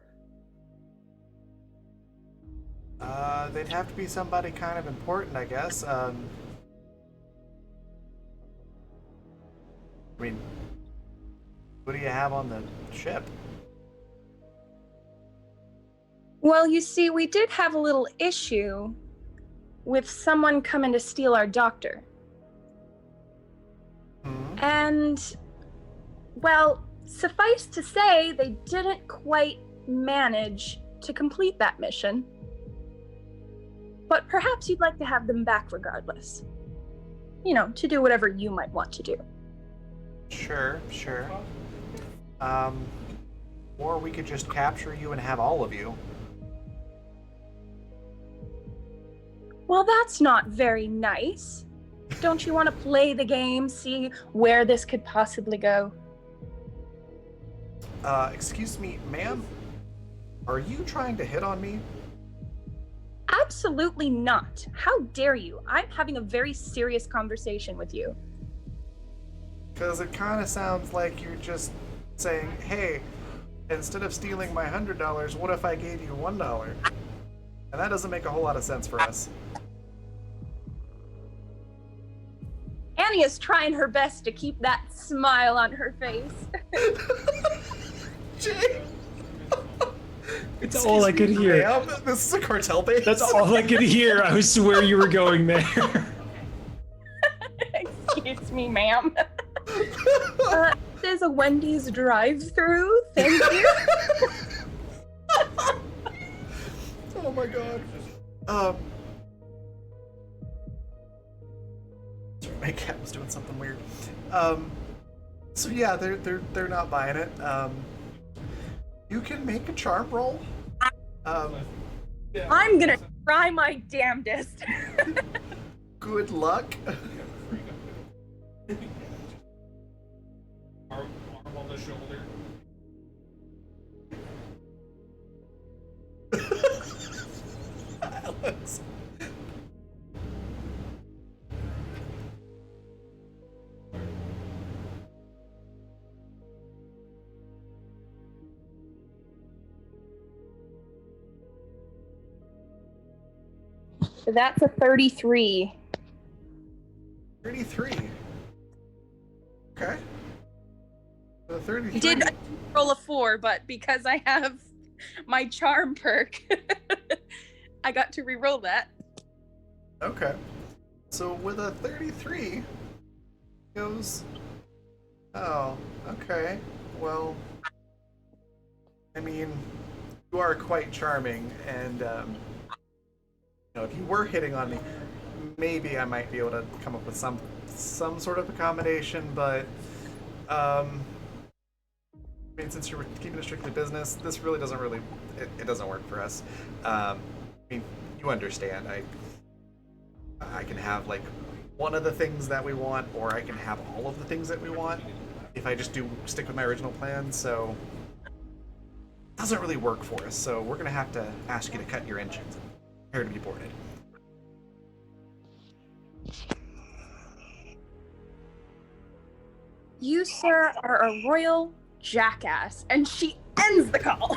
They'd have to be somebody kind of important, I guess. I mean, what do you have on the ship? Well, you see, we did have a little issue with someone coming to steal our doctor. Hmm? And, well, suffice to say, they didn't quite manage to complete that mission. But perhaps you'd like to have them back regardless. You know, to do whatever you might want to do. Sure. Or we could just capture you and have all of you. Well, that's not very nice. Don't you want to play the game, see where this could possibly go? Excuse me, ma'am? Are you trying to hit on me? Absolutely not. How dare you? I'm having a very serious conversation with you. Because it kind of sounds like you're just saying, hey, instead of stealing my $100, what if I gave you $1? And that doesn't make a whole lot of sense for us. Annie is trying her best to keep that smile on her face. Jay! It's all I could hear. Ma'am, this is a cartel base. That's all I could hear. I swear you were going there. Excuse me, ma'am. There's a Wendy's drive-through. Thank you. Oh my god. Sorry, my cat was doing something weird. So yeah, they're not buying it. You can make a charm roll. I'm gonna try my damnedest. Good luck. Arm on the shoulder. Alex. That's a 33. 33. Okay. So 33. Did roll a 4, but because I have my charm perk, I got to re-roll that. Okay. So with a 33 goes. Oh, okay. Well, I mean, you are quite charming, and you know, if you were hitting on me, maybe I might be able to come up with some sort of accommodation. But I mean, since you're keeping it strictly business, this really doesn't it doesn't work for us. I mean, you understand. I can have like one of the things that we want, or I can have all of the things that we want if I just stick with my original plan. So it doesn't really work for us. So we're gonna have to ask you to cut your engines. Prepare to be boarded. You, sir, are a royal jackass. And she ends the call.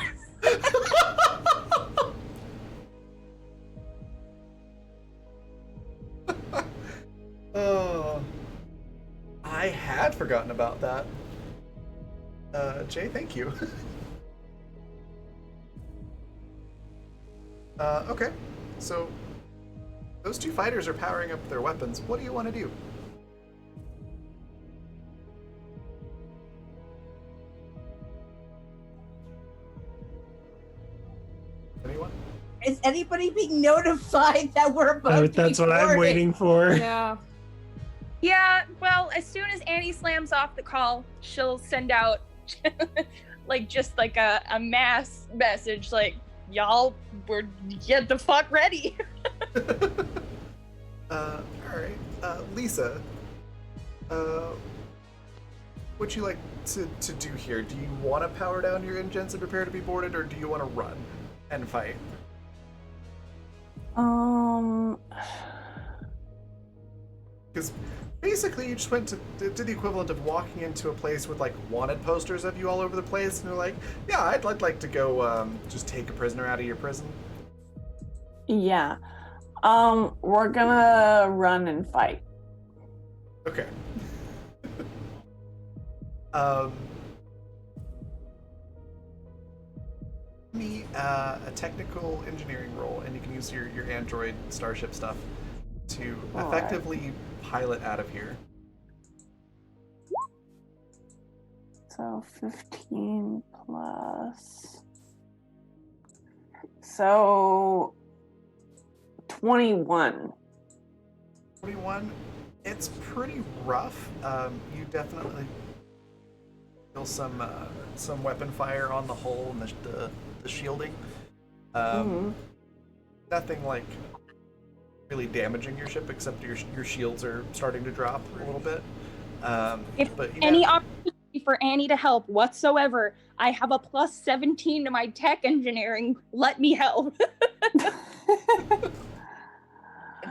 Oh, I had forgotten about that. Jay, thank you. Okay, so those two fighters are powering up their weapons. What do you want to do? Anyone? Is anybody being notified that we're about to That's be what I'm boarded? waiting for. Yeah. Yeah, well, as soon as Annie slams off the call, she'll send out like just like a mass message like, y'all, get the fuck ready. Alright. Lisa, what'd you like to do here? Do you want to power down your engines and prepare to be boarded, or do you want to run and fight? Because basically you just went to did the equivalent of walking into a place with like wanted posters of you all over the place, and you're like, yeah, I'd like to go just take a prisoner out of your prison. Yeah. We're gonna run and fight. Okay. me a technical engineering roll, and you can use your android starship stuff to All effectively pilot out of here. So 15 plus. So 21. 21. It's pretty rough. You definitely feel some weapon fire on the hull and the shielding. Nothing like really damaging your ship, except your shields are starting to drop a little bit. If but any opportunity for Annie to help whatsoever, I have a plus 17 to my tech engineering. Let me help.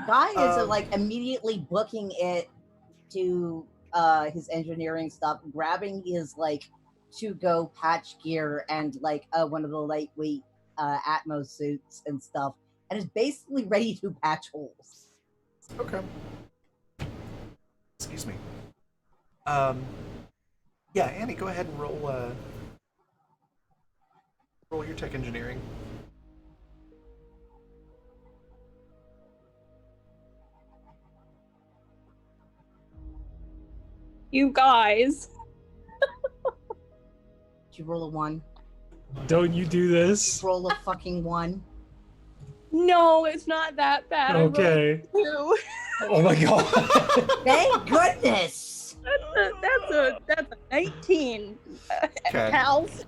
Guy is like immediately booking it to his engineering stuff, grabbing his like to-go patch gear and like one of the lightweight Atmos suits and stuff, and is basically ready to patch holes. Okay. Excuse me. Yeah, Annie, go ahead and roll your tech engineering. You guys. Did you roll a 1? Don't you do this? Roll a fucking 1. No, it's not that bad. Okay. I rolled 2. Oh my god. Thank goodness. That's a 19. Okay. Pals.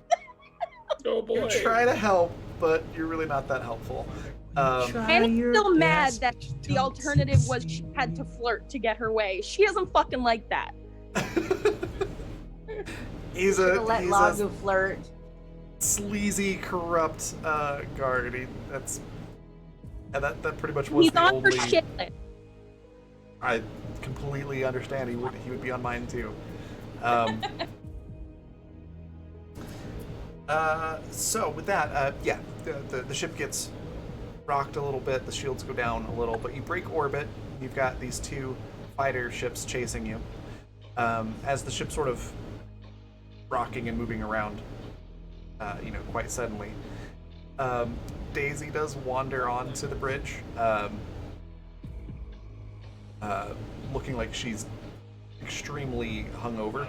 Oh boy. You try to help, but you're really not that helpful. Annie's still mad that the alternative was she had to flirt to get her way. She doesn't fucking like that. he's Should've a let he's Lago a flirt. sleazy, corrupt guard. That pretty much was He's the on her only. shit list. I completely understand. He would be on mine too. So with that, yeah, the ship gets rocked a little bit. The shields go down a little, but you break orbit. You've got these 2 fighter ships chasing you. As the ship sort of rocking and moving around, quite suddenly. Daisy does wander onto the bridge, looking like she's extremely hungover.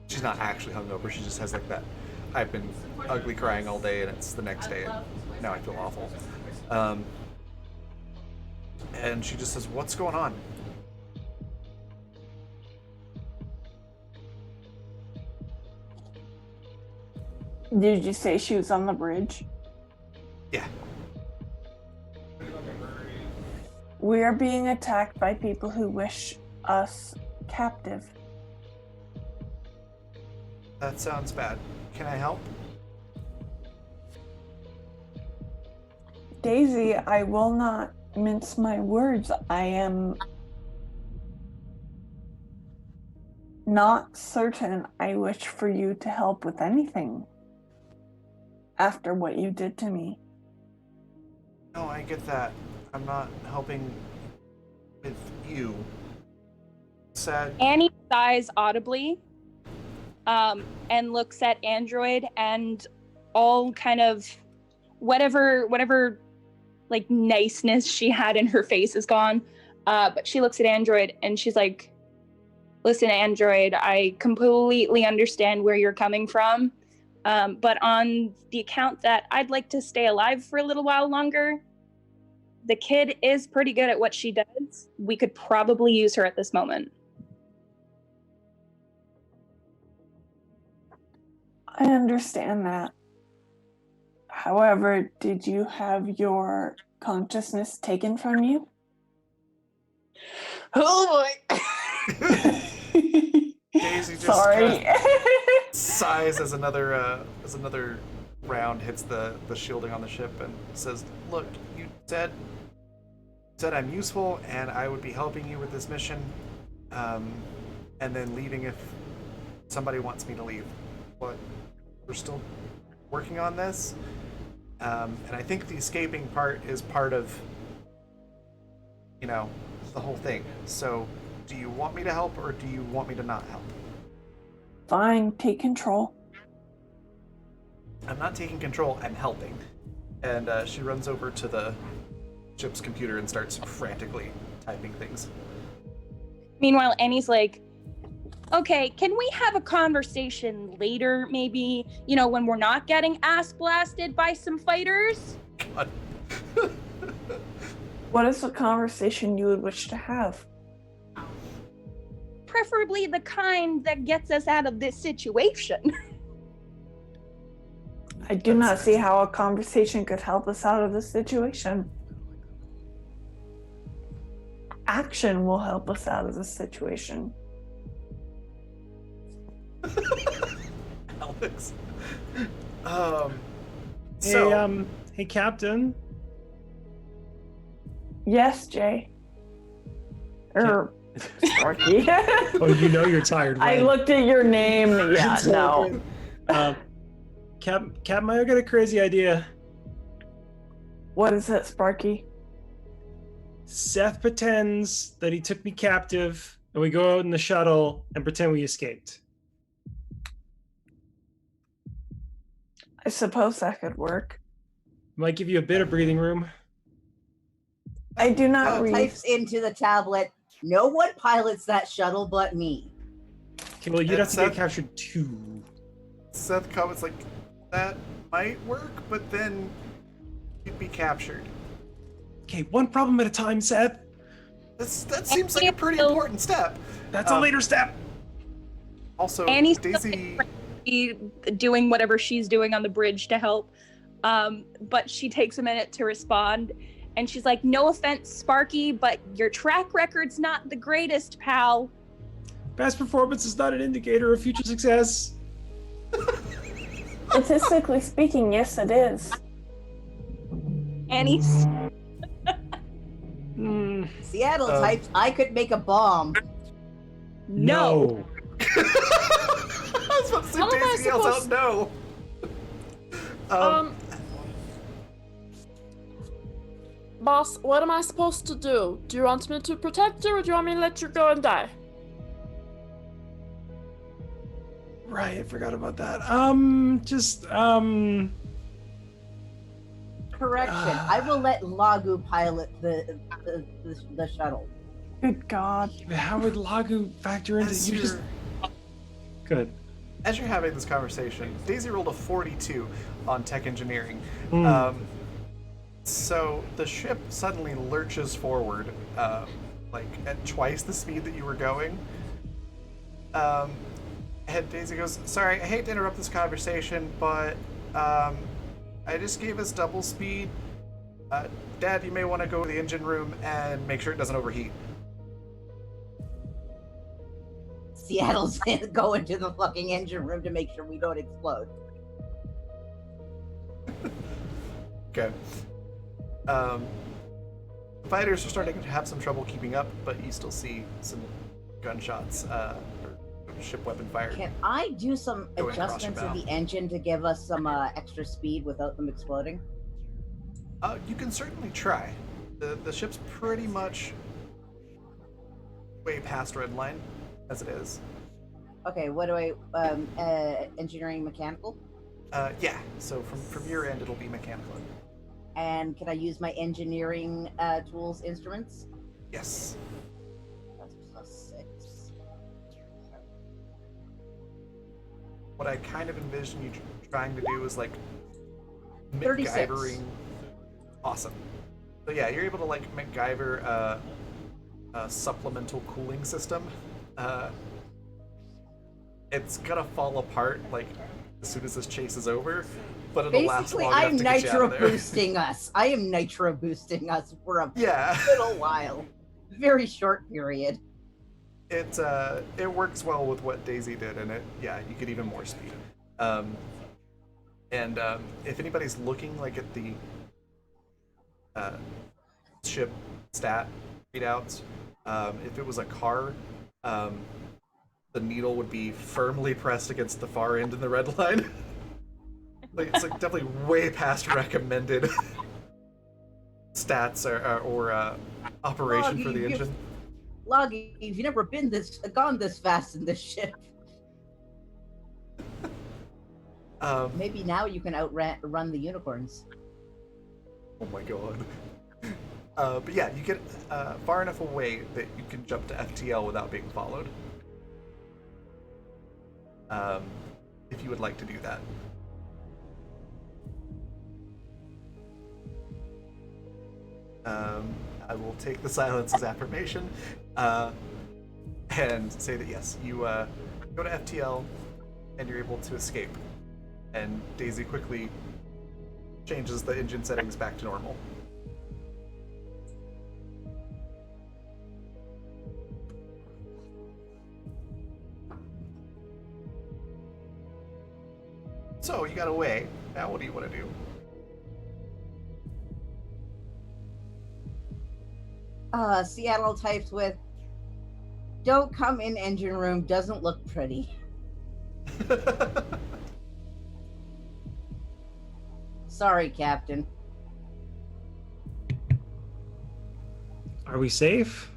She's not actually hungover. She just has like that. I've been ugly crying all day, and it's the next day, and now I feel awful. And she just says, "What's going on?" Did you say she was on the bridge? Yeah. We are being attacked by people who wish us captive. That sounds bad. Can I help? Daisy, I will not mince my words. I am not certain I wish for you to help with anything after what you did to me. No, I get that. I'm not helping with you. Sad. Annie sighs audibly, and looks at Android, and all kind of whatever like niceness she had in her face is gone. But she looks at Android and she's like, "Listen, Android, I completely understand where you're coming from, but on the account that I'd like to stay alive for a little while longer, the kid is pretty good at what she does. We could probably use her at this moment." I understand that. However, did you have your consciousness taken from you? Oh boy. Daisy just Sorry. sighs as another round hits the shielding on the ship and says, "Look, you said I'm useful and I would be helping you with this mission, and then leaving if somebody wants me to leave. But we're still working on this, and I think the escaping part is part of, the whole thing. So, do you want me to help or do you want me to not help?" Fine, take control. I'm not taking control, I'm helping. And she runs over to the ship's computer and starts frantically typing things. Meanwhile, Annie's like, okay, can we have a conversation later, maybe, when we're not getting ass blasted by some fighters? God. What is the conversation you would wish to have? Preferably the kind that gets us out of this situation. I do not see how a conversation could help us out of this situation. Action will help us out of this situation. Alex. Hey, Captain. Yes, Jay. Sparky. Oh, you know you're tired, right? I looked at your name. Yeah, no. Captain, I got a crazy idea. What is it, Sparky? Seth pretends that he took me captive, and we go out in the shuttle and pretend we escaped. I suppose that could work. Might give you a bit of breathing room. I do not read. Types into the tablet, no one pilots that shuttle but me. Okay, well, you'd And have to get Seth- captured too. Seth comments like, that might work, but then you'd be captured. Okay, one problem at a time, Seth. That seems like a pretty important step. That's a later step. Also, Annie's Daisy... doing whatever she's doing on the bridge to help, but she takes a minute to respond, and she's like, no offense, Sparky, but your track record's not the greatest, pal. Past performance is not an indicator of future success. Statistically speaking, yes, it is. Annie's Seattle types, I could make a bomb. no. I was about to say, How am I Daisy yells out supposed- no. Boss, what am I supposed to do? Do you want me to protect you, or do you want me to let you go and die? Right, I forgot about that. Correction. I will let Lagu pilot the shuttle. Good God. How would Lagu factor into As you? you're, Just good. as you're having this conversation, Daisy rolled a 42 on tech engineering. So the ship suddenly lurches forward, like at twice the speed that you were going. And Daisy goes, sorry, I hate to interrupt this conversation, but I just gave us double speed. Dad, you may want to go to the engine room and make sure it doesn't overheat. Seattle's gonna go into the fucking engine room to make sure we don't explode. Okay. Fighters are starting to have some trouble keeping up, but you still see some gunshots, or ship weapon fire. Can I do some Going across adjustments your in bow. the engine to give us some extra speed without them exploding? You can certainly try. The ship's pretty much way past red line, as it is. Okay, what do I engineering mechanical? Yeah. So from your end, it'll be mechanical. And can I use my engineering tools instruments? Yes. That's +6. What I kind of envision you trying to do is like 36. MacGyvering. Awesome. So yeah, you're able to like MacGyver a supplemental cooling system. It's gonna fall apart like as soon as this chase is over, but it'll last Basically, long enough I'm to get you out nitro of there. boosting us. I am nitro boosting us for a Yeah. little while. Very short period. It works well with what Daisy did, and you get even more speed. If anybody's looking like at the ship stat readouts, if it was a car, the needle would be firmly pressed against the far end in the red line. It's like definitely way past recommended stats or operation for the engine. Loggy, you've never gone this fast in this ship. Maybe now you can outrun the unicorns. Oh my god. But yeah, you get far enough away that you can jump to FTL without being followed. If you would like to do that. I will take the silence as affirmation and say that yes, you go to FTL and you're able to escape. And Daisy quickly changes the engine settings back to normal. So you got away. Now what do you want to do? Seattle types with, "Don't come in engine room, doesn't look pretty." Sorry, Captain. Are we safe?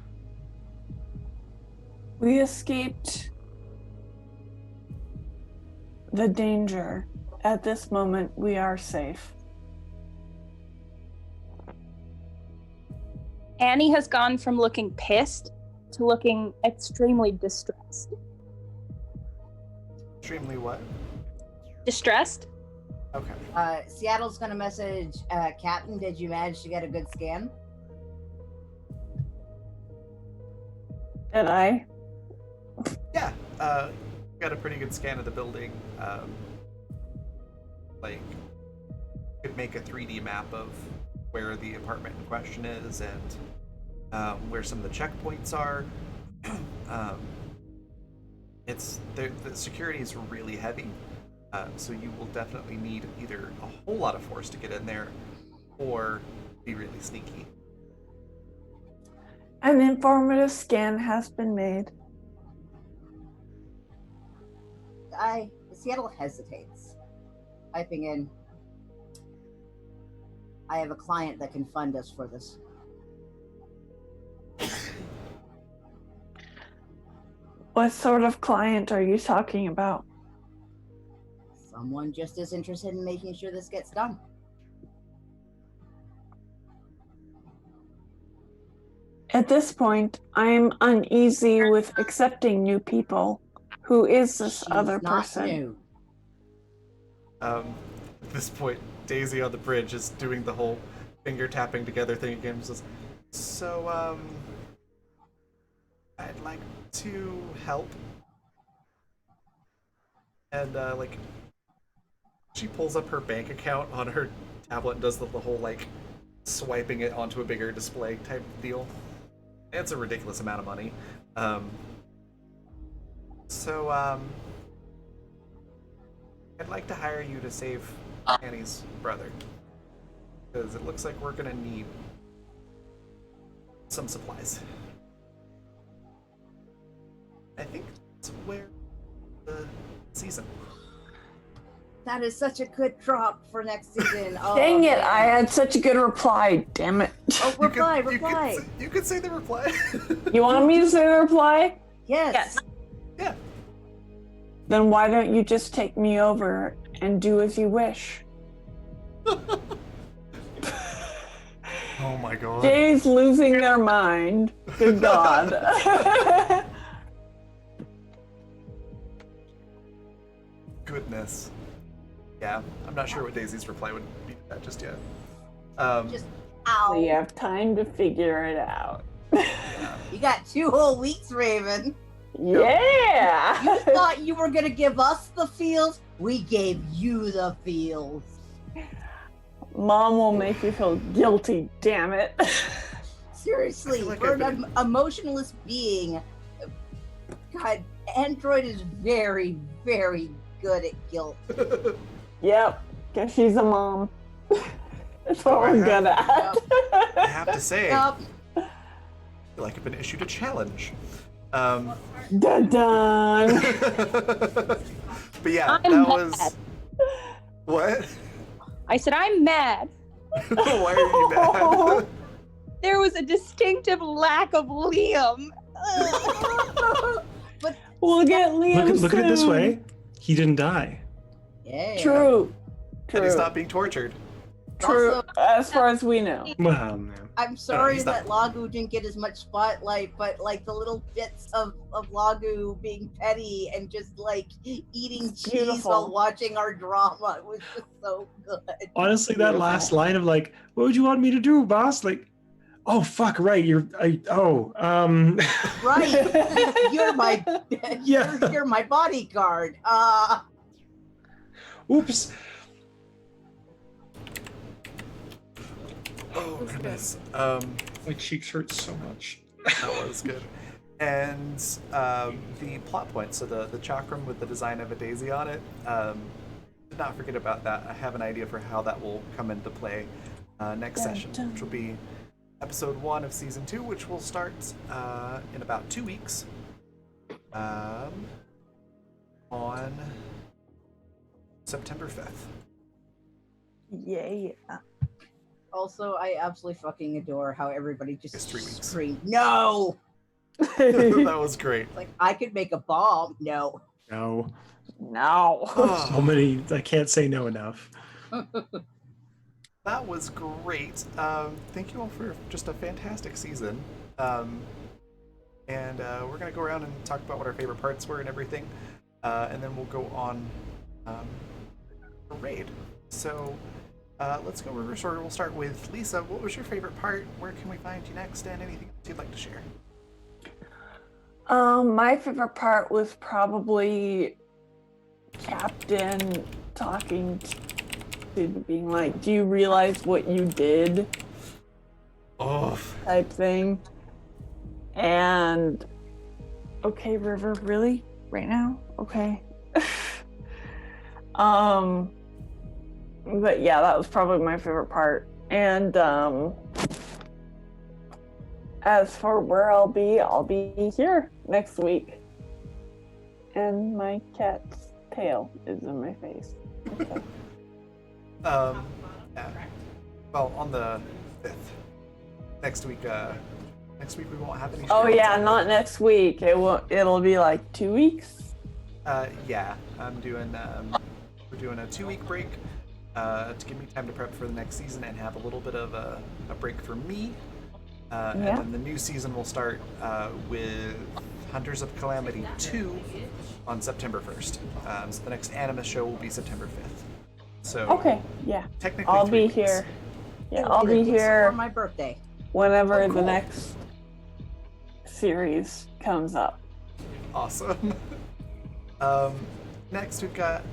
We escaped the danger. At this moment, we are safe. Annie has gone from looking pissed to looking extremely distressed. Extremely what? Distressed? Okay. Seattle's gonna message Captain. Did you manage to get a good scan? Did I? Yeah. Got a pretty good scan of the building. Like, could make a 3D map of where the apartment in question is and where some of the checkpoints are. It's the security is really heavy, so you will definitely need either a whole lot of force to get in there, or be really sneaky. An informative scan has been made. Seattle hesitates, typing in, "I have a client that can fund us for this." What sort of client are you talking about? Someone just as interested in making sure this gets done. At this point, I'm uneasy with accepting new people. Who is this She's other not person? new. At this point, Daisy on the bridge is doing the whole finger tapping together thing again. Says, "So, I'd like to help." And like, she pulls up her bank account on her tablet and does the whole like swiping it onto a bigger display type deal. It's a ridiculous amount of money. So, I'd like to hire you to save Annie's brother. Because it looks like we're gonna need some supplies. I think that's where the season. That is such a good drop for next season. Oh, Dang it, man. I had such a good reply. Damn it. Oh, reply. You could say the reply. You want me to say the reply? Yes. Yeah. Then why don't you just take me over and do as you wish? Oh my god. Jay's losing their mind. Good God. Goodness. Yeah, I'm not sure what Daisy's reply would be to that just yet. Just So ow. you have time to figure it out. Yeah. You got 2 whole weeks, Raven. Yeah. You thought you were gonna give us the fields? We gave you the fields. Mom will make you feel guilty, damn it. Seriously, I feel like for I've an emotionless being, God, Android is very, very good at guilt. Yep, guess she's a mom. That's what Oh, we're yeah. good at. I have to say, I Yup. feel like I've been issued a challenge. Dun dun. But yeah, I'm that mad. was... What? I said, I'm mad. Why are you mad? There was a distinctive lack of Liam. We'll get Liam Look at it this soon. way. He didn't die. Yeah. True. And he's True. not being tortured. True. Also, As far as we know. Well, man. I'm sorry he's that not. Lagu didn't get as much spotlight, but like the little bits of Lagu being petty and just like eating It's cheese beautiful. while watching our drama was just so good. Honestly, that Beautiful. last line of like, "What would you want me to do, boss?" Like, oh fuck, right? Right. You're my Yeah. you're my bodyguard. Oops. Oh goodness. My cheeks hurt so much. That was good. And the plot point, so the chakram with the design of a daisy on it, did not forget about that. I have an idea for how that will come into play next session, which will be episode 1 of season 2, which will start in about 2 weeks on September 5th. Yeah. Also, I absolutely fucking adore how everybody just It's 3 weeks. screamed, "No!" That was great. Like, I could make a bomb. No. No. No. So many. I can't say no enough. That was great. Thank you all for just a fantastic season. And we're going to go around and talk about what our favorite parts were and everything. And then we'll go on a raid. So let's go reverse order. We'll start with Lisa. What was your favorite part? Where can we find you next? And anything else you'd like to share? My favorite part was probably Captain talking to being like, "Do you realize what you did?" Oh, type thing. And okay, River, really? Right now? Okay. But yeah, that was probably my favorite part. And as for where I'll be here next week. And my cat's tail is in my face. Okay. yeah. Well, on the 5th. Next week we won't have any Oh streams. yeah, not next week. It'll be like 2 weeks. Yeah, I'm doing we're doing a 2-week break to give me time to prep for the next season and have a little bit of a break for me. And then the new season will start with Hunters of Calamity 2 on September 1st. So the next Animus show will be September 5th. So Okay, yeah. technically I'll 3 be weeks. here. Yeah, It I'll will be for here my birthday. whenever Oh, the cool. next series comes up. Awesome. Next we've got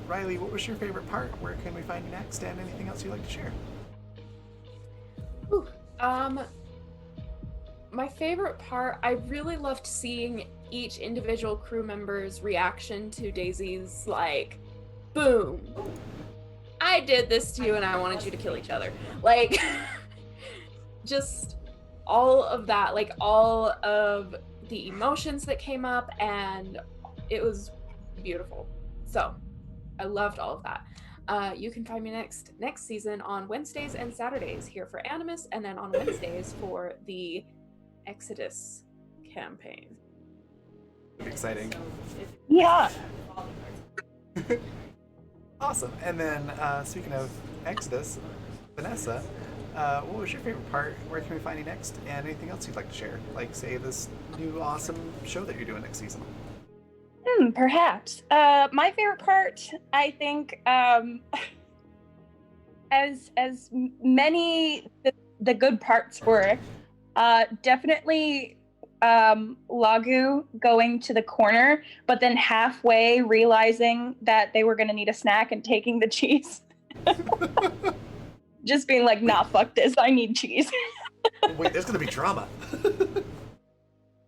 Riley. What was your favorite part? Where can we find you next? And anything else you'd like to share? My favorite part, I really loved seeing each individual crew member's reaction to Daisy's like, boom, I did this to you and I wanted you to kill each other. Like, just all of that, like all of the emotions that came up, and it was beautiful. So I loved all of that. You can find me next season on Wednesdays and Saturdays here for Animus, and then on Wednesdays for the Exodus campaign. Exciting. Yeah. Awesome. And then speaking of Exodus, Vanessa, what was your favorite part? Where can we find you next? And anything else you'd like to share? Like, say, this new awesome show that you're doing next season. Perhaps. My favorite part, I think, as many the good parts were, definitely Lagu going to the corner, but then halfway realizing that they were going to need a snack and taking the cheese. Just being like, nah, fuck this, I need cheese. Wait, there's gonna be drama.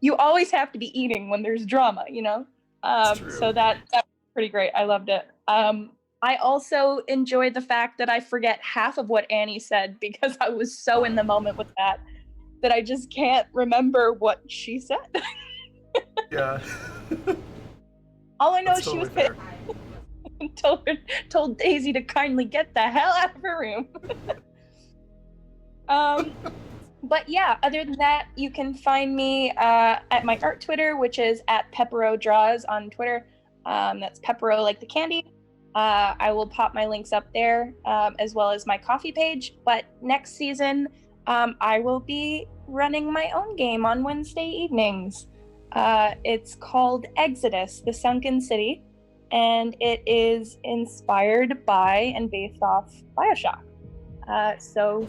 You always have to be eating when there's drama, you know? It's true. So that was pretty great. I loved it. I also enjoyed the fact that I forget half of what Annie said because I was so in the moment with that I just can't remember what she said. Yeah. All I know That's is she was totally fair. told Daisy to kindly get the hell out of her room. But yeah, other than that, you can find me at my art Twitter, which is at Peppero Draws on Twitter. That's Peppero like the candy. I will pop my links up there, as well as my coffee page. But next season, I will be running my own game on Wednesday evenings. It's called Exodus, the Sunken City, and it is inspired by and based off Bioshock. So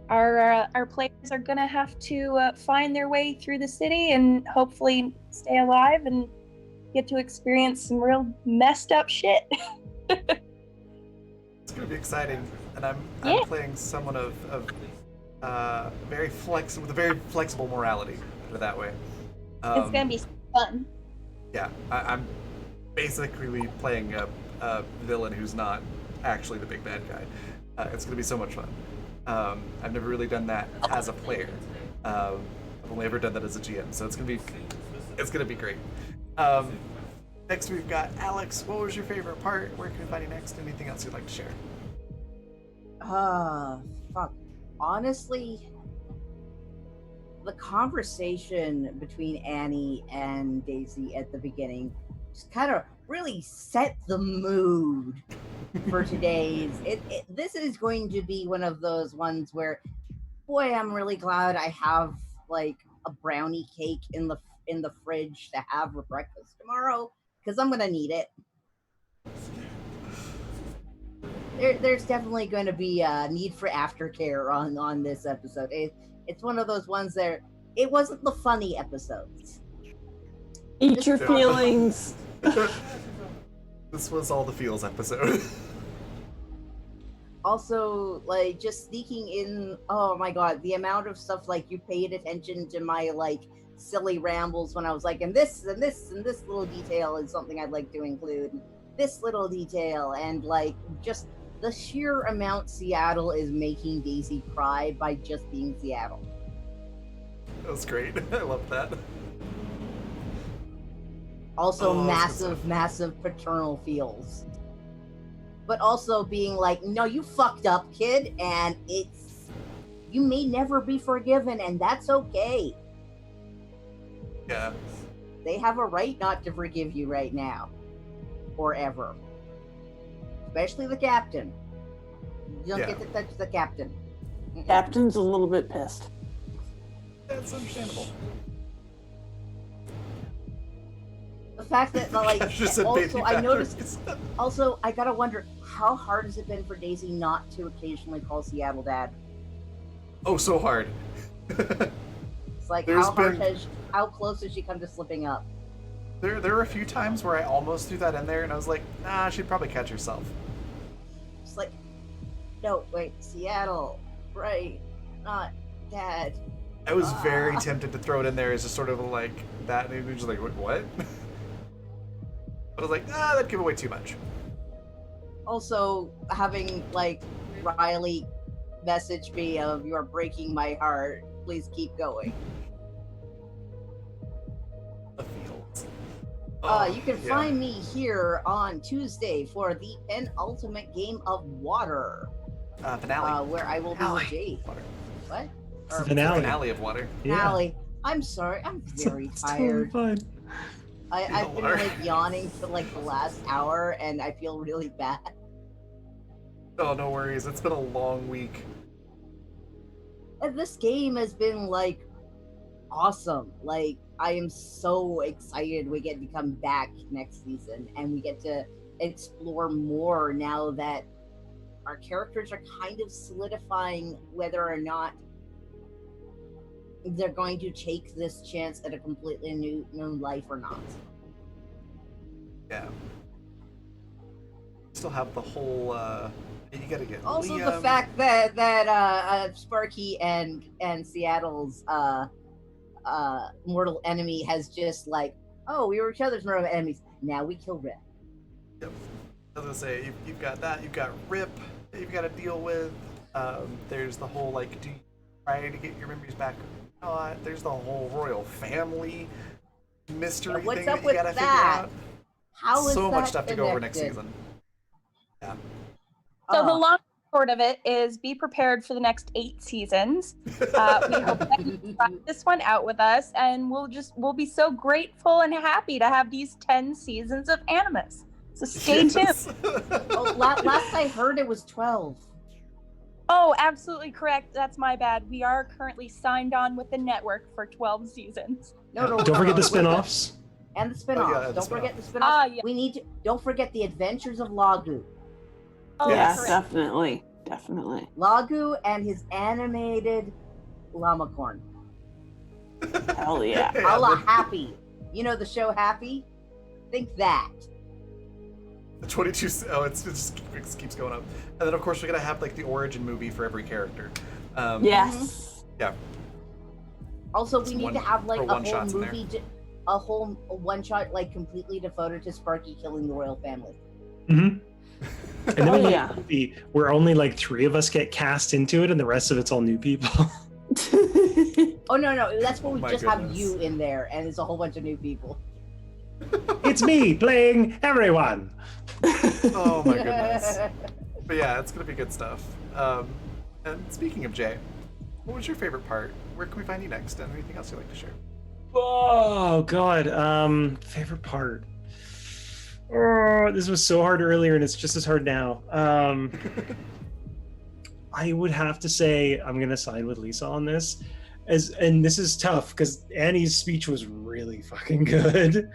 our players are gonna have to find their way through the city and hopefully stay alive and get to experience some real messed up shit. It's gonna be exciting, and I'm Yeah. playing someone of very with a very flexible morality. Put it that way. It's gonna be fun. Yeah, I'm basically playing a villain who's not actually the big bad guy. It's gonna be so much fun. I've never really done that as a player. I've only ever done that as a GM, so it's gonna be great. Next we've got Alex. What was your favorite part? Where can we find you next? Anything else you'd like to share? Fuck. Honestly, the conversation between Annie and Daisy at the beginning just kind of really set the mood for today's. This is going to be one of those ones where, boy, I'm really glad I have like a brownie cake in the fridge to have for breakfast tomorrow, because I'm gonna need it. There's definitely going to be a need for aftercare on this episode. It's one of those ones that it wasn't the funny episodes. Eat your feelings. This was all the feels episode. Also, like, just sneaking in, oh my god, the amount of stuff, like, you paid attention to my, like, silly rambles when I was like, and this little detail is something I'd like to include. This little detail, and, like, just the sheer amount Seattle is making Daisy cry by just being Seattle. That was great. I love that. Also, massive paternal feels. But also being like, no, you fucked up, kid, and you may never be forgiven, and that's okay. Yeah. They have a right not to forgive you right now. Or ever. Especially the captain. You don't get to touch the captain. Captain's a little bit pissed. That's understandable. The fact that, like, Just a also, baby I back. noticed, also, I gotta wonder, how hard has it been for Daisy not to occasionally call Seattle Dad? Oh, so hard. It's like, There's how close has she come to slipping up? There were a few times where I almost threw that in there, and I was like, nah, she'd probably catch herself. It's like, no, wait, Seattle, right, not Dad. I was very tempted to throw it in there as just sort of like that, and it was just like, wait, what? But I was like, that'd give away too much. Also, having, like, Riley message me of, you're breaking my heart, please keep going. The fields. You can find me here on Tuesday for the penultimate game of Water. Finale. Where I will be Jade. What? It's the finale. Finale of Water. Finale. I'm sorry, I'm very tired. Totally fine. I've been, like, yawning for, like, the last hour, and I feel really bad. Oh, no worries. It's been a long week. And this game has been, like, awesome. Like, I am so excited we get to come back next season, and we get to explore more now that our characters are kind of solidifying whether or not they're going to take this chance at a completely new life or not. Yeah. Still have the whole, you gotta get Also, Liam. the fact that Sparky and Seattle's mortal enemy has just like, oh, we were each other's mortal enemies. Now we kill Rip. Yep. I was gonna say, you've got that, you've got Rip that you've got to deal with. There's the whole, like, do you try to get your memories back or not? There's the whole royal family mystery What's thing up that you with gotta figure that? out. How is So that much stuff to go over next connected? season. Yeah. So the long and short of it is be prepared for the next 8 seasons. We hope that you try this one out with us, and we'll be so grateful and happy to have these 10 seasons of Animus. So stay tuned. Yes. Oh, last I heard it was 12. Oh, absolutely correct. That's my bad. We are currently signed on with the network for 12 seasons. No, Don't forget the we're spin-offs. and the spin-offs. yeah, the Don't forget spin-offs. the spin-offs. Yeah. We need to. Don't forget the Adventures of Lagu. Oh, Yes, correct. definitely. Lagu and his animated llamacorn. Hell yeah. A la Happy. You know the show Happy? Think that. The 22. Oh, it just keeps going up. And then of course we're gonna have like the origin movie for every character. Yes. Yeah. Also, It's we need one- to have like or a one whole shots in there. movie, a whole one shot like completely devoted to Sparky killing the royal family. Mm-hmm. And then Oh, we yeah. have a movie where only like 3 of us get cast into it, and the rest of it's all new people. Oh no, that's when Oh we my just have goodness. you in there, and it's a whole bunch of new people. It's me playing everyone. Oh my goodness. But yeah, it's gonna be good stuff. And speaking of Jay, what was your favorite part? Where can we find you next? And anything else you'd like to share? Oh god. Favorite part. Oh, this was so hard earlier, and it's just as hard now. I would have to say I'm gonna side with Lisa on this, and this is tough because Annie's speech was really fucking good.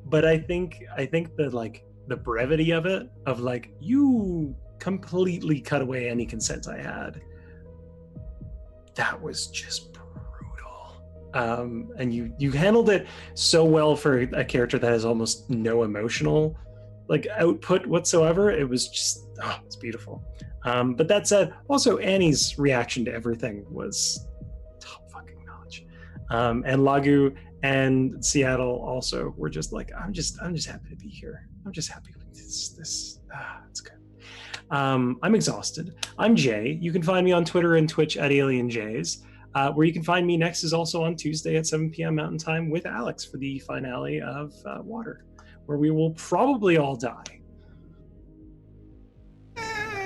But I think the brevity of it, of like, you completely cut away any consent I had. That was just brutal. And you handled it so well for a character that has almost no emotional like output whatsoever. It was just, it's beautiful. But that said, also Annie's reaction to everything was top fucking notch. And Lagu and Seattle also were just like, I'm just happy to be here. I'm just happy with this. It's good. I'm exhausted. I'm Jay. You can find me on Twitter and Twitch at AlienJays. Where you can find me next is also on Tuesday at 7 p.m. Mountain Time with Alex for the finale of Water, where we will probably all die.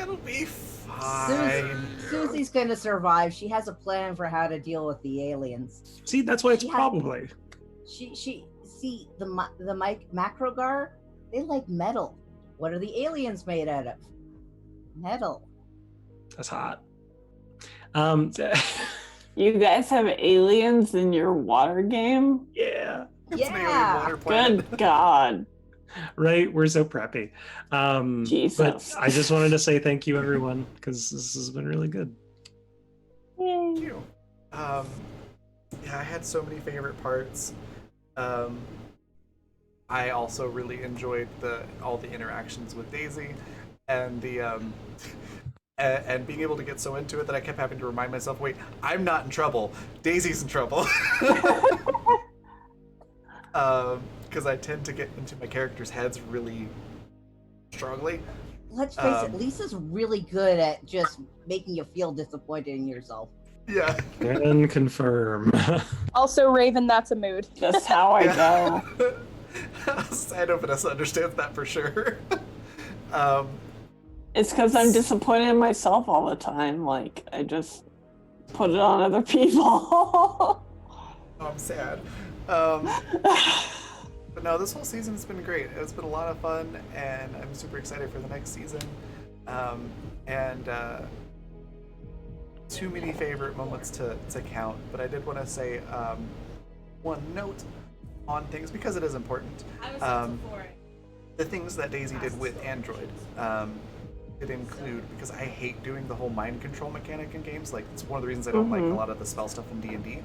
It'll be fine. Susie's gonna survive. She has a plan for how to deal with the aliens. See, that's why it's She has- probably. She see the Macrogar. They like metal. What are the aliens made out of? Metal. That's hot. You guys have aliens in your water game? Yeah. It's an alien Yeah. water planet. Good God. Right, we're so preppy. Jesus. But I just wanted to say thank you, everyone, because this has been really good. Thank you. Yeah, I had so many favorite parts. I also really enjoyed all the interactions with Daisy, and the and being able to get so into it that I kept having to remind myself, wait, I'm not in trouble. Daisy's in trouble. Because I tend to get into my characters' heads really strongly. Let's face it, Lisa's really good at just making you feel disappointed in yourself. Yeah. And confirm. Also, Raven, that's a mood. That's how I go. I know Vanessa understands that for sure. It's because I'm disappointed in myself all the time. Like, I just put it on other people. I'm sad. But no, this whole season's been great. It's been a lot of fun, and I'm super excited for the next season. And too many favorite moments to count, but I did want to say one note on things, because it is important. The things that Daisy did with Android did include, because I hate doing the whole mind control mechanic in games. Like, it's one of the reasons I don't like a lot of the spell stuff in D&D.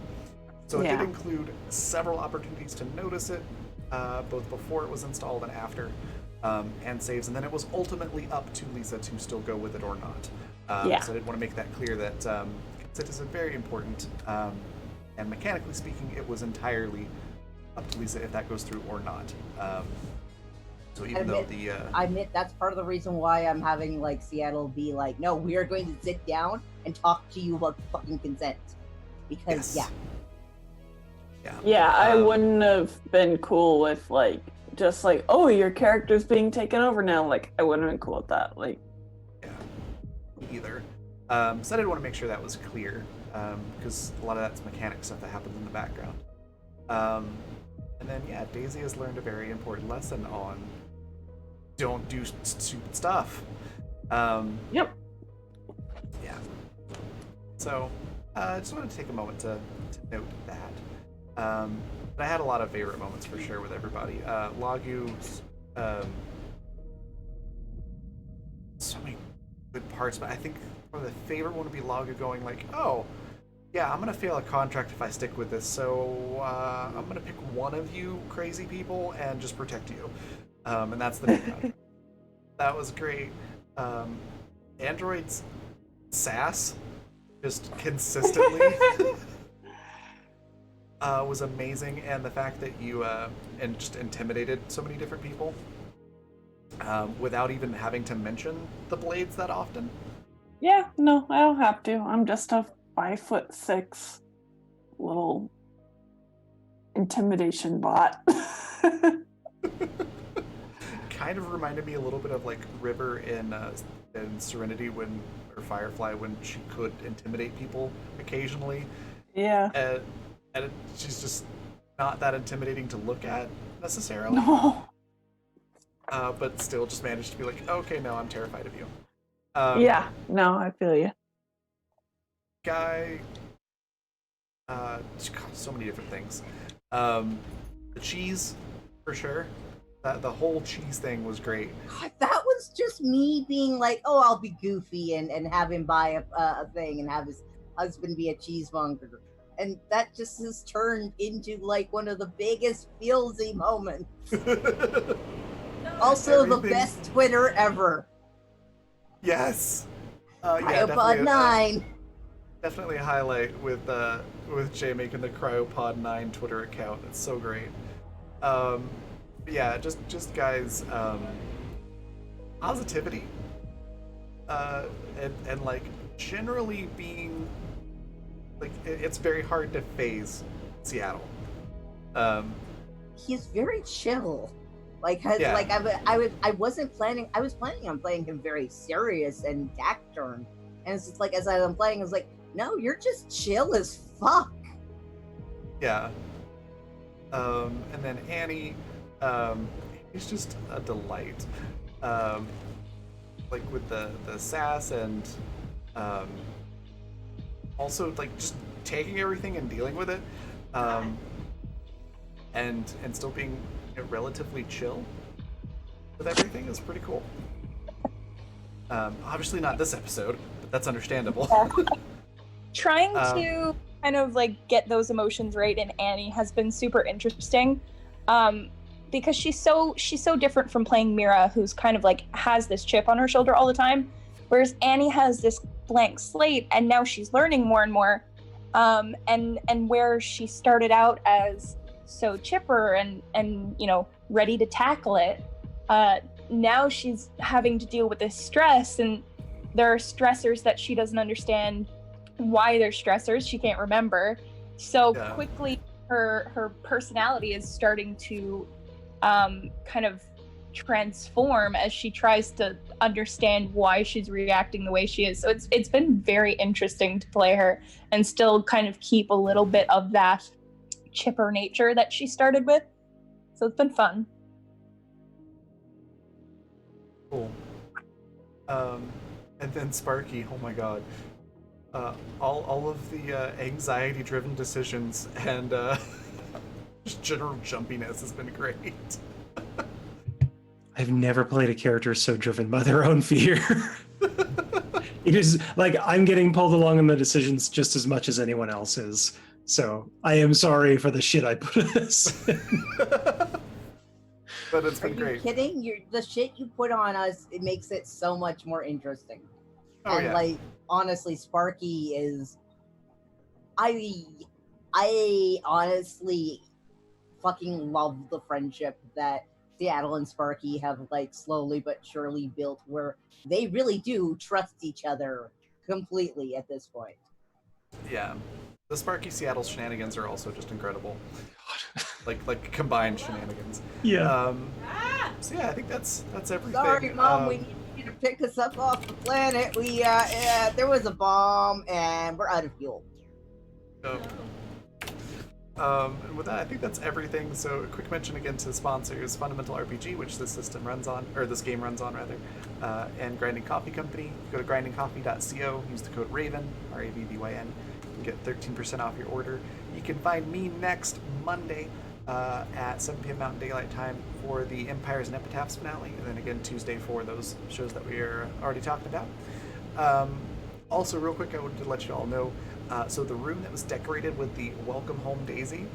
So it did include several opportunities to notice it, both before it was installed and after, and saves. And then it was ultimately up to Lisa to still go with it or not. So I did want to make that clear that consent is very important. And mechanically speaking, it was entirely up to Lisa if that goes through or not. So even though I admit that's part of the reason why I'm having like Seattle be like, no, we are going to sit down and talk to you about fucking consent. Because Yeah, I wouldn't have been cool with like just like, oh, your character's being taken over now. Like, I wouldn't have been cool with that. Like, either. So I did want to make sure that was clear, because a lot of that's mechanic stuff that happens in the background. And then Daisy has learned a very important lesson on don't do stupid stuff. Yep. Yeah. So, I just wanted to take a moment to note that. But I had a lot of favorite moments for sure with everybody. Lagu, so many good parts, but I think probably the favorite one would be Lagu going like, oh, yeah, I'm gonna fail a contract if I stick with this, so I'm gonna pick one of you crazy people and just protect you. And that's the main contract. That was great. Android's sass, just consistently, was amazing, and the fact that you and just intimidated so many different people without even having to mention the blades that often. Yeah, no, I don't have to. I'm just a 5'6" little intimidation bot. Kind of reminded me a little bit of like River in Serenity or Firefly when she could intimidate people occasionally. Yeah. She's just not that intimidating to look at necessarily. No. But still just managed to be like, okay, no, I'm terrified of you. Yeah, no, I feel you. Guy, so many different things. The cheese, for sure. The whole cheese thing was great. God, that was just me being like, oh, I'll be goofy and have him buy a thing and have his husband be a cheesemonger. And that just has turned into like one of the biggest feelsy moments. Also, the best Twitter ever. Yes. Cryopod 9. Definitely a highlight with Jay making the Cryopod 9 Twitter account. It's so great. Yeah, just guys, positivity, and like generally being like it's very hard to phase Seattle. He's very chill. Like, I wasn't planning. I was planning on playing him very serious and taciturn, and it's just like as I'm playing, I was like, no, you're just chill as fuck. Yeah. And then Annie. He's just a delight. Like with the sass and also like just taking everything and dealing with it, and still being relatively chill with everything is pretty cool. Obviously not this episode, but that's understandable. Trying to kind of like get those emotions right in Annie has been super interesting. Because she's so different from playing Mira, who's kind of like has this chip on her shoulder all the time, whereas Annie has this blank slate, and now she's learning more and more. And where she started out as so chipper and ready to tackle it, now she's having to deal with this stress, and there are stressors that she doesn't understand why they're stressors. She can't remember. So quickly, her personality is starting to kind of transform as she tries to understand why she's reacting the way she is. So it's been very interesting to play her and still kind of keep a little bit of that chipper nature that she started with. So it's been fun. Cool. And then Sparky, oh my god. All of the anxiety-driven decisions and just general jumpiness has been great. I've never played a character so driven by their own fear. It is like I'm getting pulled along in the decisions just as much as anyone else is. So I am sorry for the shit I put us in. But it's been great. Are you kidding? The shit you put on us, it makes it so much more interesting. Oh, and yeah. like honestly, Sparky is I honestly fucking love the friendship that Seattle and Sparky have like slowly but surely built, where they really do trust each other completely at this point. Yeah. The Sparky Seattle shenanigans are also just incredible. like combined shenanigans. Yeah. So yeah, I think that's everything. Sorry, Mom, we need you to pick us up off the planet. We there was a bomb and we're out of fuel. Oh. And with that, I think that's everything. So, a quick mention again to sponsors: Fundamental RPG, which this system runs on, or this game runs on rather, and Grinding Coffee Company. Go to grindingcoffee.co. Use the code RAVEN, RAVVYN. You can get 13% off your order. You can find me next Monday at 7 p.m. Mountain Daylight Time for the Empires and Epitaphs finale, and then again Tuesday for those shows that we are already talking about. Also, real quick, I wanted to let you all know. So the room that was decorated with the Welcome Home Daisy,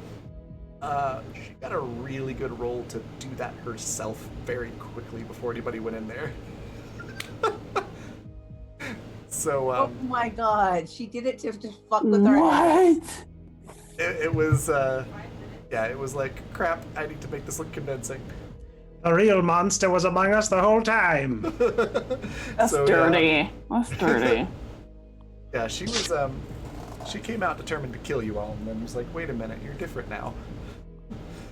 she got a really good roll to do that herself very quickly before anybody went in there. So Oh my god, she did it to fuck with our What? it was yeah, it was like, crap, I need to make this look convincing. The real monster was among us the whole time. That's So, dirty. That's dirty. Yeah, she was she came out determined to kill you all, and then was like, wait a minute, you're different now.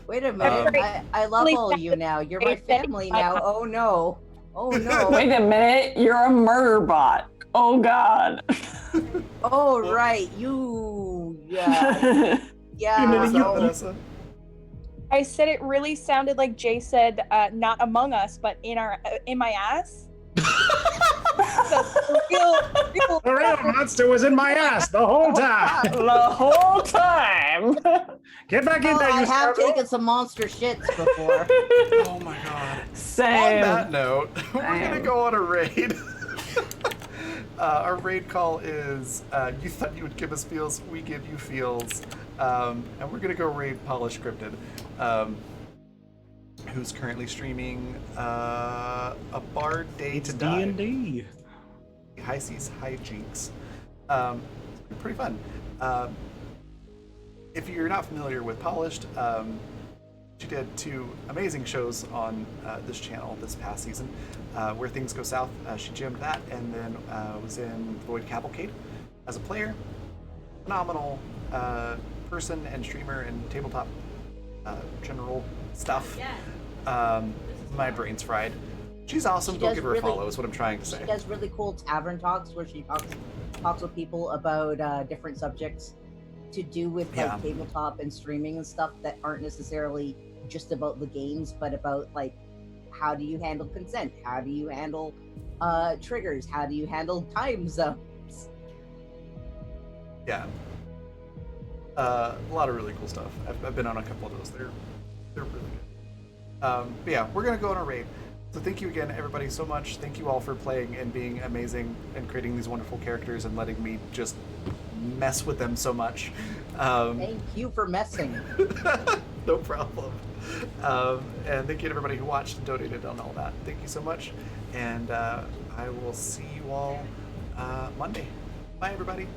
Wait a minute, I love Really all of you now. You're my family now. Oh no. Oh no. Wait a minute, you're a murder bot. Oh god. Oh right, you. Yeah. Yeah. What's that, Vanessa? I said it really sounded like Jay said, "Not among us, but in my ass." The real The real monster was in my ass the whole time. The whole time. Get back in Oh, there, you I have scoundrel. taken some monster shits before. Oh my god. Same. On that note, we're gonna go on a raid. Our raid call is you thought you would give us feels, we give you feels. And we're gonna go raid Polish Scripted, who's currently streaming a Bard Day It's to Die. D&D. High Seas, High Jinx. Pretty fun. If you're not familiar with Polished, she did 2 amazing shows on this channel this past season. Where Things Go South, she gemmed that, and then was in Void Cavalcade as a player. Phenomenal person and streamer and tabletop general stuff. My brain's fried. She's awesome. She Go does give her a really- follow is what I'm trying to say. She does really cool tavern talks where she talks with people about different subjects to do with like Yeah. tabletop and streaming and stuff that aren't necessarily just about the games, but about like how do you handle consent? How do you handle triggers? How do you handle time zones? Yeah. A lot of really cool stuff. I've been on a couple of those. They're really good. But yeah, we're gonna go on a raid. So thank you again, everybody, so much. Thank you all for playing and being amazing and creating these wonderful characters and letting me just mess with them so much. Thank you for messing. No problem. And thank you to everybody who watched and donated and all that. Thank you so much. And I will see you all Monday. Bye, everybody.